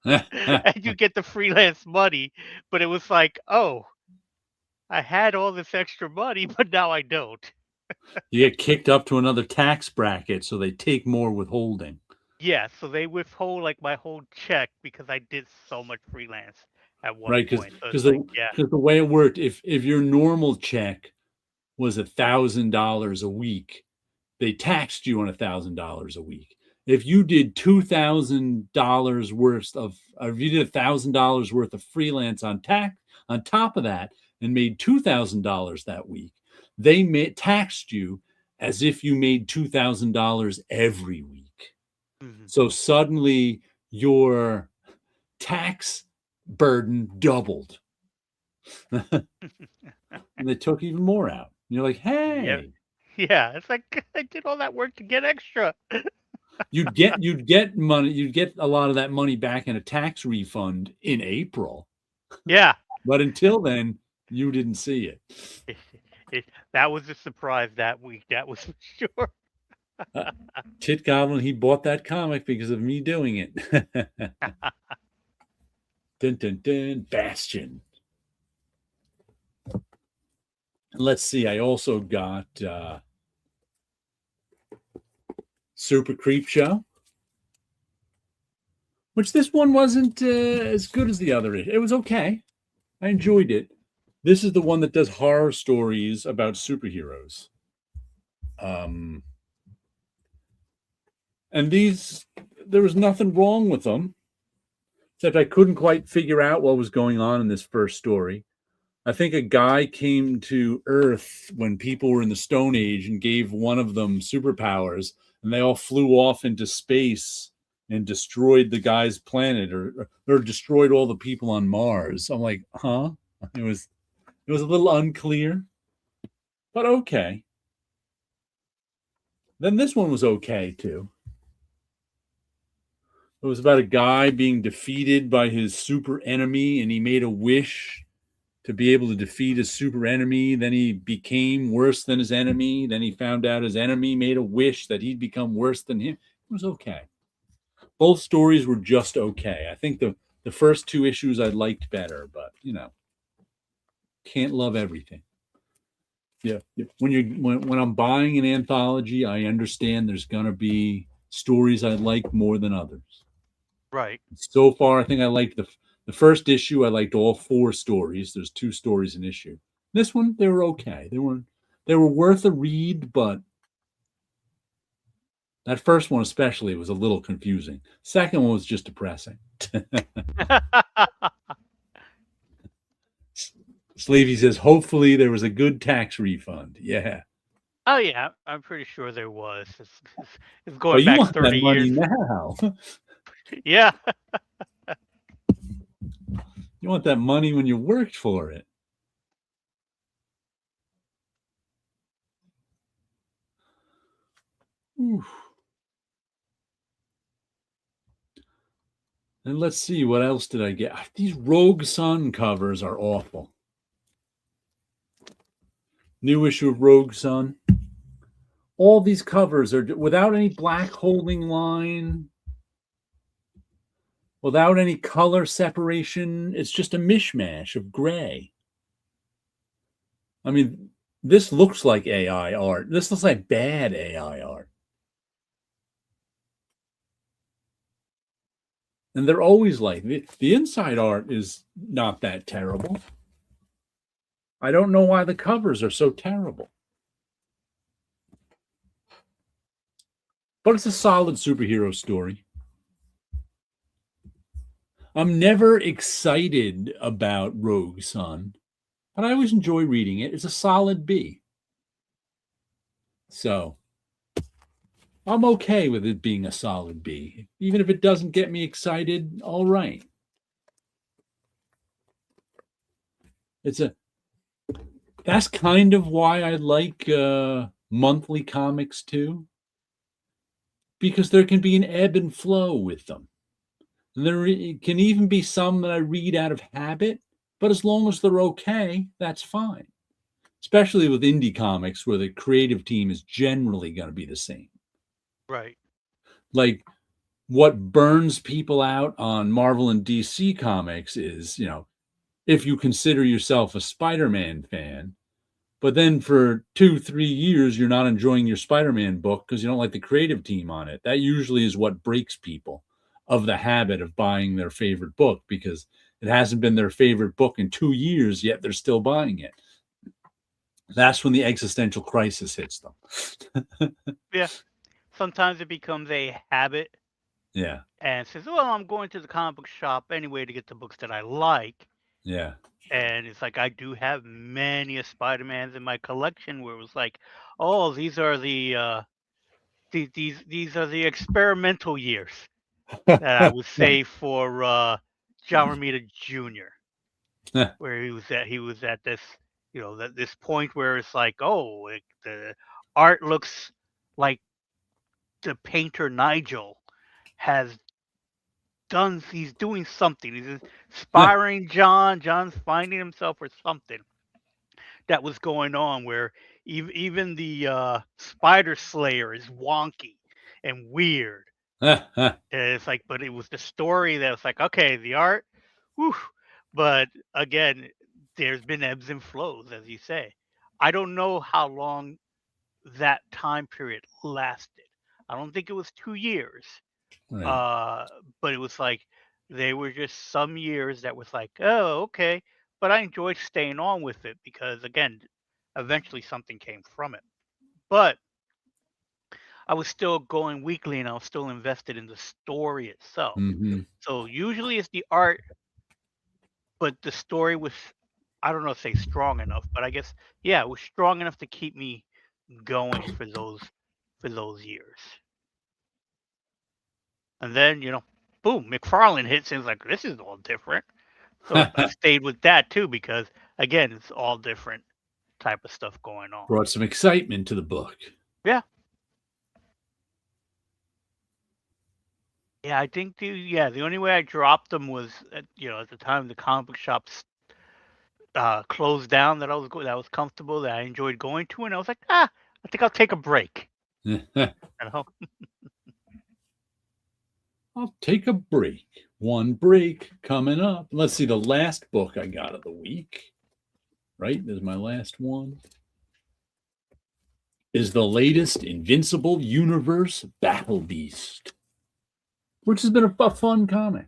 Speaker 3: and you get the freelance money. But it was like, oh, I had all this extra money, but now I don't.
Speaker 1: You get kicked up to another tax bracket, so they take more withholding.
Speaker 3: Yeah, so they withhold like my whole check because I did so much freelance at one
Speaker 1: Right?
Speaker 3: point. So
Speaker 1: Because
Speaker 3: it's like, yeah,
Speaker 1: the way it worked, if your normal check was $1,000 a week, they taxed you on $1,000 a week. If you did $2,000 worth of, or if you did $1,000 worth of freelance on top of that, and made $2,000 that week, they taxed you as if you made $2,000 every week.
Speaker 3: mhm.
Speaker 1: So suddenly your tax burden doubled. And they took even more out. And you're like,
Speaker 3: Yeah,
Speaker 1: hey,
Speaker 3: yeah. It's like I did all that work to get extra.
Speaker 1: you'd get money, you'd get a lot of that money back in a tax refund in April.
Speaker 3: Yeah,
Speaker 1: But until then, you didn't see it.
Speaker 3: that was a surprise that week. That was for sure.
Speaker 1: Tit Goblin, he bought that comic because of me doing it. Dun, dun, dun, Bastion. Let's see, I also got Super Creep Show, which this one wasn't as good as the other. It was okay. I enjoyed it. This is the one that does horror stories about superheroes. And these, there was nothing wrong with them, except I couldn't quite figure out what was going on in this first story. I think a guy came to Earth when people were in the Stone Age and gave one of them superpowers, and they all flew off into space and destroyed the guy's planet, or destroyed all the people on Mars. I'm like, huh? It was a little unclear, but okay. Then this one was okay too. It was about a guy being defeated by his super enemy, and he made a wish to be able to defeat his super enemy. Then he became worse than his enemy. Then he found out his enemy made a wish that he'd become worse than him. It was okay. Both stories were just okay. I think the first two issues I liked better, but can't love everything. Yeah. When I'm buying an anthology, I understand there's gonna be stories I like more than others.
Speaker 3: Right.
Speaker 1: So far, I think I liked the first issue. I liked all 4 stories. There's 2 stories an issue. This one, they were okay. They were worth a read, but that first one especially was a little confusing. Second one was just depressing. Slavey says, hopefully there was a good tax refund. Yeah.
Speaker 3: Oh yeah, I'm pretty sure there was. It's
Speaker 1: Oh,
Speaker 3: going
Speaker 1: you
Speaker 3: back
Speaker 1: want that
Speaker 3: 30
Speaker 1: money
Speaker 3: years.
Speaker 1: now.
Speaker 3: Yeah.
Speaker 1: You want that money when you worked for it. Oof. And let's see, what else did I get? These Rogue Sun covers are awful. New issue of Rogue Sun. All these covers are without any black holding line, without any color separation. It's just a mishmash of gray. I mean, this looks like AI art. This looks like bad AI art. And they're always like, the inside art is not that terrible. I don't know why the covers are so terrible. But it's a solid superhero story. I'm never excited about Rogue Sun, but I always enjoy reading it. It's a solid B. So I'm okay with it being a solid B. Even if it doesn't get me excited, all right. That's kind of why I like monthly comics too, because there can be an ebb and flow with them. And there can even be some that I read out of habit, But as long as they're okay, that's fine. Especially with indie comics where the creative team is generally going to be the same.
Speaker 3: Right.
Speaker 1: Like what burns people out on Marvel and DC comics is, if you consider yourself a Spider-Man fan, but then for 2-3 years, you're not enjoying your Spider-Man book because you don't like the creative team on it. That usually is what breaks people of the habit of buying their favorite book because it hasn't been their favorite book in 2 years, yet they're still buying it. That's when the existential crisis hits them.
Speaker 3: Yeah. Sometimes it becomes a habit
Speaker 1: Yeah.
Speaker 3: and says, well, I'm going to the comic book shop anyway to get the books that I like.
Speaker 1: Yeah.
Speaker 3: And it's like I do have many Spider-Mans in my collection where it was like, oh, these are the these are the experimental years that I would say for John Romita Jr. where he was at this this point where it's like, oh, the art looks like the painter Nigel has he's doing something. He's inspiring John. John's finding himself or something that was going on where even the Spider Slayer is wonky and weird. And it's like, but it was the story that was like, okay, the art, whew. But again, there's been ebbs and flows, as you say. I don't know how long that time period lasted. I don't think it was 2 years.
Speaker 1: Right.
Speaker 3: But it was like they were just some years that was like, oh, okay. But I enjoyed staying on with it because again, eventually something came from it. But I was still going weekly and I was still invested in the story itself.
Speaker 1: Mm-hmm.
Speaker 3: So usually it's the art, but the story was, I don't know if say strong enough, but I guess yeah, it was strong enough to keep me going for those years. And then, boom, McFarlane hits and it's like, this is all different. So I stayed with that too because again, it's all different type of stuff going on.
Speaker 1: Brought some excitement to the book.
Speaker 3: Yeah. Yeah, I think the only way I dropped them was at the time the comic book shops closed down that I was comfortable that I enjoyed going to, and I was like, I think I'll take a break.
Speaker 1: I'll take a break. One break coming up. Let's see the last book I got of the week. Right? There's my last one. Is the latest Invincible Universe Battle Beast, which has been a fun comic.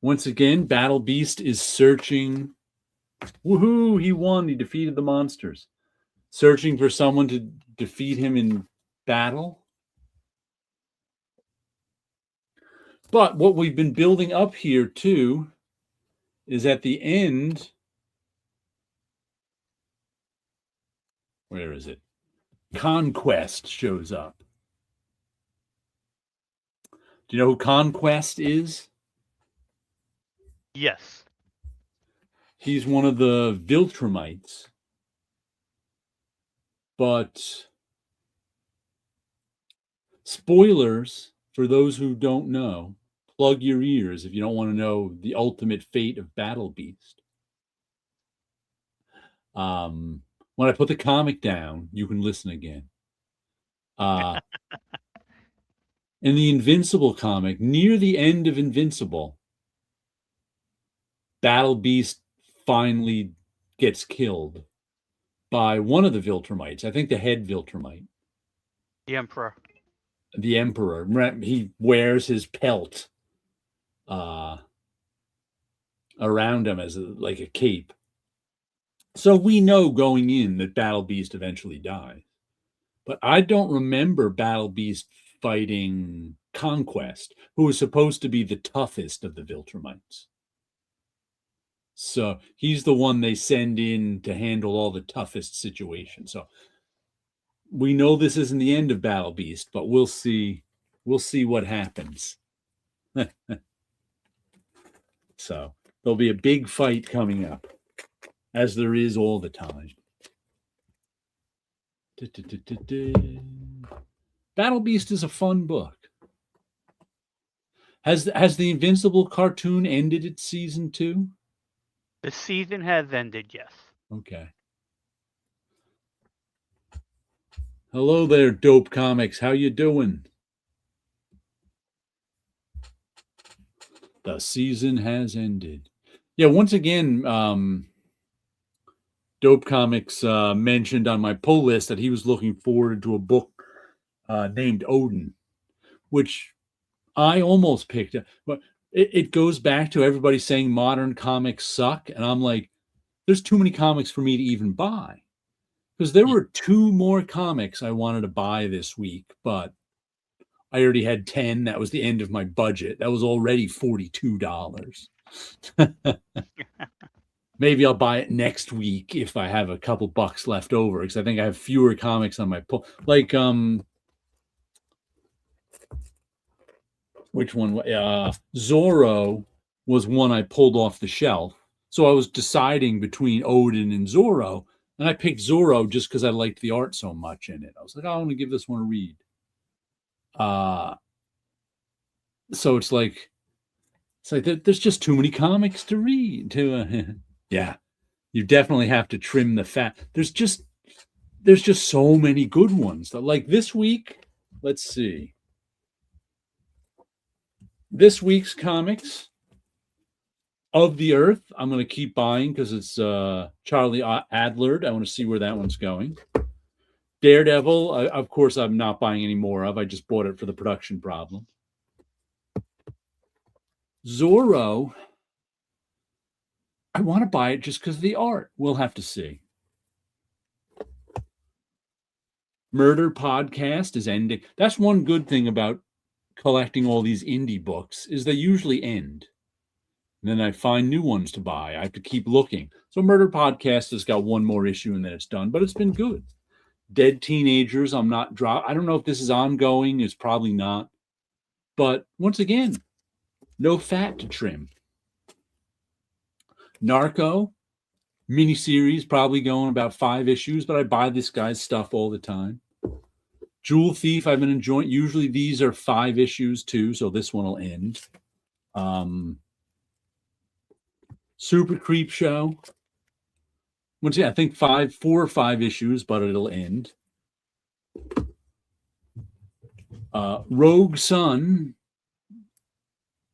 Speaker 1: Once again, Battle Beast is searching. Woohoo! He won. He defeated the monsters. Searching for someone to defeat him in battle. But what we've been building up here, too, is at the end. Where is it? Conquest shows up. Do you know who Conquest is?
Speaker 3: Yes.
Speaker 1: He's one of the Viltrumites. But spoilers for those who don't know. Plug your ears if you don't want to know the ultimate fate of Battle Beast. When I put the comic down, you can listen again. In the Invincible comic, near the end of Invincible, Battle Beast finally gets killed by one of the Viltrumites. I think the head Viltrumite.
Speaker 3: The Emperor.
Speaker 1: The Emperor. He wears his pelt around him as like a cape. So we know going in that Battle Beast eventually dies. But I don't remember Battle Beast fighting Conquest, who was supposed to be the toughest of the Viltrumites. So he's the one they send in to handle all the toughest situations. So we know this isn't the end of Battle Beast, but we'll see. We'll see what happens. So there'll be a big fight coming up, as there is all the time. Battle Beast is a fun book. Has the Invincible cartoon ended its season 2?
Speaker 3: The season has ended, yes.
Speaker 1: Okay. Hello there, Dope Comics. How you doing? The season has ended. Yeah, once again, Dope Comics mentioned on my pull list that he was looking forward to a book named Odin, which I almost picked up. But it goes back to everybody saying modern comics suck. And I'm like, there's too many comics for me to even buy. Because there were 2 more comics I wanted to buy this week, but I already had 10. That was the end of my budget. That was already $42. Maybe I'll buy it next week if I have a couple bucks left over, because I think I have fewer comics on my pull. Like, which one? Zorro was one I pulled off the shelf. So I was deciding between Odin and Zorro, and I picked Zorro just because I liked the art so much in it. I was like, I want to give this one a read. So it's like there's just too many comics to read. Yeah, you definitely have to trim the fat. There's just so many good ones. Like this week, let's see. This week's comics, Of the Earth, I'm going to keep buying because it's Charlie Adlard. I want to see where that one's going. Daredevil, of course, I'm not buying any more of. I just bought it for the production problem. Zorro, I want to buy it just because of the art. We'll have to see. Murder Podcast is ending. That's one good thing about collecting all these indie books is they usually end. And then I find new ones to buy. I have to keep looking. So Murder Podcast has got one more issue and then it's done, but it's been good. Dead Teenagers, I'm not I don't know if this is ongoing. It's probably not. But once again, no fat to trim. Narco, miniseries, probably going about 5 issues, but I buy this guy's stuff all the time. Jewel Thief, I've been enjoying. Usually these are 5 issues too, so this one will end. Super Creep Show. Once again, I think 4 or 5 issues, but it'll end. Rogue Sun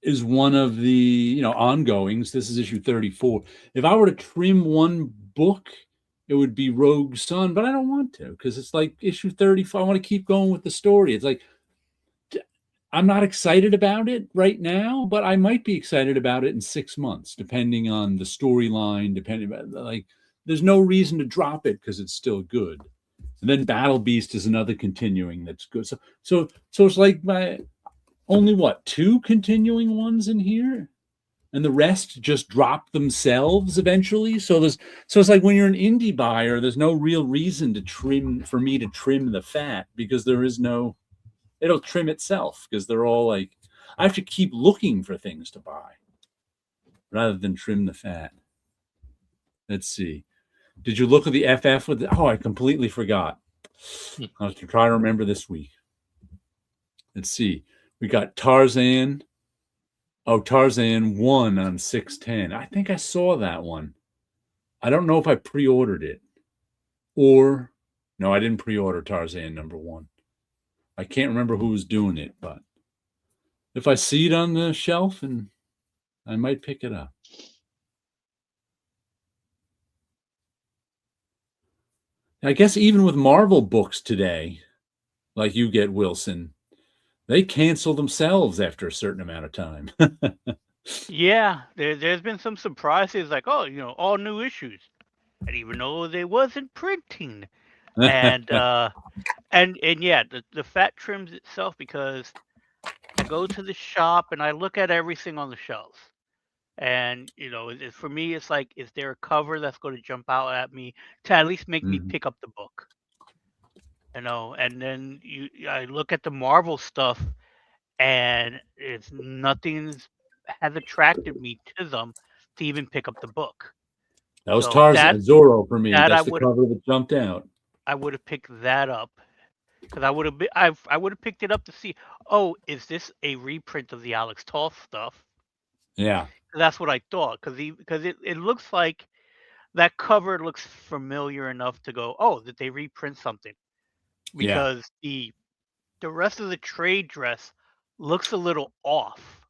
Speaker 1: is one of the ongoings. This is issue 34. If I were to trim one book, it would be Rogue Sun, but I don't want to because it's like issue 34. I want to keep going with the story. It's like I'm not excited about it right now, but I might be excited about it in 6 months, depending on the storyline. There's no reason to drop it because it's still good. And then Battle Beast is another continuing that's good. So it's like my only 2 continuing ones in here, and the rest just drop themselves eventually. So it's like when you're an indie buyer, there's no real reason to trim the fat because there is no. It'll trim itself because they're all like, I have to keep looking for things to buy rather than trim the fat. Let's see. Did you look at the FF with the, I completely forgot. I was trying to remember this week. Let's see. We got Tarzan. Tarzan 1 on 610. I think I saw that one. I don't know if I pre-ordered it. Or, no, I didn't pre-order Tarzan number 1. I can't remember who was doing it, but if I see it on the shelf, and I might pick it up. I guess even with Marvel books today, like you get, Wilson, they cancel themselves after a certain amount of time.
Speaker 3: Yeah, there's been some surprises, like all new issues. I didn't even know they wasn't printing, and yeah, the fat trims itself because I go to the shop and I look at everything on the shelves, and for me it's like, is there a cover that's going to jump out at me to at least make me pick up the book? And then I look at the Marvel stuff, and it's nothing's has attracted me to them to even pick up the book.
Speaker 1: That was Tarzan Zorro for me. That's the
Speaker 3: cover
Speaker 1: that jumped out.
Speaker 3: I would have picked that up. because I would have picked it up to see. Oh, is this a reprint of the Alex Toth stuff?
Speaker 1: Yeah.
Speaker 3: That's what I thought because it looks like that cover looks familiar enough to go. Oh, did they reprint something?
Speaker 1: Yeah.
Speaker 3: Because the rest of the trade dress looks a little off,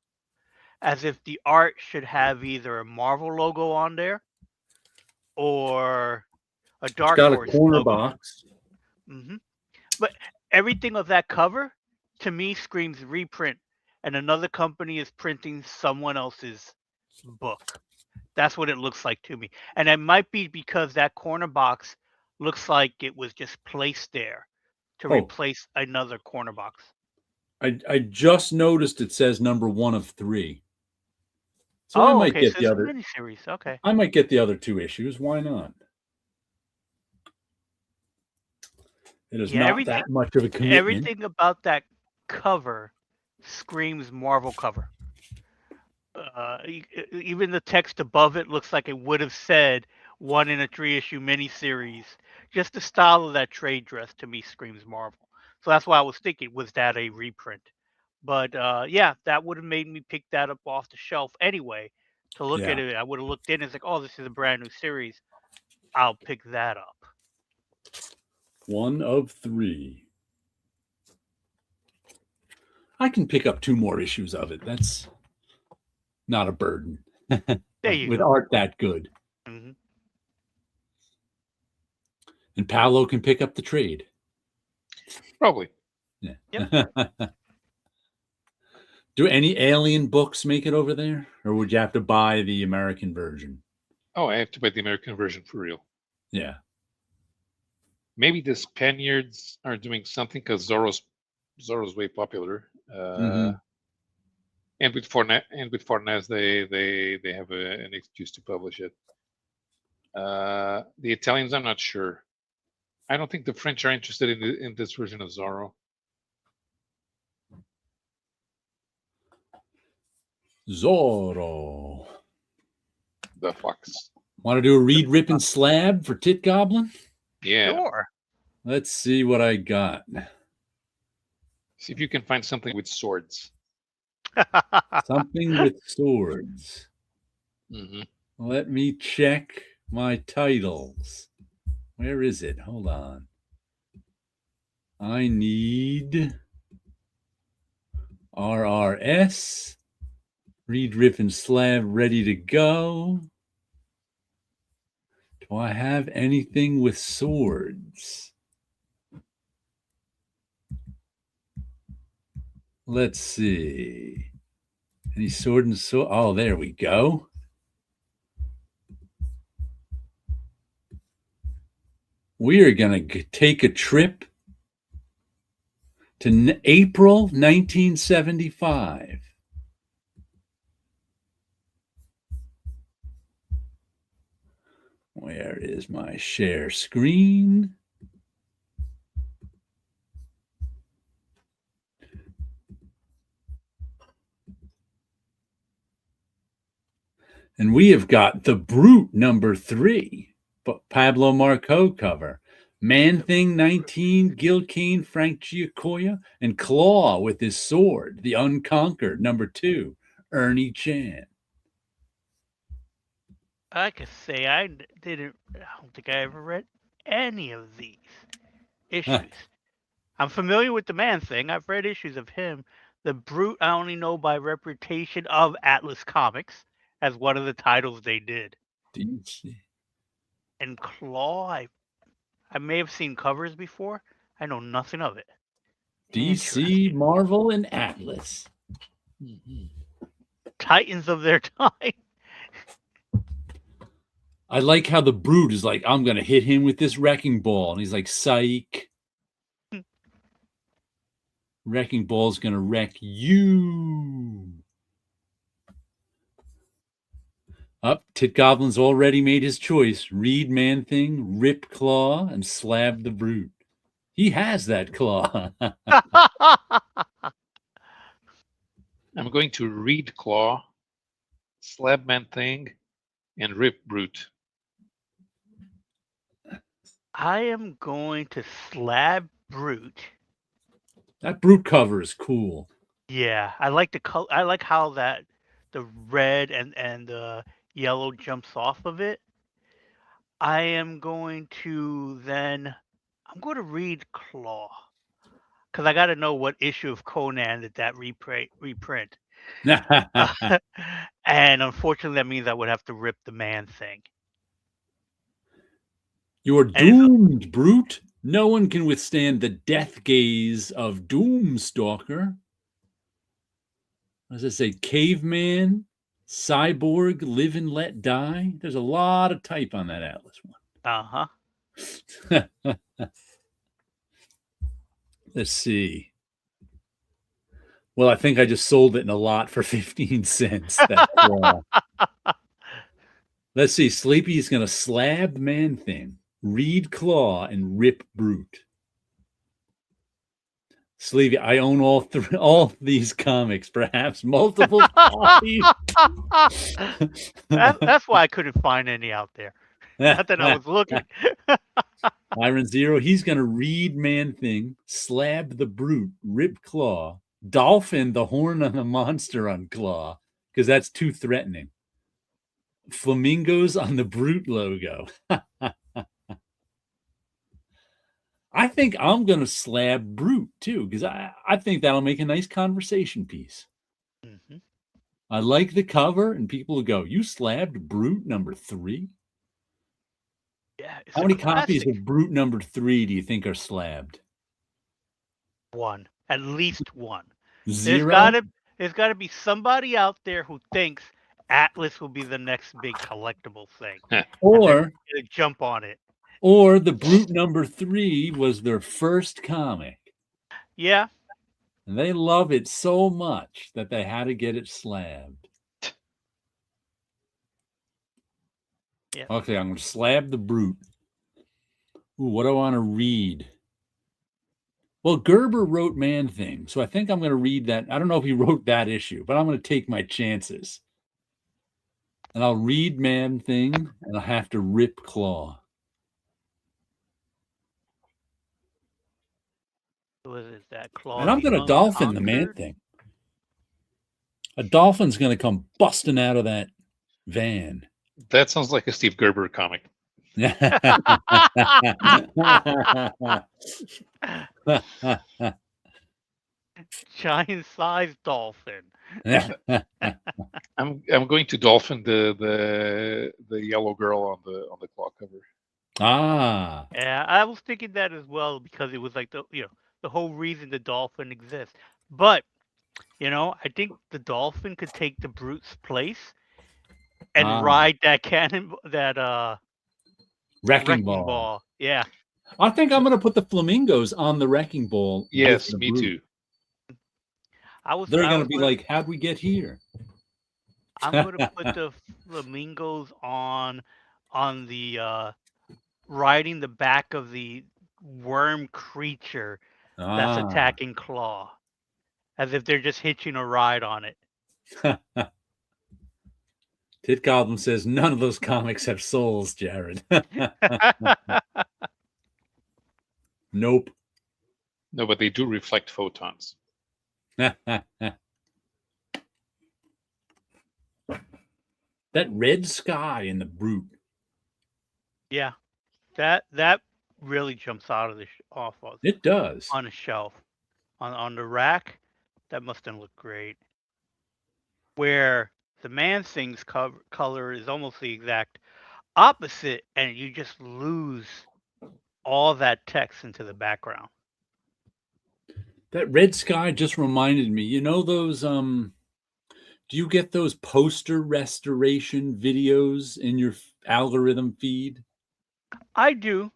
Speaker 3: as if the art should have either a Marvel logo on there or a
Speaker 1: It's
Speaker 3: Dark
Speaker 1: got a
Speaker 3: Horse
Speaker 1: corner
Speaker 3: logo.
Speaker 1: box.
Speaker 3: hmm But everything of that cover to me screams reprint, and another company is printing someone else's book. That's what it looks like to me, and it might be because that corner box looks like it was just placed there to
Speaker 1: Oh,
Speaker 3: replace another corner box.
Speaker 1: I just noticed it says number 1 of 3. So I
Speaker 3: Oh,
Speaker 1: might
Speaker 3: okay,
Speaker 1: get
Speaker 3: so
Speaker 1: the
Speaker 3: it's a
Speaker 1: other
Speaker 3: miniseries. Okay.
Speaker 1: I might get the other 2 issues. Why not? It is
Speaker 3: Yeah,
Speaker 1: not that much of a commitment.
Speaker 3: everything about that cover screams Marvel cover. Even the text above it looks like it would have said one in a 3-issue miniseries. Just the style of that trade dress to me screams Marvel. So that's why I was thinking, was that a reprint? But yeah, that would have made me pick that up off the shelf anyway. To look at
Speaker 1: Yeah.
Speaker 3: it, I would have looked in and it's like, oh, this is a brand new series. I'll pick that up.
Speaker 1: 1 of 3. I can pick up 2 more issues of it. That's not a burden.
Speaker 3: There you
Speaker 1: With
Speaker 3: go.
Speaker 1: art that good.
Speaker 3: hmm
Speaker 1: And Paolo can pick up the trade.
Speaker 2: Probably.
Speaker 1: Yeah.
Speaker 3: Yep.
Speaker 1: Do any Alien books make it over there? Or would you have to buy the American version?
Speaker 2: Oh, I have to buy the American version for real.
Speaker 1: Yeah.
Speaker 2: Maybe the Spaniards are doing something because Zorro's way popular.
Speaker 1: Mhm.
Speaker 2: And with Fornes, they have an excuse to publish it. The Italians, I'm not sure. I don't think the French are interested in this version of Zorro.
Speaker 1: Zorro.
Speaker 2: The fox.
Speaker 1: Want to do a Reed Rip and Slab for Tit Goblin?
Speaker 2: Yeah.
Speaker 3: Sure.
Speaker 1: Let's see what I got.
Speaker 2: See if you can find something with swords.
Speaker 1: Something with swords.
Speaker 2: Mm-hmm.
Speaker 1: Let me check my titles. Where is it? Hold on. I need RRS, Reed Rip and Slab ready to go. Do I have anything with swords? Let's see. Any sword and sword? Oh, there we go. We are going to take a trip to April 1975. Where is my share screen? And we have got The Brute number 3, Pablo Marco cover. Man Thing 19, Gil Kane, Frank Giacoya, and Claw with his sword, The Unconquered number 2, Ernie Chan.
Speaker 3: I could say I don't think I ever read any of these issues. I'm familiar with the Man Thing. I've read issues of him. The Brute, I only know by reputation of Atlas Comics as one of the titles they did.
Speaker 1: DC.
Speaker 3: And Claw, I may have seen covers before. I know nothing of it.
Speaker 1: DC, Marvel, and Atlas.
Speaker 2: Mm-hmm.
Speaker 3: Titans of their time.
Speaker 1: I like how the Brute is like, I'm going to hit him with this wrecking ball. And he's like, psych. Wrecking ball's going to wreck you. Up, Tit Goblin's already made his choice. Reed Man Thing, Rip Claw, and Slab the Brute. He has that claw.
Speaker 2: I'm going to read Claw, Slab Man Thing, and Rip Brute.
Speaker 3: I am going to Slab Brute
Speaker 1: That brute cover is cool.
Speaker 3: Yeah, I like the color. I like how that the red and the yellow jumps off of it. I am going to then. I'm going to read Claw because I got to know what issue of Conan that reprint. And unfortunately, that means I would have to rip the Man Thing.
Speaker 1: You are
Speaker 3: And it's
Speaker 1: doomed, brute. No one can withstand the death gaze of Doomstalker. What does it say? Caveman, cyborg, live and let die. There's a lot of type on that Atlas
Speaker 3: uh-huh.
Speaker 1: one. Let's see. Well, I think I just sold it in a lot for 15 cents. That claw. Let's see. Sleepy's going to slab Man Thing, read Claw, and rip Brute. Sleepy, I own all these comics, perhaps multiple copies.
Speaker 3: That's why I couldn't find any out there. Not that I was looking.
Speaker 1: Iron Zero, he's going to read Man Thing, slab the Brute, rip Claw, dolphin the horn on the monster on Claw, because that's too threatening. Flamingos on the Brute logo. I think I'm going to slab Brute too, because I think that'll make a nice conversation piece.
Speaker 3: Mm-hmm.
Speaker 1: I like the cover, and people will go, "You slabbed Brute number 3?"
Speaker 3: Yeah.
Speaker 1: How many copies of Brute number 3 do you think are slabbed?
Speaker 3: One. At least one.
Speaker 1: 0?
Speaker 3: There's got to be somebody out there who thinks Atlas will be the next big collectible thing.
Speaker 1: Or
Speaker 3: jump on it.
Speaker 1: Or the Brute number 3 was their first comic.
Speaker 3: Yeah.
Speaker 1: And they love it so much that they had to get it slabbed.
Speaker 3: Yeah.
Speaker 1: Okay, I'm going to slab the Brute. Ooh, what do I want to read? Well, Gerber wrote Man Thing, so I think I'm going to read that. I don't know if he wrote that issue, but I'm going to take my chances. And I'll read Man Thing, and I'll have to rip Claw.
Speaker 3: What is that? Claw?
Speaker 1: And I'm going to dolphin the Man Thing. A dolphin's going to come busting out of that van.
Speaker 2: That sounds like a Steve Gerber comic.
Speaker 3: Giant sized dolphin.
Speaker 2: I'm going to dolphin the yellow girl on the claw cover.
Speaker 1: Ah.
Speaker 3: Yeah, I was thinking that as well because it was like the whole reason the dolphin exists. But I think the dolphin could take the Brute's place and ride that wrecking ball. Yeah.
Speaker 1: I think I'm going to put the flamingos on the wrecking ball.
Speaker 2: Yes, me too.
Speaker 1: They're going to be like, how'd we get here?
Speaker 3: I'm going to put the flamingos on the riding the back of the worm creature that's attacking Claw, as if they're just hitching a ride on it.
Speaker 1: Tit Goblin says none of those comics have souls, Jared. Nope.
Speaker 2: No, but they do reflect photons.
Speaker 1: That red sky in the Brute.
Speaker 3: Yeah, that really jumps out of
Speaker 1: It does.
Speaker 3: On a shelf, on the rack. That must have looked great. Where the Man Thing's color is almost the exact opposite, and you just lose all that text into the background.
Speaker 1: That red sky just reminded me, those do you get those poster restoration videos in your algorithm feed?
Speaker 3: I do.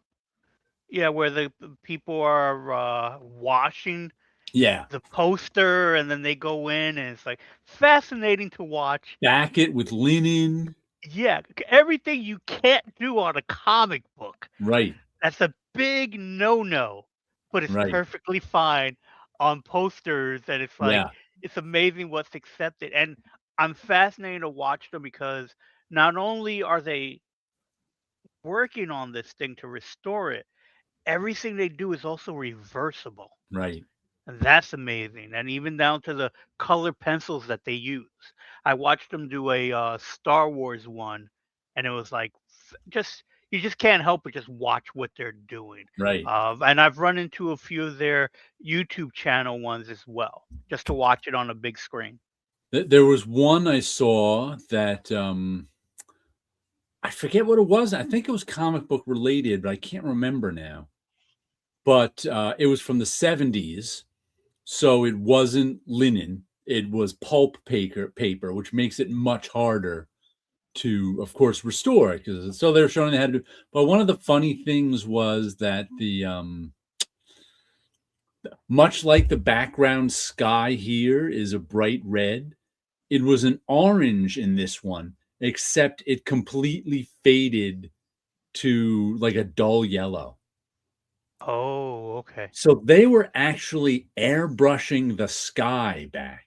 Speaker 3: Yeah, where the people are washing the poster, and then they go in, and it's like fascinating to watch.
Speaker 1: Back it with linen.
Speaker 3: Yeah, everything you can't do on a comic book.
Speaker 1: Right.
Speaker 3: That's a big no-no, but it's perfectly fine on posters, and it's like it's amazing what's accepted. And I'm fascinated to watch them because not only are they working on this thing to restore it, everything they do is also reversible.
Speaker 1: Right.
Speaker 3: And that's amazing. And even down to the color pencils that they use. I watched them do a Star Wars one, and it was like just you just can't help but just watch what they're doing.
Speaker 1: Right.
Speaker 3: And I've run into a few of their YouTube channel ones as well, just to watch it on a big screen.
Speaker 1: There was one I saw that I forget what it was. I think it was comic book related, but I can't remember now. But it was from the 70s, so it wasn't linen. It was pulp paper, which makes it much harder to, of course, restore. Because so they were showing how to do. But one of the funny things was that the much like the background sky here is a bright red, it was an orange in this one, except it completely faded to like a dull yellow.
Speaker 3: Oh, okay.
Speaker 1: So they were actually airbrushing the sky back.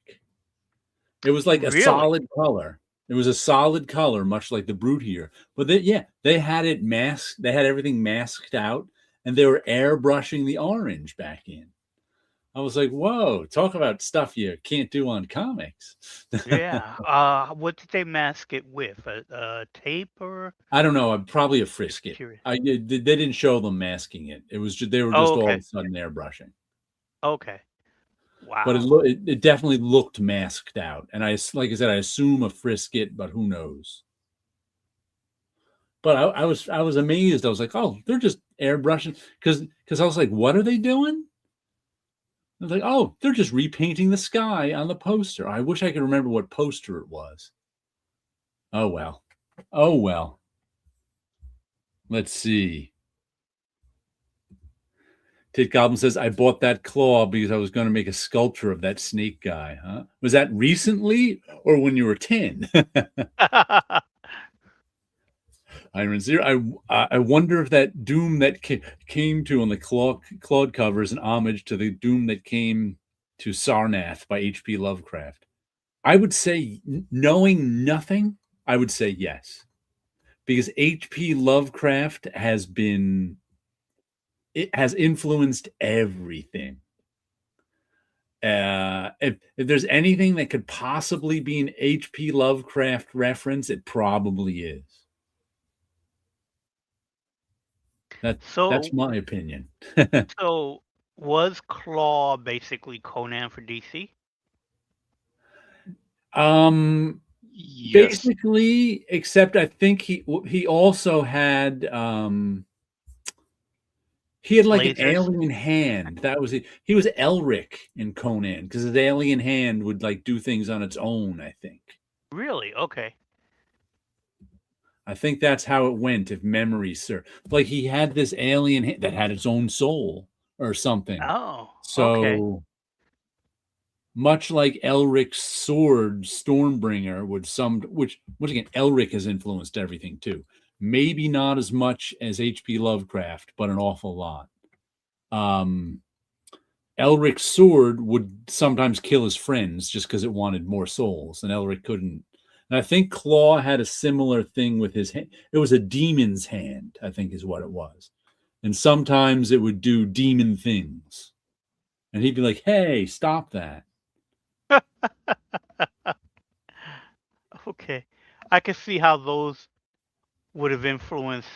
Speaker 1: It was like a
Speaker 3: Really?
Speaker 1: solid color. It was a solid color, much like the Brute here. But they had it masked. They had everything masked out, and they were airbrushing the orange back in. I was like, whoa, talk about stuff you can't do on comics.
Speaker 3: Yeah. What did they mask it with? A tape or?
Speaker 1: I don't know. I'm probably a frisket.
Speaker 3: Curious.
Speaker 1: They didn't show them masking it. It was just, they were just
Speaker 3: Oh,
Speaker 1: all
Speaker 3: okay.
Speaker 1: of a sudden airbrushing.
Speaker 3: Okay. Wow.
Speaker 1: But it definitely looked masked out. And like I said, I assume a frisket, but who knows? But I was amazed. I was like, oh, they're just airbrushing because I was like, what are they doing? I was like, oh, they're just repainting the sky on the poster. I wish I could remember what poster it was. Oh well. Oh well. Let's see. Tit Goblin says, I bought that claw because I was going to make a sculpture of that snake guy. Huh? Was that recently or when you were 10? Iron Zero. I wonder if that doom that came to on the Claude cover is an homage to the doom that came to Sarnath by H.P. Lovecraft. I would say, knowing nothing, I would say yes. Because H.P. Lovecraft it has influenced everything. If there's anything that could possibly be an H.P. Lovecraft reference, it probably is. That's my opinion.
Speaker 3: So was Claw basically Conan for DC?
Speaker 2: Yes.
Speaker 1: Basically, except I think he also had he had like
Speaker 3: Lasers?
Speaker 1: an alien hand. That was it. He was Elric in Conan because his alien hand would like do things on its own, I think.
Speaker 3: Really? Okay.
Speaker 1: I think that's how it went, if memory serves. Like he had this alien hand that had its own soul or something.
Speaker 3: Oh,
Speaker 1: So
Speaker 3: okay.
Speaker 1: much like Elric's sword, Stormbringer, which once again, Elric has influenced everything too. Maybe not as much as H.P. Lovecraft, but an awful lot. Elric's sword would sometimes kill his friends just because it wanted more souls, and Elric couldn't. And I think Claw had a similar thing with his hand. It was a demon's hand, I think is what it was. And sometimes it would do demon things. And he'd be like, hey, stop that.
Speaker 3: Okay. I can see how those would have influenced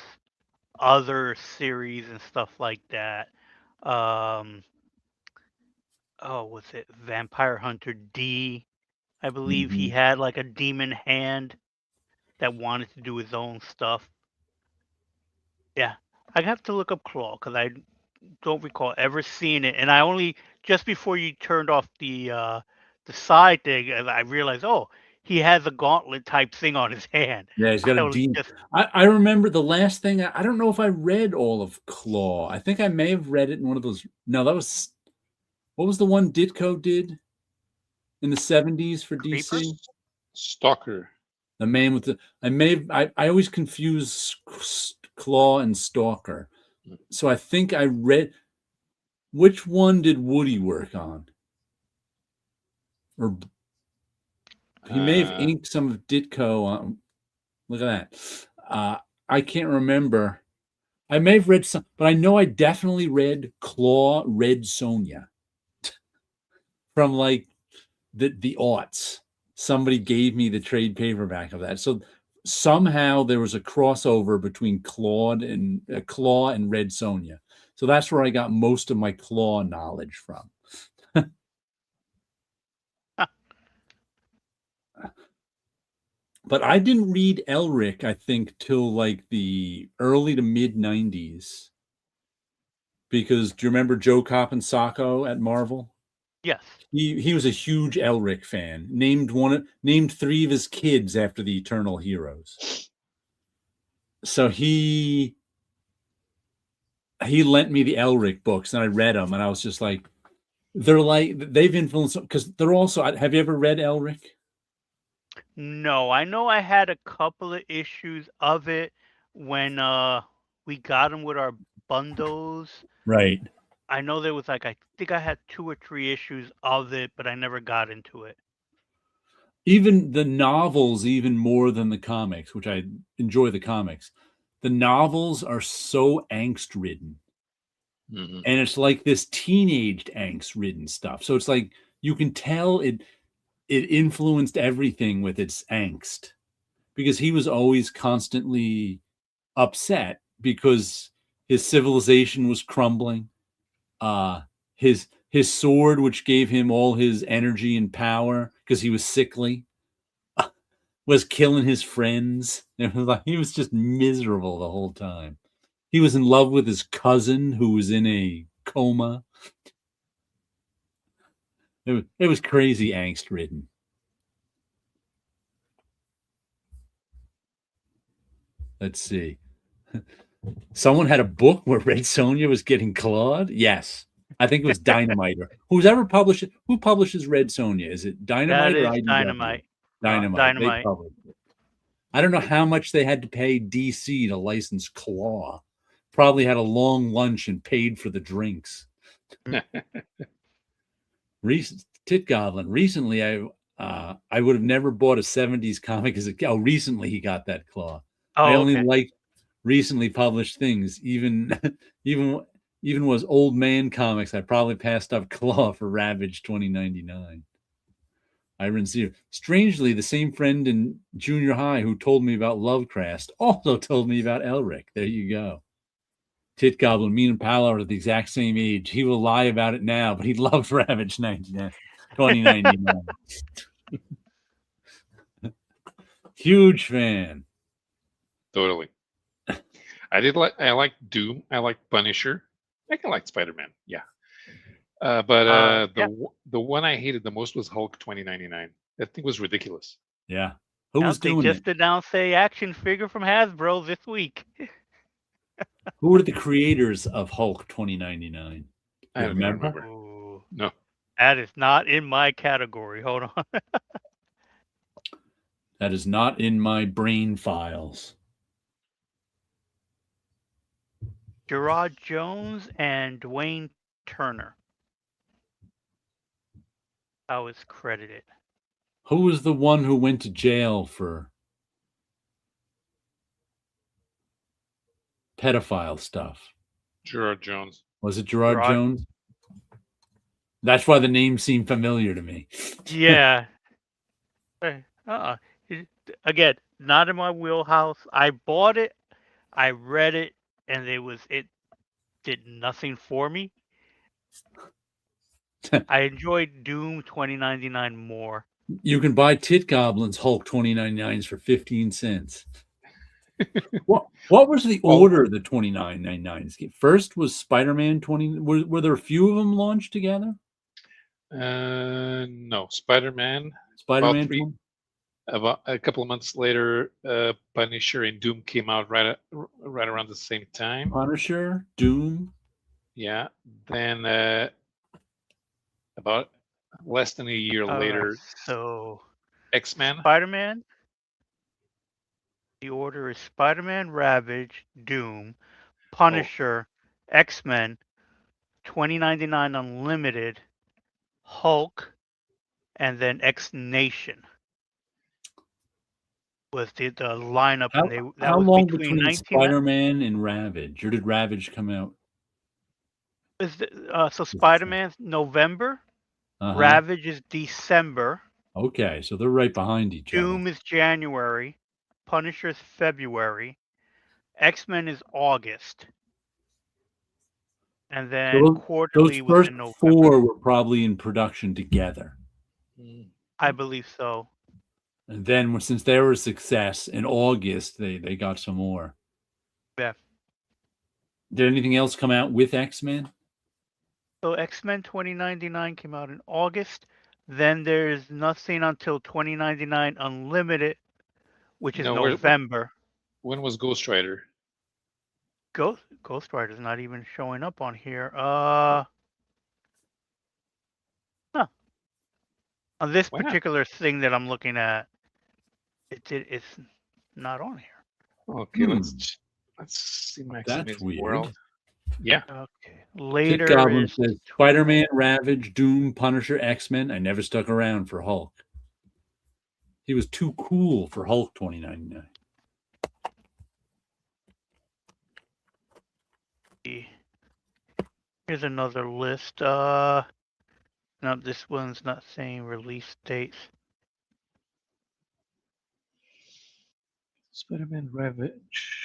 Speaker 3: other series and stuff like that. Was it Vampire Hunter D? I believe he had like a demon hand that wanted to do his own stuff. Yeah, I'd have to look up Claw because I don't recall ever seeing it. And I only just before you turned off the side thing, I realized, oh, he has a gauntlet type thing on his hand.
Speaker 1: Yeah, he's got a demon. I remember the last thing. I don't know if I read all of Claw. I think I may have read it in one of those. No, that was what was the one Ditko did in the 70s for DC?
Speaker 2: Stalker.
Speaker 1: The man with the I always confuse Claw and Stalker. So I think I read which one did Woody work on? Or he may have inked some of Ditko on. Look at that. I can't remember. I may have read some, but I know I definitely read Claw, Red Sonja. from like the aughts. Somebody gave me the trade paperback of that. So somehow there was a crossover between Claw and Red Sonja. So that's where I got most of my Claw knowledge from. But I didn't read Elric, I think, till like the early to mid 90s. Because do you remember Joe Capansacco at Marvel?
Speaker 3: Yes.
Speaker 1: He was a huge Elric fan. Named 3 of his kids after the Eternal Heroes. So he lent me the Elric books, and I read them, and I was just like, they've influenced, because they're also. Have you ever read Elric?
Speaker 3: No, I know I had a couple of issues of it when we got them with our bundles.
Speaker 1: Right.
Speaker 3: I know there was like, I think I had 2 or 3 issues of it, but I never got into it.
Speaker 1: Even the novels, even more than the comics, which I enjoy the comics. The novels are so angst-ridden.
Speaker 2: Mm-hmm.
Speaker 1: And it's like this teenaged angst-ridden stuff. So it's like you can tell it influenced everything with its angst, because he was always constantly upset because his civilization was crumbling. His sword, which gave him all his energy and power because he was sickly, was killing his friends. He was just miserable the whole time. He was in love with his cousin who was in a coma. It was crazy angst-ridden. Let's see. Someone had a book where Red Sonja was getting clawed? Yes. I think it was Dynamite. Who's ever published it? Who publishes Red Sonja? Is it Dynamite or IDW?
Speaker 3: Dynamite.
Speaker 1: Dynamite. They published it. I don't know how much they had to pay DC to license Claw. Probably had a long lunch and paid for the drinks. Tit Goblin. Recently, I would have never bought a 70s comic as a kid. Oh, recently he got that Claw.
Speaker 3: Oh,
Speaker 1: I only
Speaker 3: okay.
Speaker 1: like recently published things. Even was old man comics. I probably passed up Claw for Ravage 2099. Iron Zero. Strangely, the same friend in junior high who told me about Lovecraft also told me about Elric. There you go. Tit Goblin, me and Paolo are the exact same age. He will lie about it now, but he loved Ravage 2099. Huge fan.
Speaker 2: Totally. I like Doom. I like Punisher. I can like Spider-Man. Yeah. But the one I hated the most was Hulk 2099. That thing was ridiculous.
Speaker 1: Yeah. Who was doing
Speaker 3: it? They just announced a action figure from Hasbro this week.
Speaker 1: Who were the creators of Hulk 2099?
Speaker 2: I don't remember.
Speaker 3: Ooh,
Speaker 2: no.
Speaker 3: That is not in my category. Hold on.
Speaker 1: That is not in my brain files.
Speaker 3: Gerard Jones and Dwayne Turner. I was credited.
Speaker 1: Who was the one who went to jail for pedophile stuff?
Speaker 2: Gerard Jones.
Speaker 1: Was it Gerard Jones? That's why the name seemed familiar to me.
Speaker 3: Yeah. Again, not in my wheelhouse. I bought it, I read it, and it did nothing for me. I enjoyed Doom 2099 more.
Speaker 1: You can buy Tit Goblin's Hulk 2099s for 15 cents. What was the order of the 2999s? First was Spider-Man 20. Were there a few of them launched together?
Speaker 2: No, Spider-Man.
Speaker 1: Spider-Man.
Speaker 2: About a couple of months later, Punisher and Doom came out right around the same time.
Speaker 1: Punisher, Doom.
Speaker 2: Yeah. Then about less than a year later,
Speaker 3: so
Speaker 2: X-Men.
Speaker 3: Spider-Man. The order is Spider-Man, Ravage, Doom, Punisher, X-Men, 2099 Unlimited, Hulk, and then X-Nation was the lineup.
Speaker 1: How long between Spider-Man and Ravage? Or did Ravage come out?
Speaker 3: So Spider-Man's November, Ravage is December.
Speaker 1: Okay, so they're right behind each
Speaker 3: Doom
Speaker 1: other.
Speaker 3: is January. Punisher is February. X-Men is August. And then
Speaker 1: So
Speaker 3: quarterly
Speaker 1: those
Speaker 3: was
Speaker 1: first
Speaker 3: in November.
Speaker 1: 4 were probably in production together.
Speaker 3: I believe so.
Speaker 1: And then since they were a success, in August they got some more.
Speaker 3: Yeah.
Speaker 1: Did anything else come out with X-Men?
Speaker 3: So X-Men 2099 came out in August. Then there's nothing until 2099 Unlimited, which is November.
Speaker 2: When was Ghost Rider?
Speaker 3: Ghost Rider's not even showing up on here. On this particular thing that I'm looking at, it's not on here.
Speaker 2: Okay, let's see my
Speaker 1: That's weird.
Speaker 2: World. Yeah.
Speaker 3: Okay.
Speaker 1: Kid
Speaker 3: Later
Speaker 1: Goblin
Speaker 3: is
Speaker 1: says Spider-Man, Ravage, Doom, Punisher, X-Men. I never stuck around for Hulk. He was too cool for Hulk 2099.
Speaker 3: Here's another list. No, this one's not saying release dates.
Speaker 2: Spider-Man, Ravage.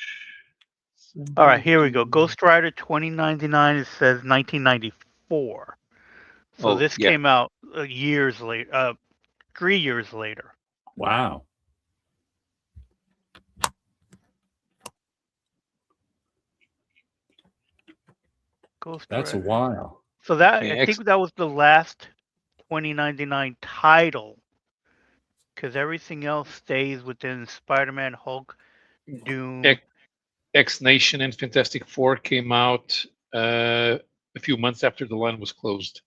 Speaker 3: All right, here we go. Ghost Rider 2099. It says 1994. So this came out years later. 3 years later.
Speaker 1: Wow. That's a while.
Speaker 3: So that I think that was the last 2099 title, because everything else stays within Spider-Man, Hulk, Doom.
Speaker 2: X-Nation and Fantastic Four came out a few months after the line was closed.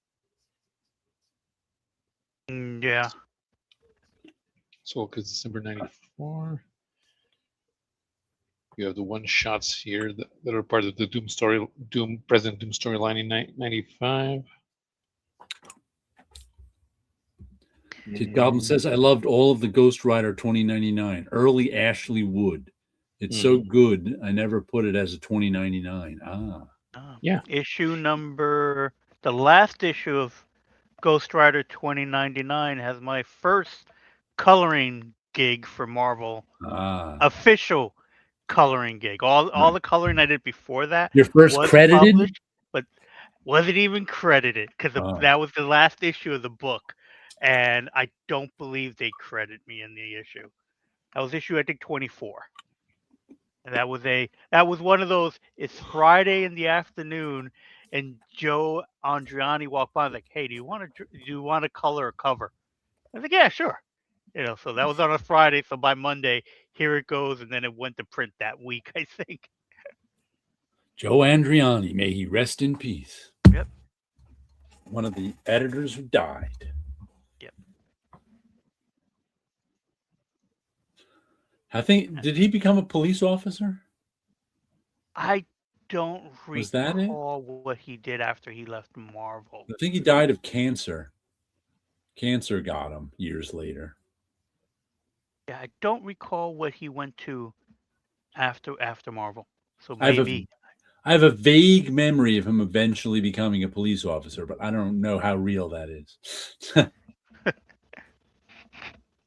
Speaker 3: Yeah.
Speaker 2: So, because December 94. You have the one-shots here that are part of the President Doom storyline in 95.
Speaker 1: Kid Goblin says, I loved all of the Ghost Rider 2099, early Ashley Wood. It's so good, I never put it as a 2099.
Speaker 2: Yeah.
Speaker 3: The last issue of Ghost Rider 2099 has my first coloring gig for Marvel. Official coloring gig. All the coloring I did before that.
Speaker 1: Your first
Speaker 3: was
Speaker 1: credited?
Speaker 3: published, but wasn't even credited because that was the last issue of the book. And I don't believe they credit me in the issue. That was issue, I think, 24. And that was one of those, it's Friday in the afternoon, and Joe Andriani walked by and was like, hey, do you want to color a cover? I was like, yeah, sure. So that was on a Friday. So by Monday, here it goes. And then it went to print that week, I think.
Speaker 1: Joe Andriani, may he rest in peace.
Speaker 3: Yep.
Speaker 1: One of the editors who died.
Speaker 3: Yep.
Speaker 1: Did he become a police officer?
Speaker 3: I don't
Speaker 1: Was that it?
Speaker 3: recall what he did after he left Marvel.
Speaker 1: I think he died of cancer. Cancer got him years later.
Speaker 3: Yeah, I don't recall what he went to after Marvel. So maybe.
Speaker 1: I have a vague memory of him eventually becoming a police officer, but I don't know how real that is.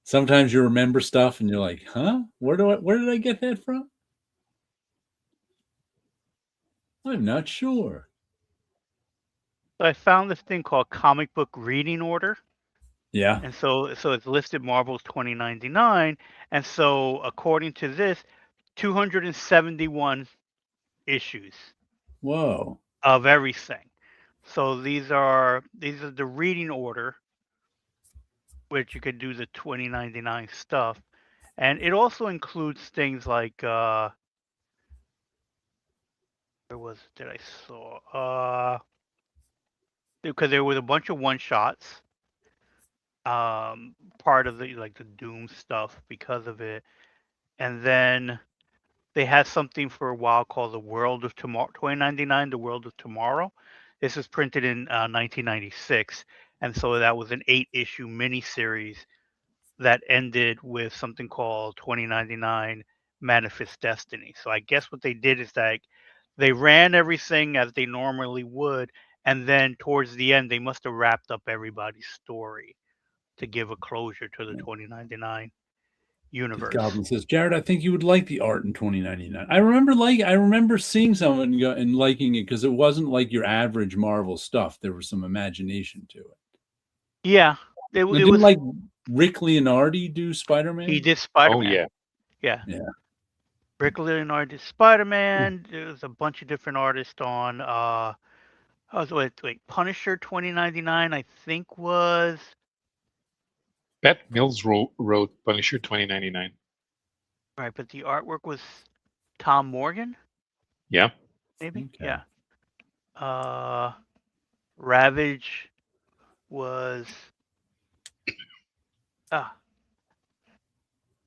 Speaker 1: Sometimes you remember stuff and you're like, huh? Where did I get that from? I'm not sure.
Speaker 3: So I found this thing called Comic Book Reading Order.
Speaker 1: Yeah.
Speaker 3: And so it's listed Marvel's 2099. And so according to this, 271 issues.
Speaker 1: Whoa.
Speaker 3: Of everything. So these are the reading order, which you could do the 2099 stuff. And it also includes things like where was it that I saw? Because there was a bunch of one shots. Part of the Doom stuff because of it. And then they had something for a while called The World of Tomorrow, 2099, The World of Tomorrow. This was printed in 1996. And so that was an 8-issue miniseries that ended with something called 2099 Manifest Destiny. So I guess what they did is that they ran everything as they normally would, And then towards the end, they must have wrapped up everybody's story to give a closure to the 2099 universe.
Speaker 1: Goblin says, Jared, I think you would like the art in 2099. I remember seeing some of it and liking it because it wasn't like your average Marvel stuff. There was some imagination to it.
Speaker 3: Yeah. It
Speaker 1: didn't
Speaker 3: was
Speaker 1: like Rick Leonardi do Spider-Man?
Speaker 3: He did Spider-Man.
Speaker 2: Oh yeah.
Speaker 3: Yeah. Rick Leonardi did Spider-Man. There was a bunch of different artists on Punisher 2099, I think was
Speaker 2: Pat Mills wrote Punisher 2099.
Speaker 3: right, but the artwork was Tom Morgan,
Speaker 2: Yeah.
Speaker 3: maybe.
Speaker 1: Okay.
Speaker 3: Yeah. Ravage was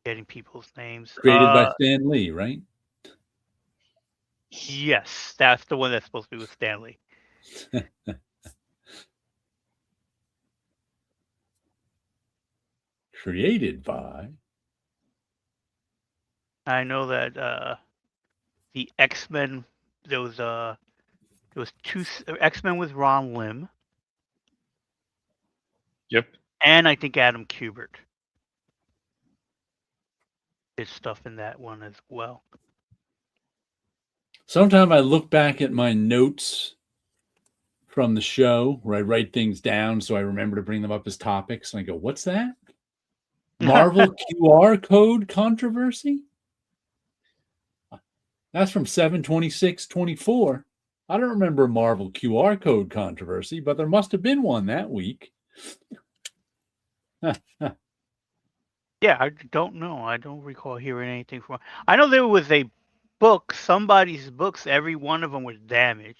Speaker 3: getting people's names.
Speaker 1: Created by Stan Lee, right?
Speaker 3: Yes, that's the one that's supposed to be with Stanley.
Speaker 1: Created by.
Speaker 3: I know that the X-Men. There was two X-Men with Ron Lim.
Speaker 2: Yep.
Speaker 3: And I think Adam Kubert did stuff in that one as well.
Speaker 1: Sometimes I look back at my notes from the show where I write things down so I remember to bring them up as topics. And I go, what's that? Marvel QR code controversy? That's from 7/26/24. I don't remember a Marvel QR code controversy, but there must have been one that week.
Speaker 3: Yeah, I don't know. I don't recall hearing anything from. I know there was a book, somebody's books. Every one of them was damaged.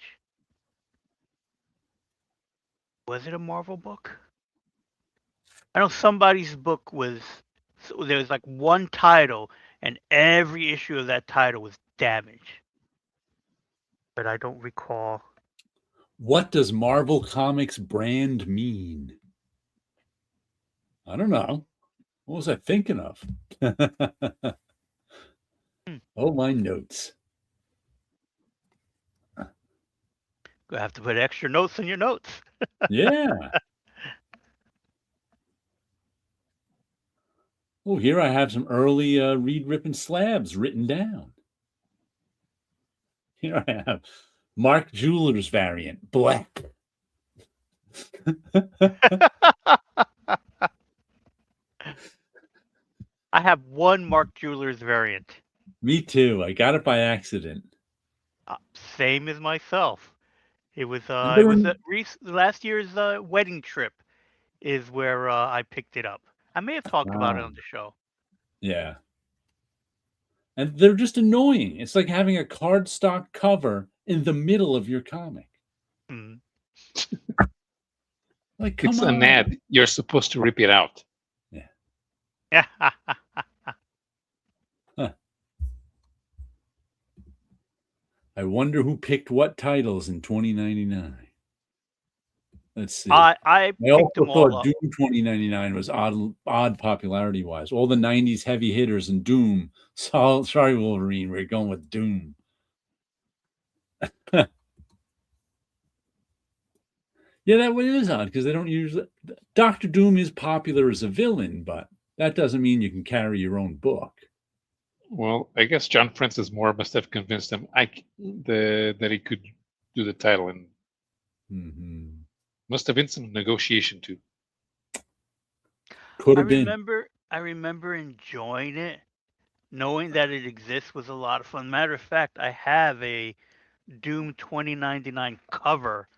Speaker 3: Was it a Marvel book? I know somebody's book was. So there was like one title, and every issue of that title was damaged. But I don't recall.
Speaker 1: What does Marvel Comics brand mean? I don't know. What was I thinking of? Oh, my notes.
Speaker 3: Gonna have to put extra notes in your notes.
Speaker 1: Yeah. Oh, here I have some early Reed Rip Slabs written down. Here I have Mark Jeweller's variant, black.
Speaker 3: I have one Mark Jeweller's variant.
Speaker 1: Me too. I got it by accident.
Speaker 3: Same as myself. It was last year's wedding trip is where I picked it up. I may have talked about it on the show.
Speaker 1: Yeah. And they're just annoying. It's like having a cardstock cover in the middle of your comic.
Speaker 3: Mm.
Speaker 1: Like, come
Speaker 2: it's
Speaker 1: on.
Speaker 2: an ad. You're supposed to rip it out.
Speaker 1: Yeah. I wonder who picked what titles in 2099. Let's see.
Speaker 3: I
Speaker 1: also
Speaker 3: picked them all
Speaker 1: thought
Speaker 3: up.
Speaker 1: Doom 2099 was odd popularity wise. All the 90s heavy hitters in Doom. Sorry, Wolverine, we're going with Doom. Yeah, that one is odd because they don't usually. Dr. Doom is popular as a villain, but that doesn't mean you can carry your own book.
Speaker 2: Well, I guess John Francis Moore must have convinced him that he could do the title, and must have been some negotiation too.
Speaker 1: Could have been.
Speaker 3: I remember enjoying it. Knowing that it exists was a lot of fun. Matter of fact, I have a Doom 2099 cover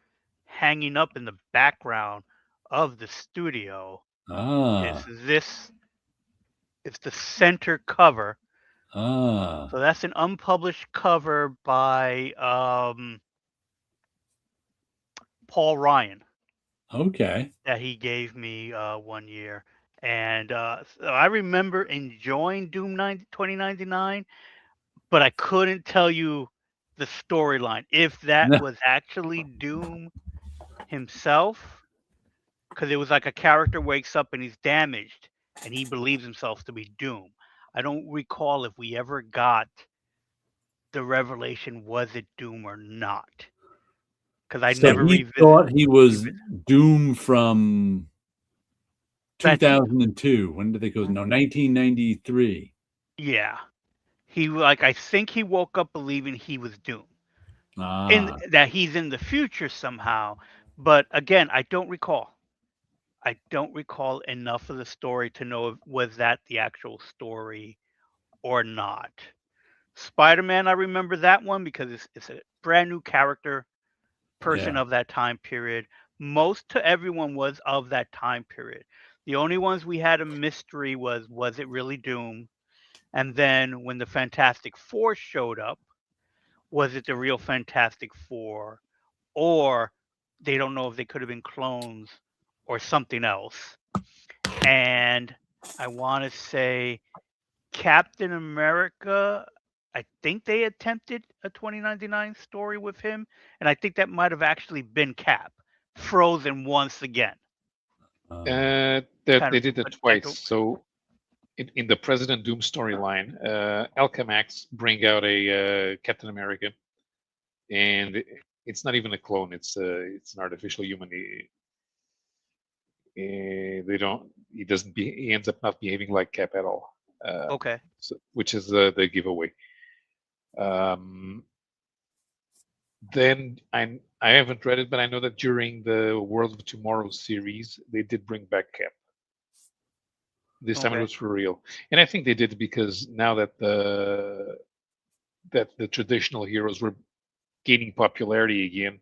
Speaker 3: hanging up in the background of the studio. It's the center cover. So that's an unpublished cover by Paul Ryan.
Speaker 1: Okay.
Speaker 3: That he gave me 1 year. And so I remember enjoying Doom 2099, but I couldn't tell you the storyline. If that was actually Doom himself, because it was like a character wakes up and he's damaged and he believes himself to be Doom. I don't recall if we ever got the revelation, was it Doom or not. because I
Speaker 1: So
Speaker 3: never
Speaker 1: he
Speaker 3: revisited.
Speaker 1: thought he was Doom from
Speaker 3: That's-
Speaker 1: 2002. When did they go? No, 1993.
Speaker 3: Yeah, I think he woke up believing he was Doom, and
Speaker 1: Ah,
Speaker 3: that he's in the future somehow. But again, I don't recall. I don't recall enough of the story to know if was that the actual story or not. Spider-Man, I remember that one because it's a brand new character, person
Speaker 1: yeah.
Speaker 3: of that time period. Most to everyone was of that time period. The only ones we had a mystery was it really Doom? And then when the Fantastic Four showed up, was it the real Fantastic Four? Or they don't know if they could have been clones or something else. And I want to say Captain America, I think they attempted a 2099 story with him, and I think that might have actually been Cap, frozen once again.
Speaker 2: That
Speaker 3: Kind
Speaker 2: they
Speaker 3: of,
Speaker 2: did it
Speaker 3: but I
Speaker 2: twice.
Speaker 3: don't.
Speaker 2: So in the President Doom storyline, Alchemax bring out a Captain America, and it's not even a clone. It's an artificial human. They don't. He doesn't. He ends up not behaving like Cap at all.
Speaker 3: Okay.
Speaker 2: So, which is the giveaway. Then I haven't read it, but I know that during the World of Tomorrow series, they did bring back Cap. This time it
Speaker 3: Okay.
Speaker 2: was for real, and I think they did because now that the traditional heroes were gaining popularity again,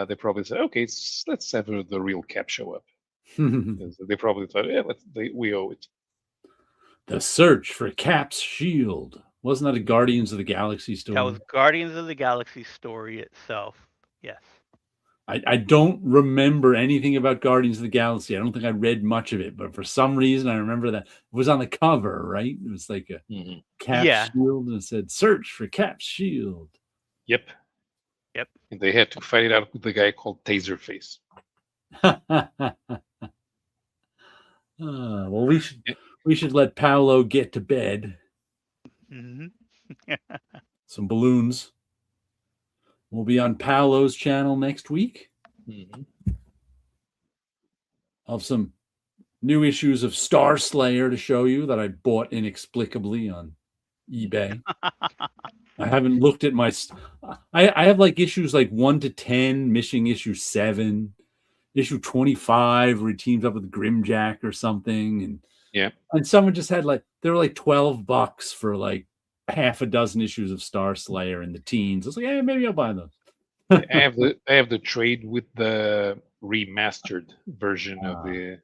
Speaker 2: they probably said, "Okay, let's have the real Cap show up." They probably thought, "Yeah, we owe it."
Speaker 1: The search for Cap's shield. Wasn't that a Guardians of the Galaxy story?
Speaker 3: That was Guardians of the Galaxy story itself. Yes.
Speaker 1: I don't remember anything about Guardians of the Galaxy. I don't think I read much of it, but for some reason I remember that it was on the cover, right? It was like a Cap's
Speaker 3: Yeah.
Speaker 1: shield and it said search for Cap's shield.
Speaker 2: Yep.
Speaker 3: Yep.
Speaker 2: And they had to fight it out with the guy called Taserface.
Speaker 1: Well, we should let Paolo get to bed.
Speaker 3: Hmm.
Speaker 1: Some balloons. We'll be on Paolo's channel next week. I'll have some new issues of Star Slayer to show you that I bought inexplicably on eBay. I haven't looked at my. I have like issues like 1 to 10, missing issue 7, issue 25, where he teams up with Grimjack or something, and someone just had like they were like $12 for like half a dozen issues of Star Slayer in the teens. I was like, hey, maybe I'll buy those.
Speaker 2: I have the trade with the remastered version of the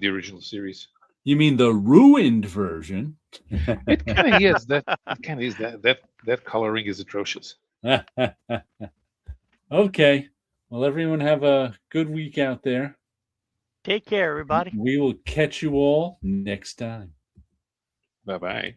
Speaker 2: original series.
Speaker 1: You mean the ruined version?
Speaker 2: It kind of is that. It kind of is that coloring is atrocious.
Speaker 1: Okay. Well, everyone have a good week out there.
Speaker 3: Take care, everybody.
Speaker 1: We will catch you all next time.
Speaker 2: Bye-bye.